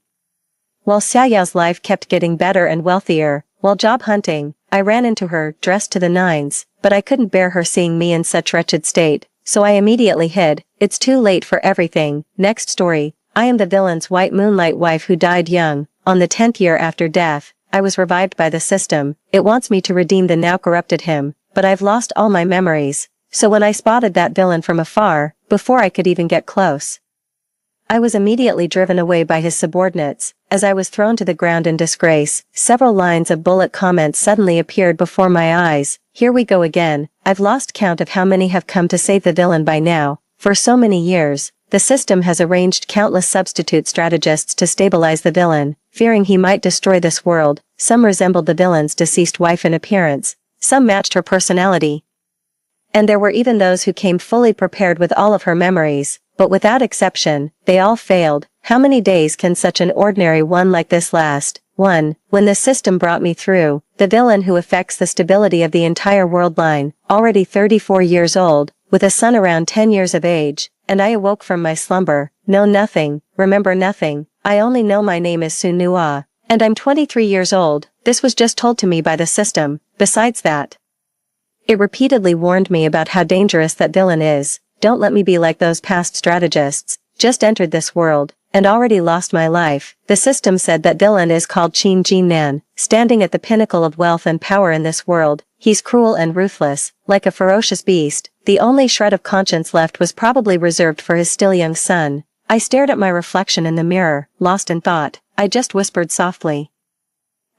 S1: while Xia Yao's life kept getting better and wealthier. While job hunting, I ran into her, dressed to the nines, but I couldn't bear her seeing me in such wretched state, so I immediately hid. It's too late for everything. Next story. I am the villain's white moonlight wife who died young. On the 10th year after death, I was revived by the system. It wants me to redeem the now corrupted him, but I've lost all my memories. So when I spotted that villain from afar, before I could even get close, I was immediately driven away by his subordinates. As I was thrown to the ground in disgrace, several lines of bullet comments suddenly appeared before my eyes. Here we go again. I've lost count of how many have come to save the villain by now. For so many years, the system has arranged countless substitute strategists to stabilize the villain, fearing he might destroy this world. Some resembled the villain's deceased wife in appearance. Some matched her personality, and there were even those who came fully prepared with all of her memories. But without exception, they all failed. How many days can such an ordinary one like this last? 1. When the system brought me through, the villain who affects the stability of the entire world line, already 34 years old, with a son around 10 years of age, and I awoke from my slumber, know nothing, remember nothing. I only know my name is Sun Nua, and I'm 23 years old. This was just told to me by the system. Besides that, it repeatedly warned me about how dangerous that villain is. Don't let me be like those past strategists. Just entered this world, and already lost my life. The system said that villain is called Qin Jinnan, standing at the pinnacle of wealth and power in this world. He's cruel and ruthless, like a ferocious beast. The only shred of conscience left was probably reserved for his still young son. I stared at my reflection in the mirror, lost in thought. I just whispered softly,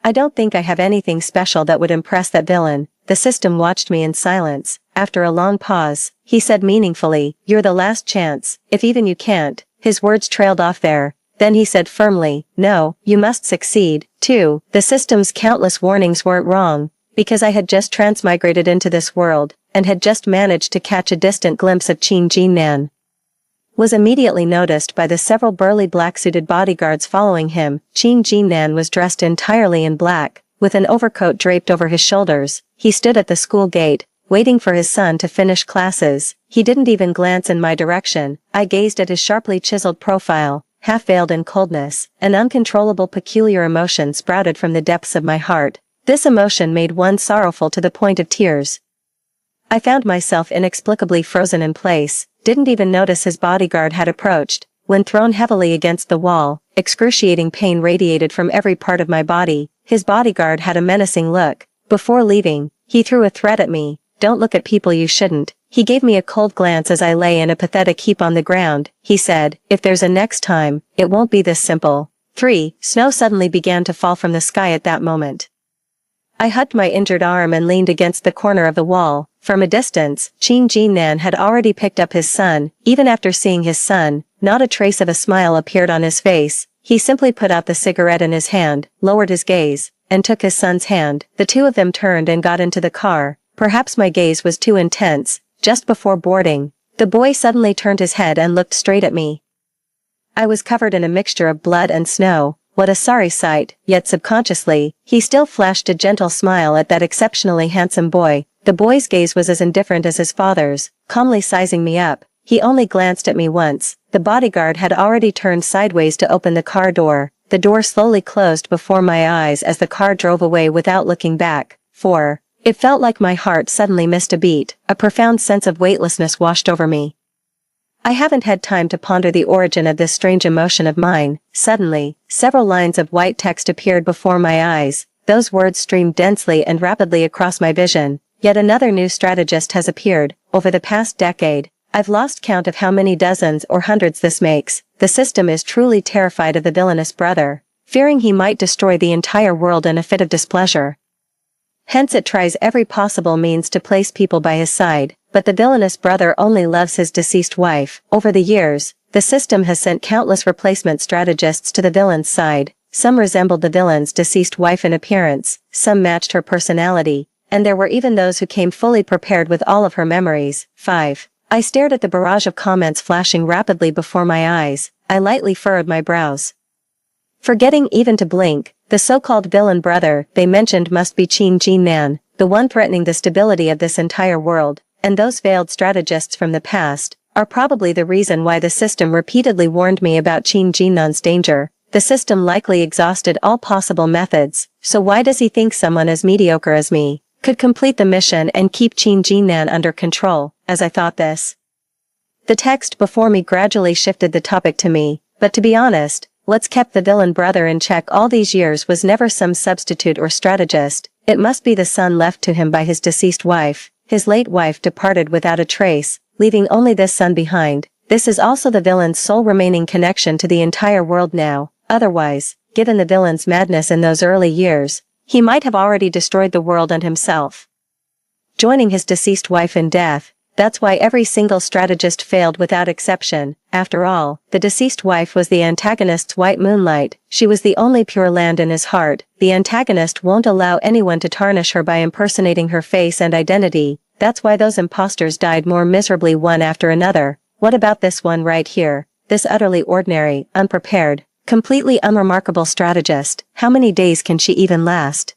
S1: "I don't think I have anything special that would impress that villain." The system watched me in silence. After a long pause, he said meaningfully, "You're the last chance, if even you can't." His words trailed off there. Then he said firmly, "No, you must succeed." 2. The system's countless warnings weren't wrong, because I had just transmigrated into this world, and had just managed to catch a distant glimpse of Qin Jinnan. Was immediately noticed by the several burly black-suited bodyguards following him. Qin Jinnan was dressed entirely in black, with an overcoat draped over his shoulders. He stood at the school gate, waiting for his son to finish classes. He didn't even glance in my direction. I gazed at his sharply chiseled profile, half veiled in coldness. An uncontrollable peculiar emotion sprouted from the depths of my heart. This emotion made one sorrowful to the point of tears. I found myself inexplicably frozen in place, didn't even notice his bodyguard had approached. When thrown heavily against the wall, excruciating pain radiated from every part of my body. His bodyguard had a menacing look. Before leaving, he threw a threat at me. "Don't look at people you shouldn't." He gave me a cold glance as I lay in a pathetic heap on the ground. He said, "If there's a next time, it won't be this simple." 3. Snow suddenly began to fall from the sky at that moment. I hugged my injured arm and leaned against the corner of the wall. From a distance, Qin Jinnan had already picked up his son. Even after seeing his son, not a trace of a smile appeared on his face. He simply put out the cigarette in his hand, lowered his gaze, and took his son's hand. The two of them turned and got into the car. Perhaps my gaze was too intense. Just before boarding, the boy suddenly turned his head and looked straight at me. I was covered in a mixture of blood and snow. What a sorry sight, yet subconsciously, he still flashed a gentle smile at that exceptionally handsome boy. The boy's gaze was as indifferent as his father's, calmly sizing me up. He only glanced at me once. The bodyguard had already turned sideways to open the car door. The door slowly closed before my eyes as the car drove away without looking back. 4. It felt like my heart suddenly missed a beat. A profound sense of weightlessness washed over me. I haven't had time to ponder the origin of this strange emotion of mine. Suddenly, several lines of white text appeared before my eyes. Those words streamed densely and rapidly across my vision. Yet another new strategist has appeared. Over the past decade, I've lost count of how many dozens or hundreds this makes. The system is truly terrified of the villainous brother, fearing he might destroy the entire world in a fit of displeasure. Hence it tries every possible means to place people by his side, but the villainous brother only loves his deceased wife. Over the years, the system has sent countless replacement strategists to the villain's side. Some resembled the villain's deceased wife in appearance, some matched her personality, and there were even those who came fully prepared with all of her memories. 5. I stared at the barrage of comments flashing rapidly before my eyes. I lightly furrowed my brows. Forgetting even to blink, the so-called villain brother they mentioned must be Qin Jinnan, the one threatening the stability of this entire world, and those veiled strategists from the past are probably the reason why the system repeatedly warned me about Qin Jinnan's danger. The system likely exhausted all possible methods, so why does he think someone as mediocre as me could complete the mission and keep Qin Jinnan under control? As I thought this, the text before me gradually shifted the topic to me. But to be honest, what's kept the villain brother in check all these years was never some substitute or strategist. It must be the son left to him by his deceased wife. His late wife departed without a trace, leaving only this son behind. This is also the villain's sole remaining connection to the entire world now. Otherwise, given the villain's madness in those early years, he might have already destroyed the world and himself, joining his deceased wife in death. That's why every single strategist failed without exception. After all, the deceased wife was the antagonist's white moonlight. She was the only pure land in his heart. The antagonist won't allow anyone to tarnish her by impersonating her face and identity. That's why those imposters died more miserably one after another. What about this one right here? This utterly ordinary, unprepared, completely unremarkable strategist. How many days can she even last?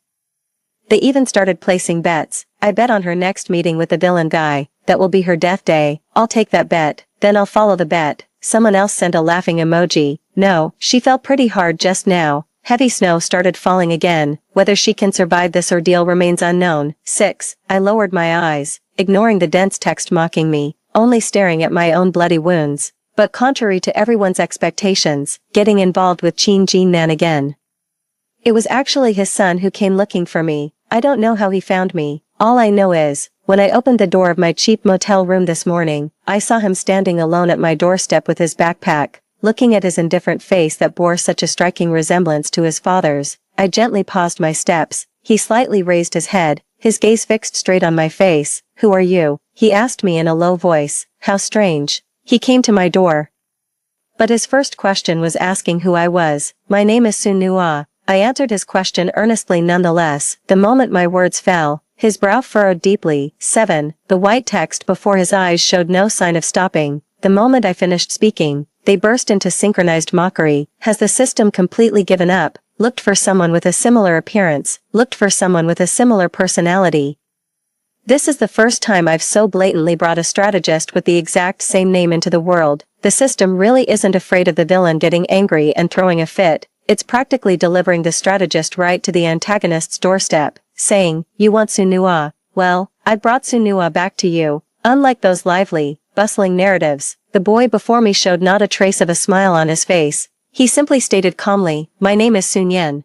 S1: They even started placing bets. I bet on her next meeting with the villain guy. That will be her death day. I'll take that bet. Then I'll follow the bet. Someone else sent a laughing emoji. No, she fell pretty hard just now. Heavy snow started falling again. Whether she can survive this ordeal remains unknown. 6. I lowered my eyes, ignoring the dense text mocking me, only staring at my own bloody wounds. But contrary to everyone's expectations, getting involved with Qin Jinnan again. It was actually his son who came looking for me. I don't know how he found me. All I know is, when I opened the door of my cheap motel room this morning, I saw him standing alone at my doorstep with his backpack, looking at his indifferent face that bore such a striking resemblance to his father's. I gently paused my steps. He slightly raised his head, his gaze fixed straight on my face. "Who are you?" he asked me in a low voice. How strange. He came to my door, but his first question was asking who I was. "My name is Sun Nua." I answered his question earnestly nonetheless. The moment my words fell, his brow furrowed deeply. 7. The white text before his eyes showed no sign of stopping. The moment I finished speaking, they burst into synchronized mockery. Has the system completely given up? Looked for someone with a similar appearance, looked for someone with a similar personality. This is the first time I've so blatantly brought a strategist with the exact same name into the world. The system really isn't afraid of the villain getting angry and throwing a fit. It's practically delivering the strategist right to the antagonist's doorstep, saying, "You want Sunua? Well, I brought Sunua back to you." Unlike those lively, bustling narratives, the boy before me showed not a trace of a smile on his face. He simply stated calmly, "My name is Sun Yen."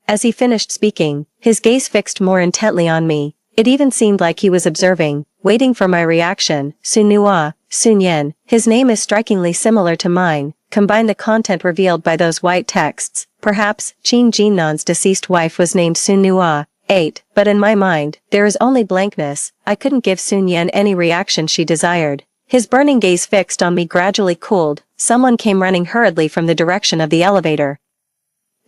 S1: As he finished speaking, his gaze fixed more intently on me. It even seemed like he was observing, waiting for my reaction. Sunua, Sun Yen, his name is strikingly similar to mine. Combine the content revealed by those white texts. Perhaps, Qin Jinnan's deceased wife was named Sunua. 8. But in my mind, there is only blankness. I couldn't give Sun Yen any reaction she desired. His burning gaze fixed on me gradually cooled. Someone came running hurriedly from the direction of the elevator.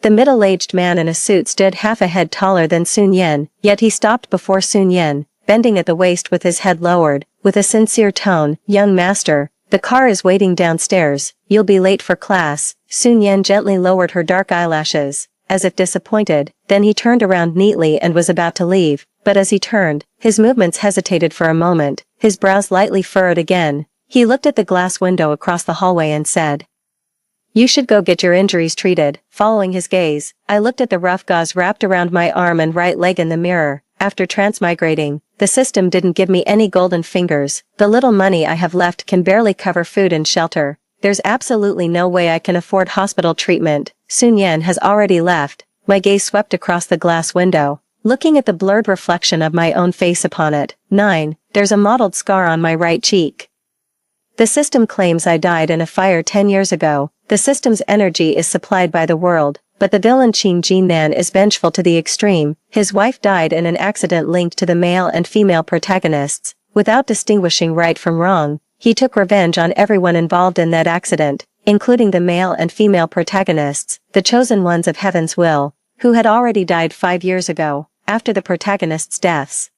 S1: The middle-aged man in a suit stood half a head taller than Sun Yen, yet he stopped before Sun Yen, bending at the waist with his head lowered, with a sincere tone. "Young master, the car is waiting downstairs, you'll be late for class." Sun Yen gently lowered her dark eyelashes, as if disappointed, then he turned around neatly and was about to leave, but as he turned, his movements hesitated for a moment, his brows lightly furrowed again. He looked at the glass window across the hallway and said, "You should go get your injuries treated." Following his gaze, I looked at the rough gauze wrapped around my arm and right leg in the mirror. After transmigrating, the system didn't give me any golden fingers. The little money I have left can barely cover food and shelter. There's absolutely no way I can afford hospital treatment. Sun Yen has already left. My gaze swept across the glass window, looking at the blurred reflection of my own face upon it. 9. There's a mottled scar on my right cheek. The system claims I died in a fire 10 years ago. The system's energy is supplied by the world, but the villain Qin Jinnan is vengeful to the extreme. His wife died in an accident linked to the male and female protagonists. Without distinguishing right from wrong, he took revenge on everyone involved in that accident, including the male and female protagonists, the chosen ones of Heaven's will, who had already died 5 years ago, after the protagonists' deaths.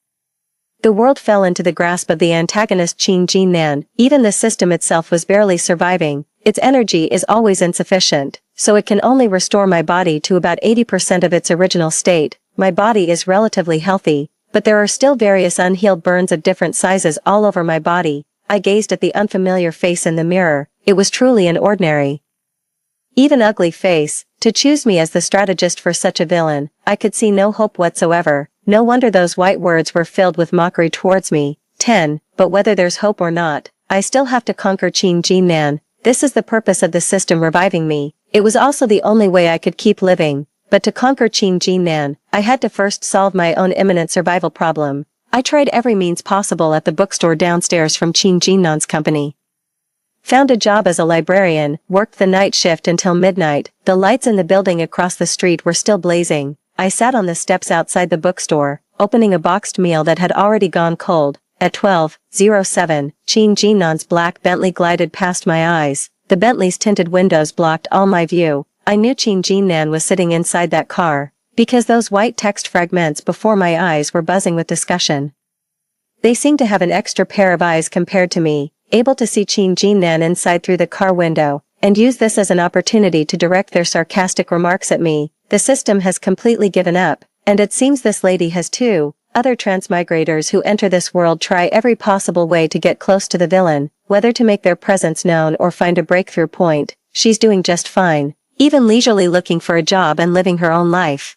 S1: The world fell into the grasp of the antagonist Qin Jinnan. Even the system itself was barely surviving. Its energy is always insufficient, so it can only restore my body to about 80% of its original state. My body is relatively healthy, but there are still various unhealed burns of different sizes all over my body. I gazed at the unfamiliar face in the mirror. It was truly an ordinary, even ugly face. To choose me as the strategist for such a villain, I could see no hope whatsoever. No wonder those white words were filled with mockery towards me. 10. But whether there's hope or not, I still have to conquer Qin Jinnan. This is the purpose of the system reviving me. It was also the only way I could keep living. But to conquer Qin Jinnan, I had to first solve my own imminent survival problem. I tried every means possible at the bookstore downstairs from Qin Jinnan's company. Found a job as a librarian, worked the night shift until midnight. The lights in the building across the street were still blazing. I sat on the steps outside the bookstore, opening a boxed meal that had already gone cold. At 12:07, Qin Jinnan's black Bentley glided past my eyes. The Bentley's tinted windows blocked all my view. I knew Qin Jinnan was sitting inside that car, because those white text fragments before my eyes were buzzing with discussion. They seemed to have an extra pair of eyes compared to me, able to see Qin Jinnan inside through the car window, and use this as an opportunity to direct their sarcastic remarks at me. The system has completely given up, and it seems this lady has too. Other transmigrators who enter this world try every possible way to get close to the villain, whether to make their presence known or find a breakthrough point. She's doing just fine, even leisurely looking for a job and living her own life.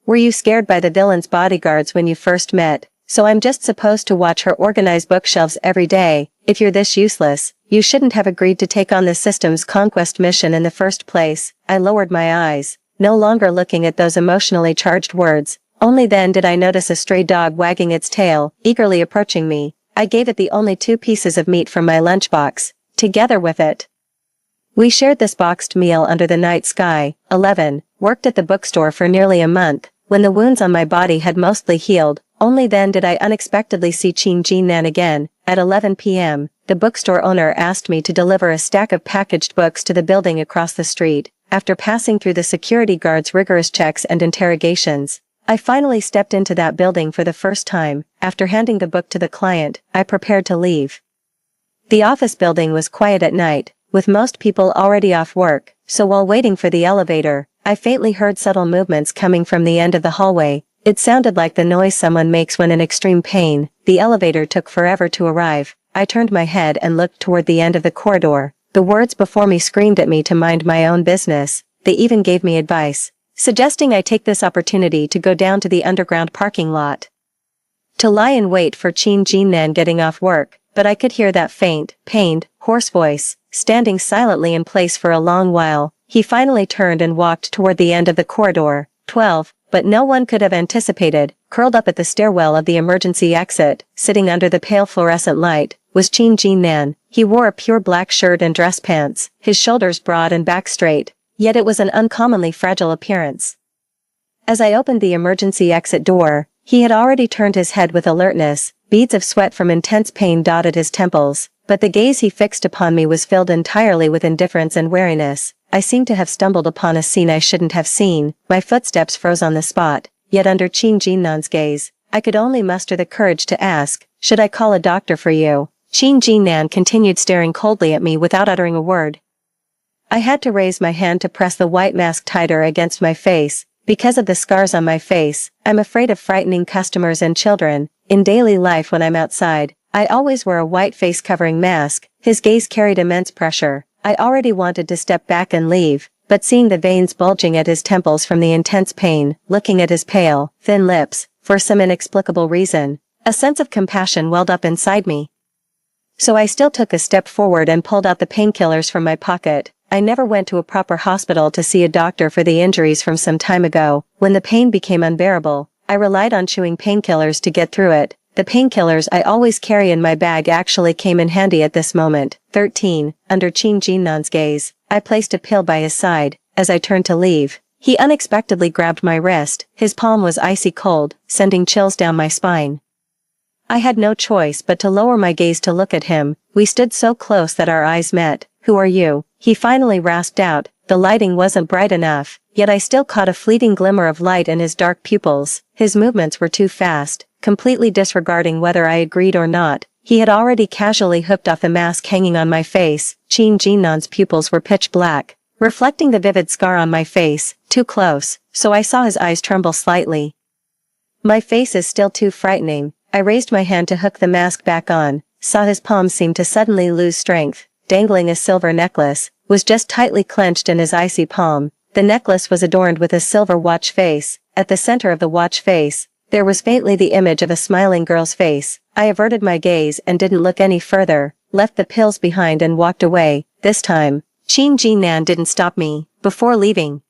S1: Were you scared by the villain's bodyguards when you first met? So I'm just supposed to watch her organize bookshelves every day. If you're this useless, you shouldn't have agreed to take on the system's conquest mission in the first place. I lowered my eyes, no longer looking at those emotionally charged words. Only then did I notice a stray dog wagging its tail, eagerly approaching me. I gave it the only 2 pieces of meat from my lunchbox, together with it. We shared this boxed meal under the night sky. 11. Worked at the bookstore for nearly a month. When the wounds on my body had mostly healed, only then did I unexpectedly see Qin Jinnan again. At 11 p.m., the bookstore owner asked me to deliver a stack of packaged books to the building across the street. After passing through the security guard's rigorous checks and interrogations, I finally stepped into that building for the first time. After handing the book to the client, I prepared to leave. The office building was quiet at night, with most people already off work, so while waiting for the elevator, I faintly heard subtle movements coming from the end of the hallway. It sounded like the noise someone makes when in extreme pain. The elevator took forever to arrive. I turned my head and looked toward the end of the corridor. The words before me screamed at me to mind my own business. They even gave me advice, suggesting I take this opportunity to go down to the underground parking lot to lie in wait for Qin Jinnan getting off work, but I could hear that faint, pained, hoarse voice, standing silently in place for a long while. He finally turned and walked toward the end of the corridor. 12. But no one could have anticipated, curled up at the stairwell of the emergency exit, sitting under the pale fluorescent light, was Qin Jinnan. He wore a pure black shirt and dress pants, his shoulders broad and back straight, yet it was an uncommonly fragile appearance. As I opened the emergency exit door, he had already turned his head with alertness. Beads of sweat from intense pain dotted his temples, but the gaze he fixed upon me was filled entirely with indifference and wariness. I seemed to have stumbled upon a scene I shouldn't have seen. My footsteps froze on the spot, yet under Qin Jinnan's gaze, I could only muster the courage to ask, "Should I call a doctor for you?" Qin Jinnan continued staring coldly at me without uttering a word. I had to raise my hand to press the white mask tighter against my face. Because of the scars on my face, I'm afraid of frightening customers and children. In daily life when I'm outside, I always wear a white face covering mask. His gaze carried immense pressure. I already wanted to step back and leave, but seeing the veins bulging at his temples from the intense pain, looking at his pale, thin lips, for some inexplicable reason, a sense of compassion welled up inside me. So I still took a step forward and pulled out the painkillers from my pocket. I never went to a proper hospital to see a doctor for the injuries from some time ago. When the pain became unbearable, I relied on chewing painkillers to get through it. The painkillers I always carry in my bag actually came in handy at this moment. 13. Under Qin Jinnan's gaze, I placed a pill by his side. As I turned to leave, he unexpectedly grabbed my wrist. His palm was icy cold, sending chills down my spine. I had no choice but to lower my gaze to look at him. We stood so close that our eyes met. "Who are you?" he finally rasped out. The lighting wasn't bright enough, yet I still caught a fleeting glimmer of light in his dark pupils. His movements were too fast, completely disregarding whether I agreed or not. He had already casually hooked off the mask hanging on my face. Qin Jinnan's pupils were pitch black, reflecting the vivid scar on my face. Too close, so I saw his eyes tremble slightly. My face is still too frightening. I raised my hand to hook the mask back on, saw his palm seem to suddenly lose strength. Dangling a silver necklace, was just tightly clenched in his icy palm. The necklace was adorned with a silver watch face. At the center of the watch face, there was faintly the image of a smiling girl's face. I averted my gaze and didn't look any further, left the pills behind and walked away. This time, Qin Jinnan didn't stop me. Before leaving,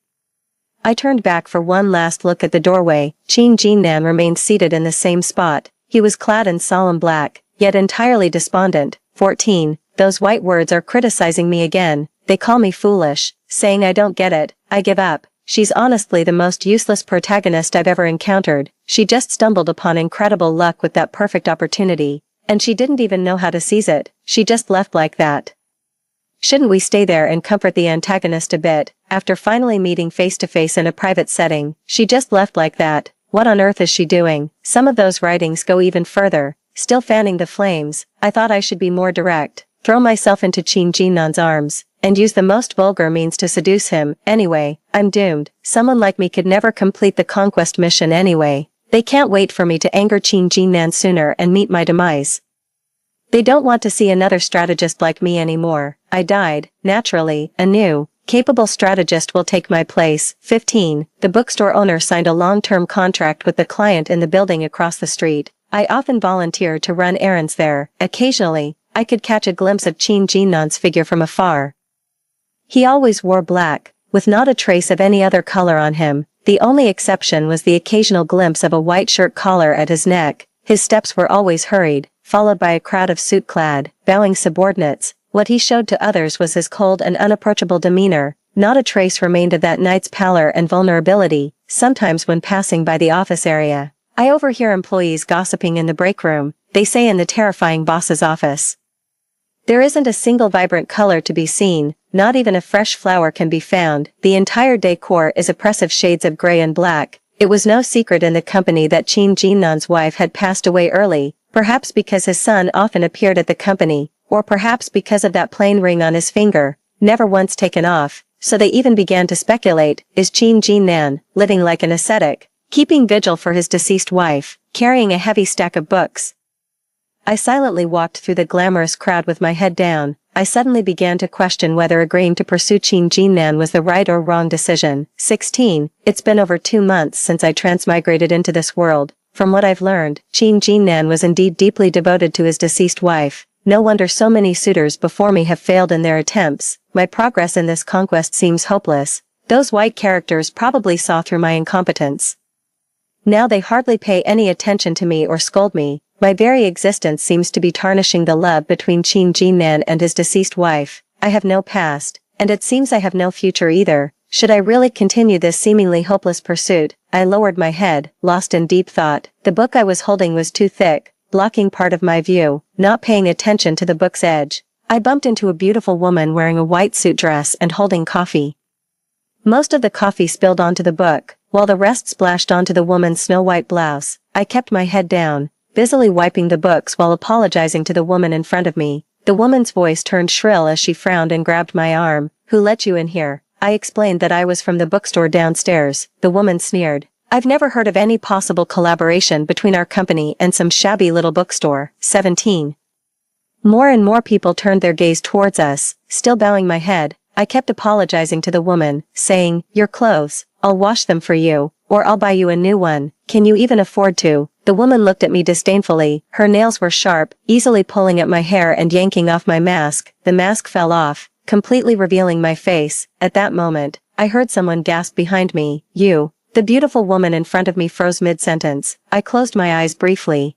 S1: I turned back for one last look at the doorway. Qin Jinnan remained seated in the same spot. He was clad in solemn black, yet entirely despondent. 14. Those white words are criticizing me again. They call me foolish, saying I don't get it. I give up. She's honestly the most useless protagonist I've ever encountered. She just stumbled upon incredible luck with that perfect opportunity, and she didn't even know how to seize it. She just left like that. Shouldn't we stay there and comfort the antagonist a bit? After finally meeting face to face in a private setting, she just left like that. What on earth is she doing? Some of those writings go even further. Still fanning the flames, I thought I should be more direct. Throw myself into Qin Jinnan's arms, and use the most vulgar means to seduce him. Anyway, I'm doomed. Someone like me could never complete the conquest mission anyway. They can't wait for me to anger Qin Jinnan sooner and meet my demise. They don't want to see another strategist like me anymore. I died. Naturally, a new, capable strategist will take my place. 15. The bookstore owner signed a long-term contract with the client in the building across the street. I often volunteered to run errands there. Occasionally, I could catch a glimpse of Qin Jinnan's figure from afar. He always wore black, with not a trace of any other color on him. The only exception was the occasional glimpse of a white shirt collar at his neck. His steps were always hurried, followed by a crowd of suit-clad, bowing subordinates. What he showed to others was his cold and unapproachable demeanor. Not a trace remained of that night's pallor and vulnerability. Sometimes when passing by the office area, I overhear employees gossiping in the break room. They say in the terrifying boss's office, there isn't a single vibrant color to be seen, not even a fresh flower can be found. The entire decor is oppressive shades of gray and black. It was no secret in the company that Qin Jinnan's wife had passed away early, perhaps because his son often appeared at the company, or perhaps because of that plain ring on his finger, never once taken off. So they even began to speculate, is Qin Jinnan living like an ascetic? keeping vigil for his deceased wife, carrying a heavy stack of books. I silently walked through the glamorous crowd with my head down. I suddenly began to question whether agreeing to pursue Qin Jinnan was the right or wrong decision. 16. It's been over 2 months since I transmigrated into this world. From what I've learned, Qin Jinnan was indeed deeply devoted to his deceased wife. No wonder so many suitors before me have failed in their attempts. My progress in this conquest seems hopeless. Those white characters probably saw through my incompetence. Now they hardly pay any attention to me or scold me. My very existence seems to be tarnishing the love between Qin Jinnan and his deceased wife. I have no past, and it seems I have no future either. Should I really continue this seemingly hopeless pursuit? I lowered my head, lost in deep thought. The book I was holding was too thick, blocking part of my view, not paying attention to the book's edge. I bumped into a beautiful woman wearing a white suit dress and holding coffee. Most of the coffee spilled onto the book, while the rest splashed onto the woman's snow-white blouse. I kept my head down, busily wiping the books while apologizing to the woman in front of me. The woman's voice turned shrill as she frowned and grabbed my arm. "Who let you in here?" I explained that I was from the bookstore downstairs. The woman sneered. "I've never heard of any possible collaboration between our company and some shabby little bookstore." 17. More and more people turned their gaze towards us. Still bowing my head, I kept apologizing to the woman, saying, "Your clothes, I'll wash them for you, or I'll buy you a new one. Can you even afford to?" The woman looked at me disdainfully. Her nails were sharp, easily pulling at my hair and yanking off my mask. The mask fell off, completely revealing my face. At that moment, I heard someone gasp behind me. "You." The beautiful woman in front of me froze mid-sentence. I closed my eyes briefly,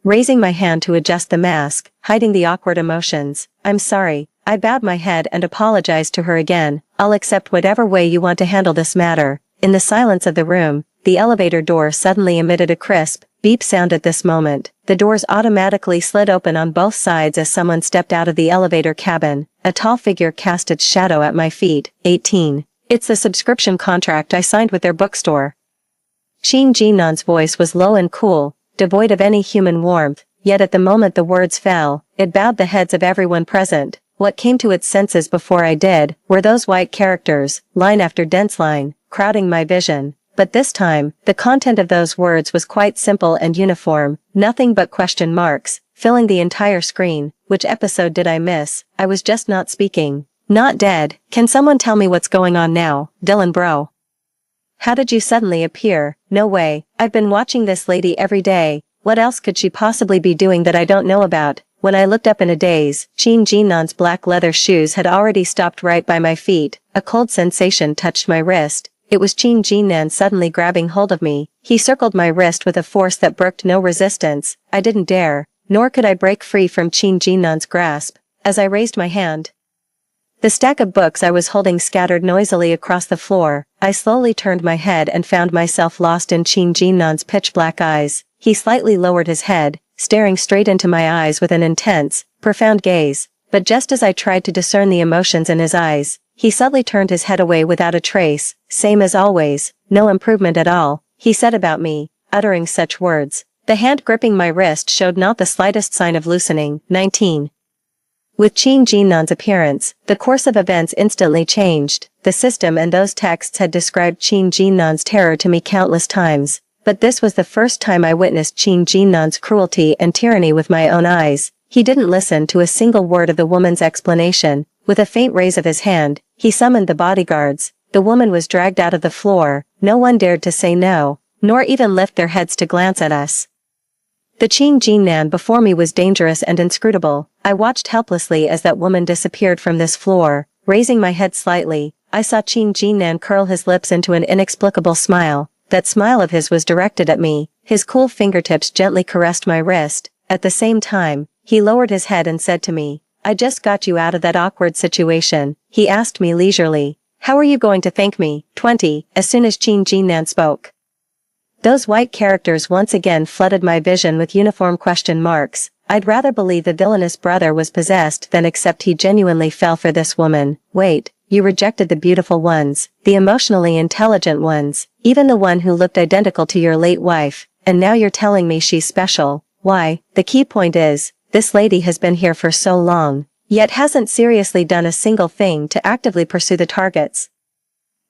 S1: raising my hand to adjust the mask, hiding the awkward emotions. "I'm sorry." I bowed my head and apologized to her again. "I'll accept whatever way you want to handle this matter." In the silence of the room, the elevator door suddenly emitted a crisp beep sound. At this moment, the doors automatically slid open on both sides as someone stepped out of the elevator cabin. A tall figure cast its shadow at my feet. 18. "It's the subscription contract I signed with their bookstore." Qin Jinnan's voice was low and cool, devoid of any human warmth, yet at the moment the words fell, it bowed the heads of everyone present. What came to its senses before I did, were those white characters, line after dense line, crowding my vision. But this time, the content of those words was quite simple and uniform, nothing but question marks, filling the entire screen. Which episode did I miss? I was just not speaking. Not dead. Can someone tell me what's going on now? Dylan bro. How did you suddenly appear? No way. I've been watching this lady every day. What else could she possibly be doing that I don't know about? When I looked up in a daze, Qin Jinnan's black leather shoes had already stopped right by my feet. A cold sensation touched my wrist. It was Qin Jinnan suddenly grabbing hold of me. He circled my wrist with a force that brooked no resistance. I didn't dare, nor could I break free from Qin Jinnan's grasp. As I raised my hand, the stack of books I was holding scattered noisily across the floor. I slowly turned my head and found myself lost in Qin Jinnan's pitch-black eyes. He slightly lowered his head, staring straight into my eyes with an intense, profound gaze. But just as I tried to discern the emotions in his eyes, he suddenly turned his head away without a trace. "Same as always, no improvement at all," he said about me. Uttering such words, the hand gripping my wrist showed not the slightest sign of loosening. 19. With Qin Jinnan's appearance, the course of events instantly changed. The system and those texts had described Qin Jinnan's terror to me countless times, but this was the first time I witnessed Qin Jinnan's cruelty and tyranny with my own eyes. He didn't listen to a single word of the woman's explanation. With a faint raise of his hand, he summoned the bodyguards. The woman was dragged out of the floor. No one dared to say no, nor even lift their heads to glance at us. The Qin Jinnan before me was dangerous and inscrutable. I watched helplessly as that woman disappeared from this floor. Raising my head slightly, I saw Qin Jinnan curl his lips into an inexplicable smile. That smile of his was directed at me. His cool fingertips gently caressed my wrist. At the same time, he lowered his head and said to me, "I just got you out of that awkward situation." He asked me leisurely, "How are you going to thank me?" 20. As soon as Qin Jinnan spoke, those white characters once again flooded my vision with uniform question marks. I'd rather believe the villainous brother was possessed than accept he genuinely fell for this woman. Wait, you rejected the beautiful ones, the emotionally intelligent ones, even the one who looked identical to your late wife, and now you're telling me she's special. Why, the key point is, this lady has been here for so long, yet hasn't seriously done a single thing to actively pursue the targets.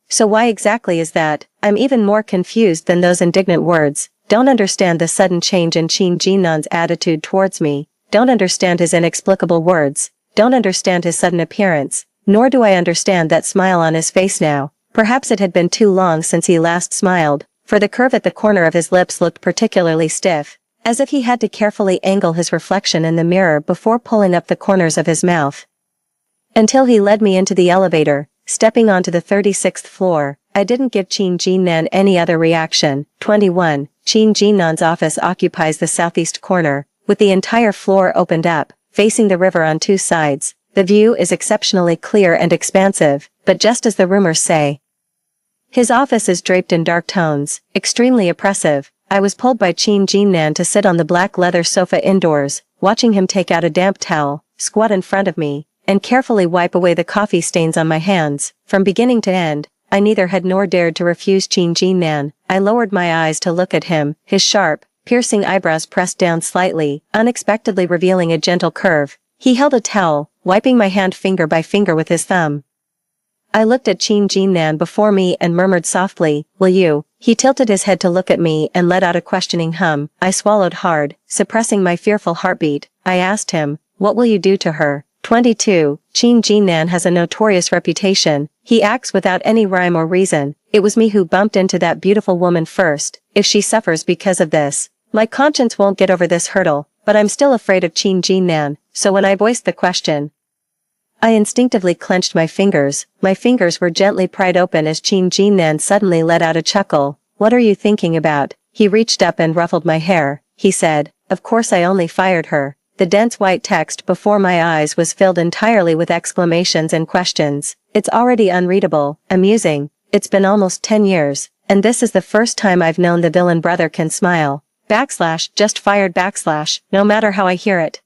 S1: So why exactly is that? I'm even more confused than those indignant words. Don't understand the sudden change in Qin Jinnan's attitude towards me. Don't understand his inexplicable words. Don't understand his sudden appearance. Nor do I understand that smile on his face now. Perhaps it had been too long since he last smiled, for the curve at the corner of his lips looked particularly stiff, as if he had to carefully angle his reflection in the mirror before pulling up the corners of his mouth. Until he led me into the elevator, stepping onto the 36th floor, I didn't give Qin Jinnan any other reaction. 21. Qin Jinnan's office occupies the southeast corner, with the entire floor opened up, facing the river on two sides. The view is exceptionally clear and expansive, but just as the rumors say. His office is draped in dark tones, extremely oppressive. I was pulled by Qin Jinnan to sit on the black leather sofa indoors, watching him take out a damp towel, squat in front of me, and carefully wipe away the coffee stains on my hands. From beginning to end, I neither had nor dared to refuse Qin Jinnan. I lowered my eyes to look at him, his sharp, piercing eyebrows pressed down slightly, unexpectedly revealing a gentle curve. He held a towel, wiping my hand finger by finger with his thumb. I looked at Qin Jinnan before me and murmured softly, "Will you?" He tilted his head to look at me and let out a questioning hum. I swallowed hard, suppressing my fearful heartbeat. I asked him, "What will you do to her?" 22. Qin Jinnan has a notorious reputation. He acts without any rhyme or reason. It was me who bumped into that beautiful woman first. If she suffers because of this, my conscience won't get over this hurdle, but I'm still afraid of Qin Jinnan, so when I voiced the question, I instinctively clenched my fingers. My fingers were gently pried open as Qin Jinnan suddenly let out a chuckle. "What are you thinking about?" He reached up and ruffled my hair. He said, "Of course I only fired her." The dense white text before my eyes was filled entirely with exclamations and questions. It's already unreadable, amusing. It's been almost 10 years, and this is the first time I've known the villain brother can smile. Just fired no matter how I hear it.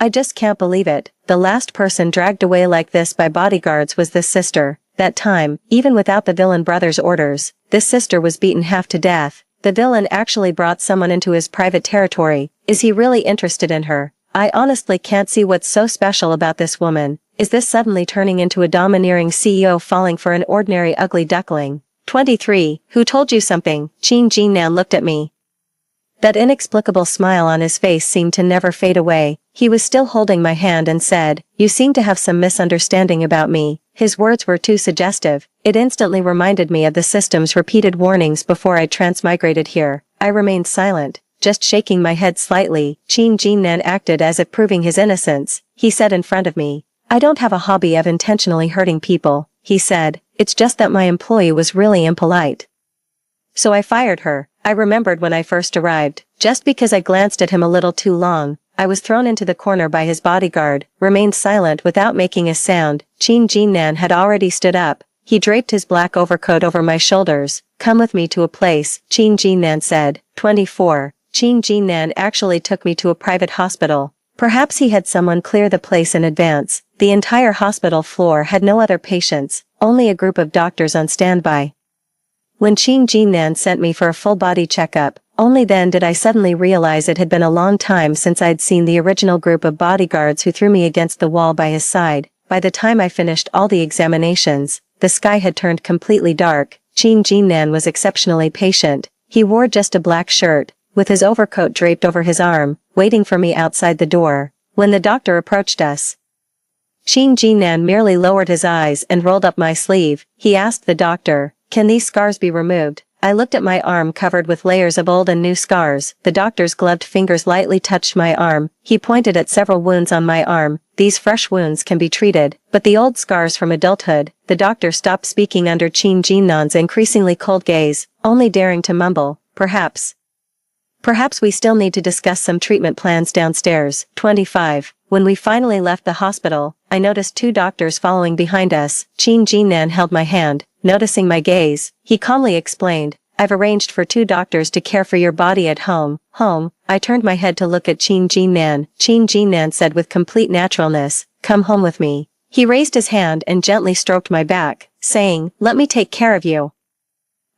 S1: I just can't believe it. The last person dragged away like this by bodyguards was this sister. That time, even without the villain brother's orders, this sister was beaten half to death. The villain actually brought someone into his private territory. Is he really interested in her? I honestly can't see what's so special about this woman. Is this suddenly turning into a domineering CEO falling for an ordinary ugly duckling? 23. Who told you something? Qin Jinnan looked at me. That inexplicable smile on his face seemed to never fade away. He was still holding my hand and said, "You seem to have some misunderstanding about me." His words were too suggestive. It instantly reminded me of the system's repeated warnings before I transmigrated here. I remained silent, just shaking my head slightly. Qin Jinnan acted as if proving his innocence. He said in front of me, "I don't have a hobby of intentionally hurting people," he said. "It's just that my employee was really impolite. So I fired her." I remembered when I first arrived, just because I glanced at him a little too long. I was thrown into the corner by his bodyguard, remained silent without making a sound. Qin Jinnan had already stood up. He draped his black overcoat over my shoulders. "Come with me to a place," Qin Jinnan said. 24. Qin Jinnan actually took me to a private hospital. Perhaps he had someone clear the place in advance. The entire hospital floor had no other patients, only a group of doctors on standby. When Qin Jinnan sent me for a full-body checkup, only then did I suddenly realize it had been a long time since I'd seen the original group of bodyguards who threw me against the wall by his side. By the time I finished all the examinations, the sky had turned completely dark. Qin Jinnan was exceptionally patient. He wore just a black shirt, with his overcoat draped over his arm, waiting for me outside the door. When the doctor approached us, Qin Jinnan merely lowered his eyes and rolled up my sleeve. He asked the doctor, "Can these scars be removed?" I looked at my arm covered with layers of old and new scars. The doctor's gloved fingers lightly touched my arm. He pointed at several wounds on my arm. "These fresh wounds can be treated, but the old scars from adulthood." The doctor stopped speaking under Qin Jinnan's increasingly cold gaze, only daring to mumble, Perhaps we still need to discuss some treatment plans downstairs." 25. When we finally left the hospital, I noticed two doctors following behind us. Qin Jinnan held my hand. Noticing my gaze, he calmly explained, "I've arranged for 2 doctors to care for your body at home." Home? I turned my head to look at Qin Jinnan. Qin Jinnan said with complete naturalness, "Come home with me." He raised his hand and gently stroked my back, saying, "Let me take care of you."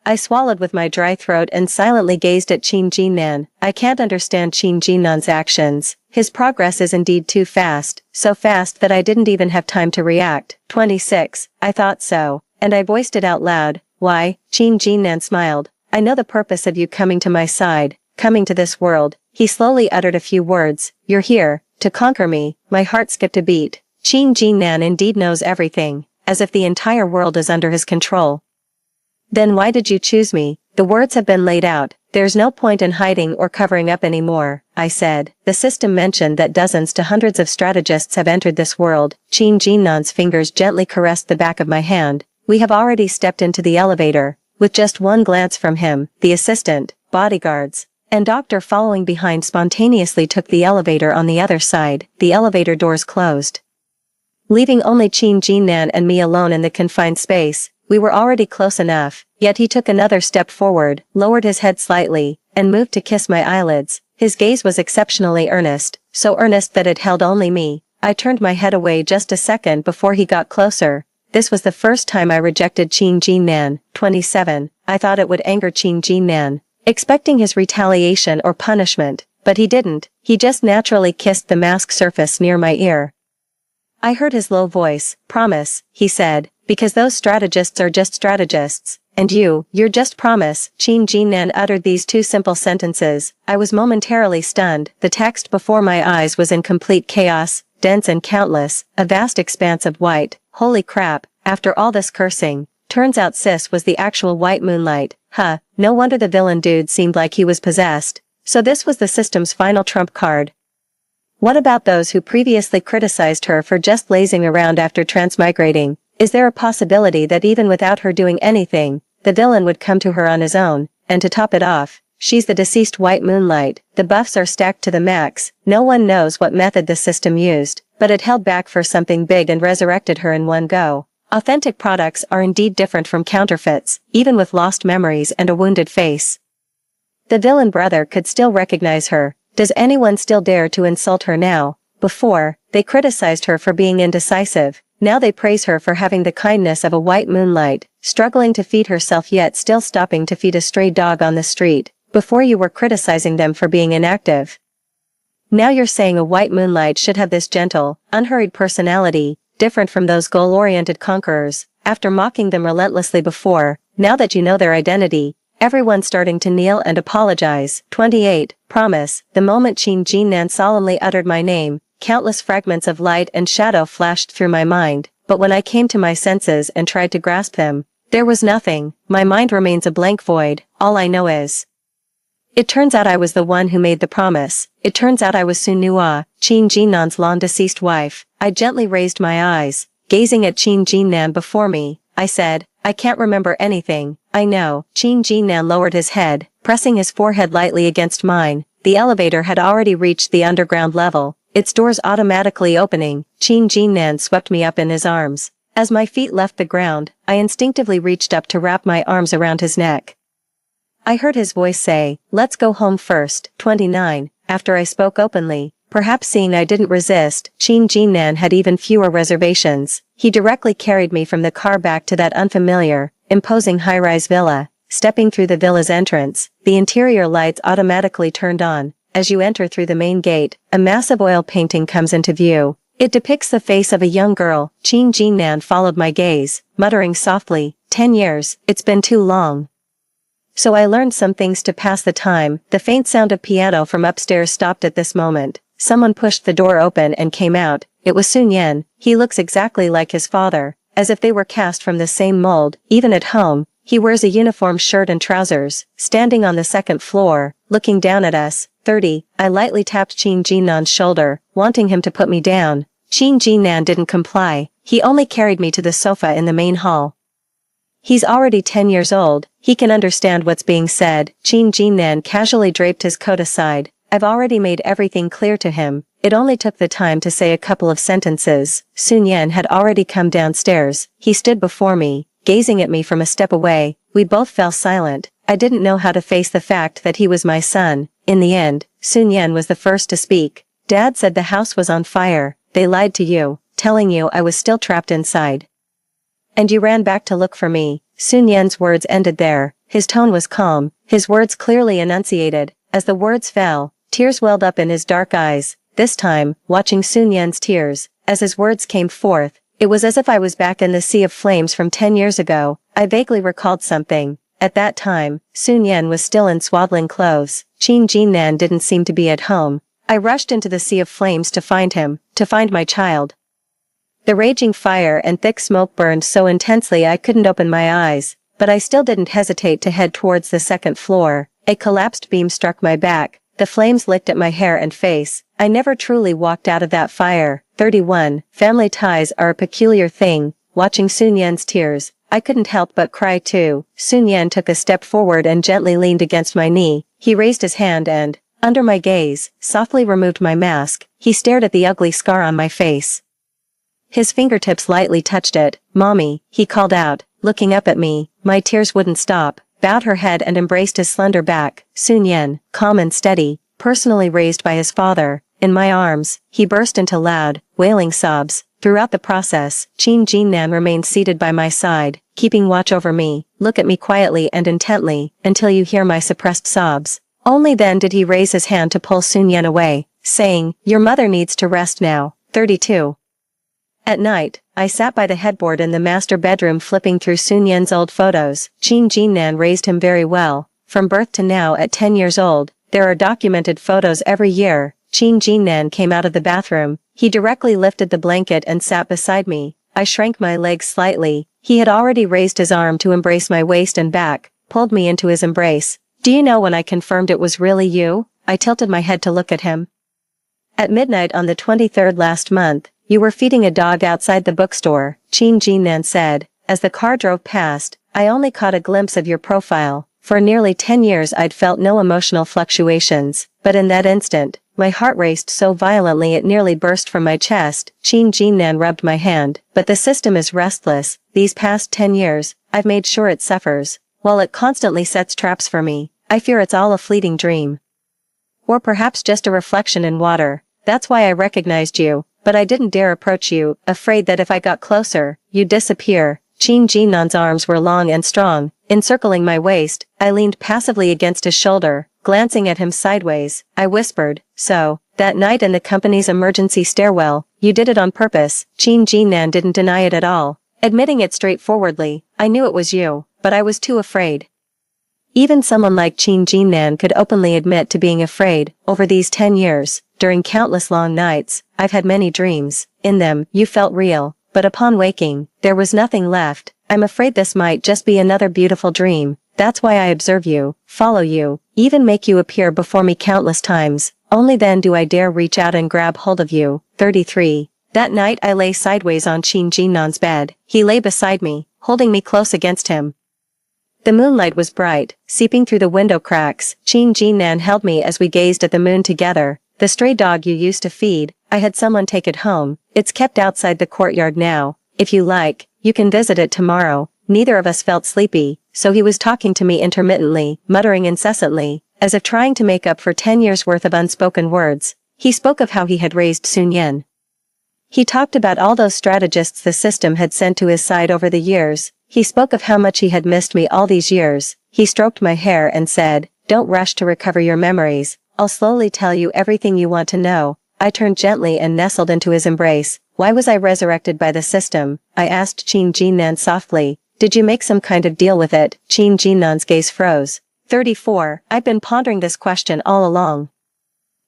S1: I swallowed with my dry throat and silently gazed at Qin Jinnan. I can't understand Qin Jinnan's actions. His progress is indeed too fast, so fast that I didn't even have time to react. 26. I thought so. and I voiced it out loud. Why? Qin Jinnan smiled. I know the purpose of you coming to my side, coming to this world. He slowly uttered a few words. You're here, to conquer me. My heart skipped a beat. Qin Jinnan indeed knows everything, as if the entire world is under his control. Then why did you choose me? The words have been laid out. There's no point in hiding or covering up anymore, I said. The system mentioned that dozens to hundreds of strategists have entered this world. Qin Jinnan's fingers gently caressed the back of my hand. We have already stepped into the elevator. With just one glance from him, the assistant, bodyguards, and doctor following behind spontaneously took the elevator on the other side. The elevator doors closed, leaving only Qin Jinnan and me alone in the confined space. We were already close enough, yet he took another step forward, lowered his head slightly, and moved to kiss my eyelids. His gaze was exceptionally earnest, so earnest that it held only me. I turned my head away just a second before he got closer. This was the first time I rejected Qin Jinnan, 27. I thought it would anger Qin Jinnan, expecting his retaliation or punishment, but he didn't. He just naturally kissed the mask surface near my ear. I heard his low voice. Promise, he said, because those strategists are just strategists, and you're just promise. Qin Jinnan uttered these two simple sentences. I was momentarily stunned. The text before my eyes was in complete chaos, dense and countless, a vast expanse of white. Holy crap, after all this cursing, turns out sis was the actual white moonlight. Huh, no wonder the villain dude seemed like he was possessed. So this was the system's final trump card. What about those who previously criticized her for just lazing around after transmigrating? Is there a possibility that even without her doing anything, the villain would come to her on his own? And to top it off, she's the deceased white moonlight. The buffs are stacked to the max. No one knows what method the system used, but it held back for something big and resurrected her in one go. Authentic products are indeed different from counterfeits, even with lost memories and a wounded face. The villain brother could still recognize her. Does anyone still dare to insult her now? Before, they criticized her for being indecisive. Now they praise her for having the kindness of a white moonlight, struggling to feed herself yet still stopping to feed a stray dog on the street. Before you were criticizing them for being inactive. Now you're saying a white moonlight should have this gentle, unhurried personality, different from those goal-oriented conquerors. After mocking them relentlessly before, now that you know their identity, everyone's starting to kneel and apologize. 28. Promise. The moment Qin Jinnan solemnly uttered my name, countless fragments of light and shadow flashed through my mind, but when I came to my senses and tried to grasp them, there was nothing. My mind remains a blank void. All I know is, it turns out I was the one who made the promise. It turns out I was Sun Nua, Qin Jinnan's long-deceased wife. I gently raised my eyes, gazing at Qin Jinnan before me. I said, I can't remember anything. I know. Qin Jinnan lowered his head, pressing his forehead lightly against mine. The elevator had already reached the underground level, its doors automatically opening. Qin Jinnan swept me up in his arms. As my feet left the ground, I instinctively reached up to wrap my arms around his neck. I heard his voice say, let's go home first. 29. After I spoke openly, perhaps seeing I didn't resist, Qin Jinnan had even fewer reservations. He directly carried me from the car back to that unfamiliar, imposing high-rise villa. Stepping through the villa's entrance, the interior lights automatically turned on. As you enter through the main gate, a massive oil painting comes into view. It depicts the face of a young girl. Qin Jinnan followed my gaze, muttering softly, 10 years, it's been too long. So I learned some things to pass the time. The faint sound of piano from upstairs stopped at this moment. Someone pushed the door open and came out. It was Sun Yan. He looks exactly like his father, as if they were cast from the same mold. Even at home, he wears a uniform shirt and trousers, standing on the second floor, looking down at us. 30. I lightly tapped Qin Jinnan's shoulder, wanting him to put me down. Qin Jinnan didn't comply. He only carried me to the sofa in the main hall. He's already 10 years old. He can understand what's being said. Qin Jinnan casually draped his coat aside. I've already made everything clear to him. It only took the time to say a couple of sentences. Sun Yan had already come downstairs. He stood before me, gazing at me from a step away. We both fell silent. I didn't know how to face the fact that he was my son. In the end, Sun Yan was the first to speak. Dad said the house was on fire. They lied to you, telling you I was still trapped inside. And you ran back to look for me. Sun Yan's words ended there. His tone was calm, his words clearly enunciated. As the words fell, tears welled up in his dark eyes. This time, watching Sun Yan's tears, as his words came forth, It was as if I was back in the sea of flames from 10 years ago. I vaguely recalled something. At that time, Sun Yan was still in swaddling clothes. Qin Jinnan didn't seem to be at home. I rushed into the sea of flames to find him, to find my child. The raging fire and thick smoke burned so intensely I couldn't open my eyes, but I still didn't hesitate to head towards the second floor. A collapsed beam struck my back. The flames licked at my hair and face. I never truly walked out of that fire. 31. Family ties are a peculiar thing. Watching Sun Yan's tears, I couldn't help but cry too. Sun Yan took a step forward and gently leaned against my knee. He raised his hand and, under my gaze, softly removed my mask. He stared at the ugly scar on my face. His fingertips lightly touched it. "Mommy," he called out, looking up at me. My tears wouldn't stop. Bowed her head and embraced his slender back. Sun Yan, calm and steady, personally raised by his father, in my arms. He burst into loud, wailing sobs. Throughout the process, Qin Jinnan remained seated by my side, keeping watch over me. "Look at me quietly and intently, until you hear my suppressed sobs." Only then did he raise his hand to pull Sun Yan away, saying, "Your mother needs to rest now." 32. At night, I sat by the headboard in the master bedroom flipping through Sun Yan's old photos. Qin Jinnan raised him very well. From birth to now at 10 years old, there are documented photos every year. Qin Jinnan came out of the bathroom. He directly lifted the blanket and sat beside me. I shrank my legs slightly. He had already raised his arm to embrace my waist and back, pulled me into his embrace. "Do you know when I confirmed it was really you?" I tilted my head to look at him. "At midnight on the 23rd last month, you were feeding a dog outside the bookstore," Qin Jinnan said. "As the car drove past, I only caught a glimpse of your profile. For nearly 10 years I'd felt no emotional fluctuations, but in that instant, my heart raced so violently it nearly burst from my chest." Qin Jinnan rubbed my hand. "But the system is restless. These past 10 years, I've made sure it suffers. While it constantly sets traps for me, I fear it's all a fleeting dream. Or perhaps just a reflection in water. That's why I recognized you. But I didn't dare approach you, afraid that if I got closer, you'd disappear." Qin Jinnan's arms were long and strong, encircling my waist. I leaned passively against his shoulder, glancing at him sideways. I whispered, "So, that night in the company's emergency stairwell, you did it on purpose." Qin Jinnan didn't deny it at all, admitting it straightforwardly. "I knew it was you, but I was too afraid." Even someone like Qin Jinnan could openly admit to being afraid. Over these 10 years, during countless long nights, I've had many dreams. In them, you felt real, but upon waking, there was nothing left. I'm afraid this might just be another beautiful dream. That's why I observe you, follow you, even make you appear before me countless times. Only then do I dare reach out and grab hold of you. 33. That night I lay sideways on Qin Jinnan's bed. He lay beside me, holding me close against him. The moonlight was bright, seeping through the window cracks. Qin Jinnan held me as we gazed at the moon together. "The stray dog you used to feed, I had someone take it home. It's kept outside the courtyard now. If you like, you can visit it tomorrow." Neither of us felt sleepy, so he was talking to me intermittently, muttering incessantly, as if trying to make up for 10 years' worth of unspoken words. He spoke of how he had raised Sun Yan. He talked about all those strategists the system had sent to his side over the years. He spoke of how much he had missed me all these years. He stroked my hair and said, "Don't rush to recover your memories. I'll slowly tell you everything you want to know." I turned gently and nestled into his embrace. "Why was I resurrected by the system?" I asked Qin Jinnan softly. "Did you make some kind of deal with it?" Qin Jinnan's gaze froze. 34. I've been pondering this question all along.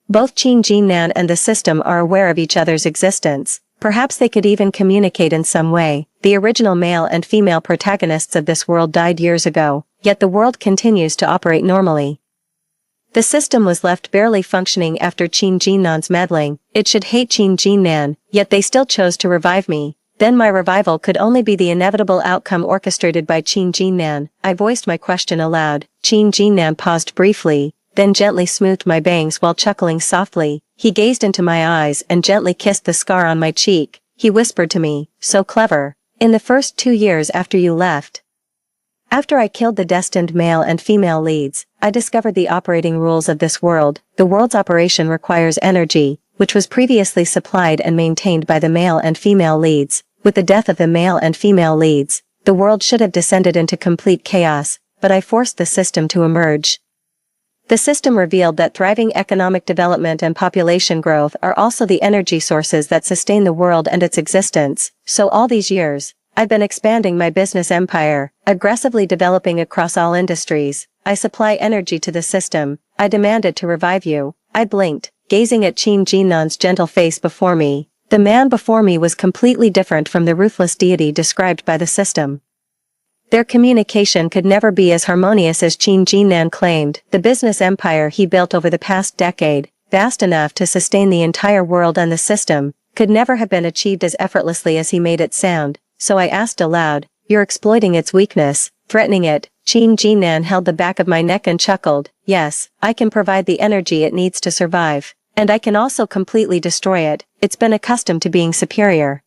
S1: Both Qin Jinnan and the system are aware of each other's existence. Perhaps they could even communicate in some way. The original male and female protagonists of this world died years ago, yet the world continues to operate normally. The system was left barely functioning after Qin Jinnan's meddling. It should hate Qin Jinnan, yet they still chose to revive me. Then my revival could only be the inevitable outcome orchestrated by Qin Jinnan. I voiced my question aloud. Qin Jinnan paused briefly, then gently smoothed my bangs while chuckling softly. He gazed into my eyes and gently kissed the scar on my cheek. He whispered to me, "So clever. In the first 2 years after you left, after I killed the destined male and female leads, I discovered the operating rules of this world. The world's operation requires energy, which was previously supplied and maintained by the male and female leads. With the death of the male and female leads, the world should have descended into complete chaos, but I forced the system to emerge. The system revealed that thriving economic development and population growth are also the energy sources that sustain the world and its existence. So all these years, I've been expanding my business empire, aggressively developing across all industries. I supply energy to the system. I demanded to revive you. I blinked, gazing at Qin Jinnan's gentle face before me. The man before me was completely different from the ruthless deity described by the system. Their communication could never be as harmonious as Qin Jinnan claimed. The business empire he built over the past decade, vast enough to sustain the entire world and the system, could never have been achieved as effortlessly as he made it sound. So I asked aloud, "You're exploiting its weakness, threatening it." Qin Jinnan held the back of my neck and chuckled. "Yes, I can provide the energy it needs to survive. And I can also completely destroy it. It's been accustomed to being superior.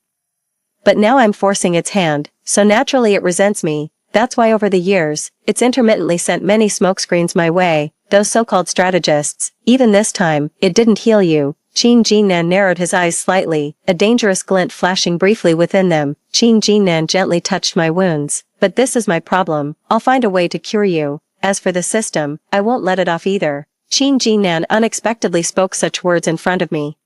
S1: But now I'm forcing its hand, so naturally it resents me. That's why over the years, it's intermittently sent many smokescreens my way, those so-called strategists. Even this time, it didn't heal you." Qin Jinnan narrowed his eyes slightly, a dangerous glint flashing briefly within them. Qin Jinnan gently touched my wounds. "But this is my problem. I'll find a way to cure you. As for the system, I won't let it off either." Qin Jinnan unexpectedly spoke such words in front of me.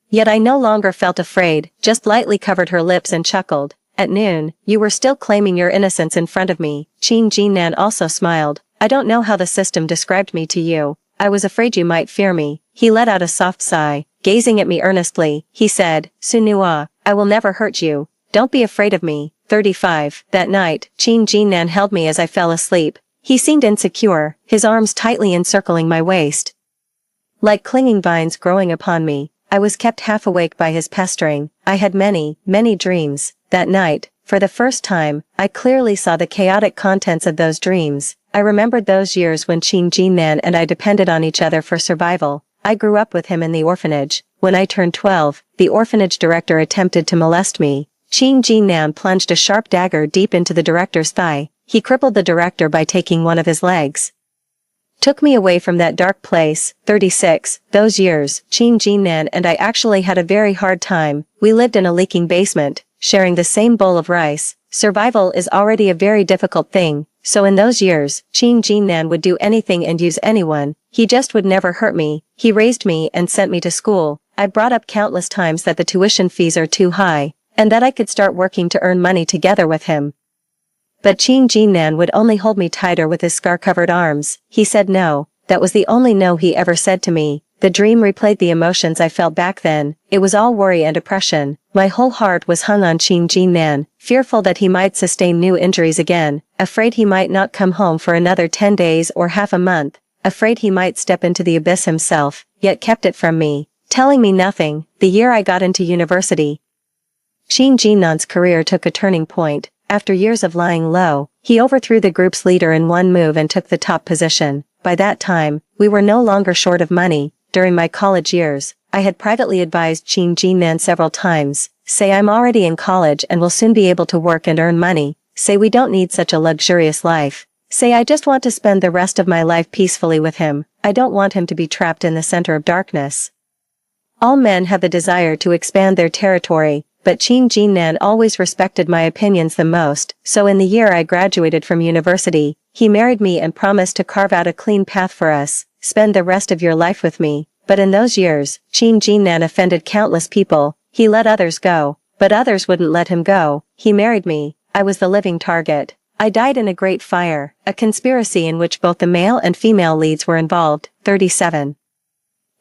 S1: Yet I no longer felt afraid, just lightly covered her lips and chuckled. "At noon, you were still claiming your innocence in front of me." Qin Jinnan also smiled. "I don't know how the system described me to you. I was afraid you might fear me." He let out a soft sigh, gazing at me earnestly. He said, "Sunua, I will never hurt you. Don't be afraid of me." 35. That night, Qin Jinnan held me as I fell asleep. He seemed insecure, his arms tightly encircling my waist. Like clinging vines growing upon me, I was kept half awake by his pestering. I had many, many dreams. That night, for the first time, I clearly saw the chaotic contents of those dreams. I remembered those years when Qin Jinnan and I depended on each other for survival. I grew up with him in the orphanage. When I turned 12, the orphanage director attempted to molest me. Qin Jinnan plunged a sharp dagger deep into the director's thigh. He crippled the director by taking one of his legs. Took me away from that dark place. 36. Those years, Qin Jinnan and I actually had a very hard time. We lived in a leaking basement, sharing the same bowl of rice. Survival is already a very difficult thing, so in those years, Qin Jinnan would do anything and use anyone. He just would never hurt me. He raised me and sent me to school. I brought up countless times that the tuition fees are too high, and that I could start working to earn money together with him. But Qin Jinnan would only hold me tighter with his scar-covered arms. He said no. That was the only no he ever said to me. The dream replayed the emotions I felt back then. It was all worry and oppression. My whole heart was hung on Qin Jinnan, fearful that he might sustain new injuries again, afraid he might not come home for another 10 days or half a month, afraid he might step into the abyss himself, yet kept it from me, telling me nothing. The year I got into university, Qin Jinnan's career took a turning point. After years of lying low, he overthrew the group's leader in one move and took the top position. By that time, we were no longer short of money. During my college years, I had privately advised Qin Jinnan several times, "Say I'm already in college and will soon be able to work and earn money. Say we don't need such a luxurious life. Say I just want to spend the rest of my life peacefully with him. I don't want him to be trapped in the center of darkness." All men have the desire to expand their territory, but Qin Jinnan always respected my opinions the most, so in the year I graduated from university, he married me and promised to carve out a clean path for us, spend the rest of your life with me. But in those years, Qin Jinnan offended countless people. He let others go, but others wouldn't let him go. He married me. I was the living target. I died in a great fire, a conspiracy in which both the male and female leads were involved. 37.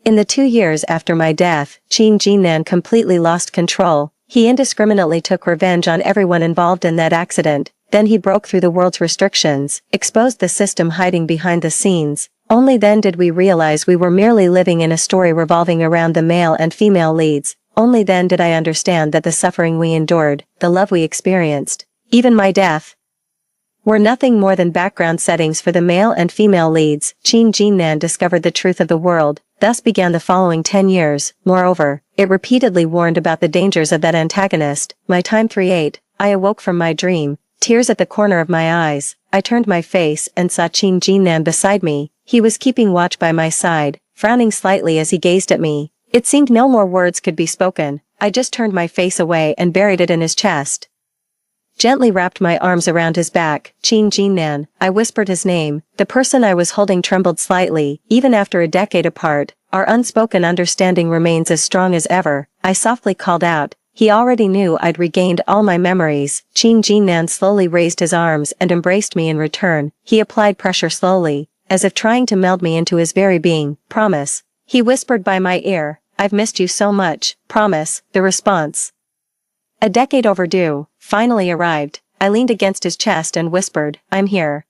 S1: In the 2 years after my death, Qin Jinnan completely lost control. He indiscriminately took revenge on everyone involved in that accident. Then he broke through the world's restrictions, exposed the system hiding behind the scenes. Only then did we realize we were merely living in a story revolving around the male and female leads. Only then did I understand that the suffering we endured, the love we experienced, even my death, were nothing more than background settings for the male and female leads. Qin Jinnan discovered the truth of the world. Thus began the following 10 years. Moreover, it repeatedly warned about the dangers of that antagonist. My time 38. I awoke from my dream, tears at the corner of my eyes. I turned my face and saw Qin Jinnan beside me. He was keeping watch by my side, frowning slightly as he gazed at me. It seemed no more words could be spoken. I just turned my face away and buried it in his chest. Gently wrapped my arms around his back. Jinnan, I whispered his name. The person I was holding trembled slightly. Even after a decade apart, our unspoken understanding remains as strong as ever. I softly called out. He already knew I'd regained all my memories. Jinnan slowly raised his arms and embraced me in return. He applied pressure slowly, as if trying to meld me into his very being. Promise. He whispered by my ear. I've missed you so much. Promise. The response, a decade overdue, finally arrived. I leaned against his chest and whispered, I'm here.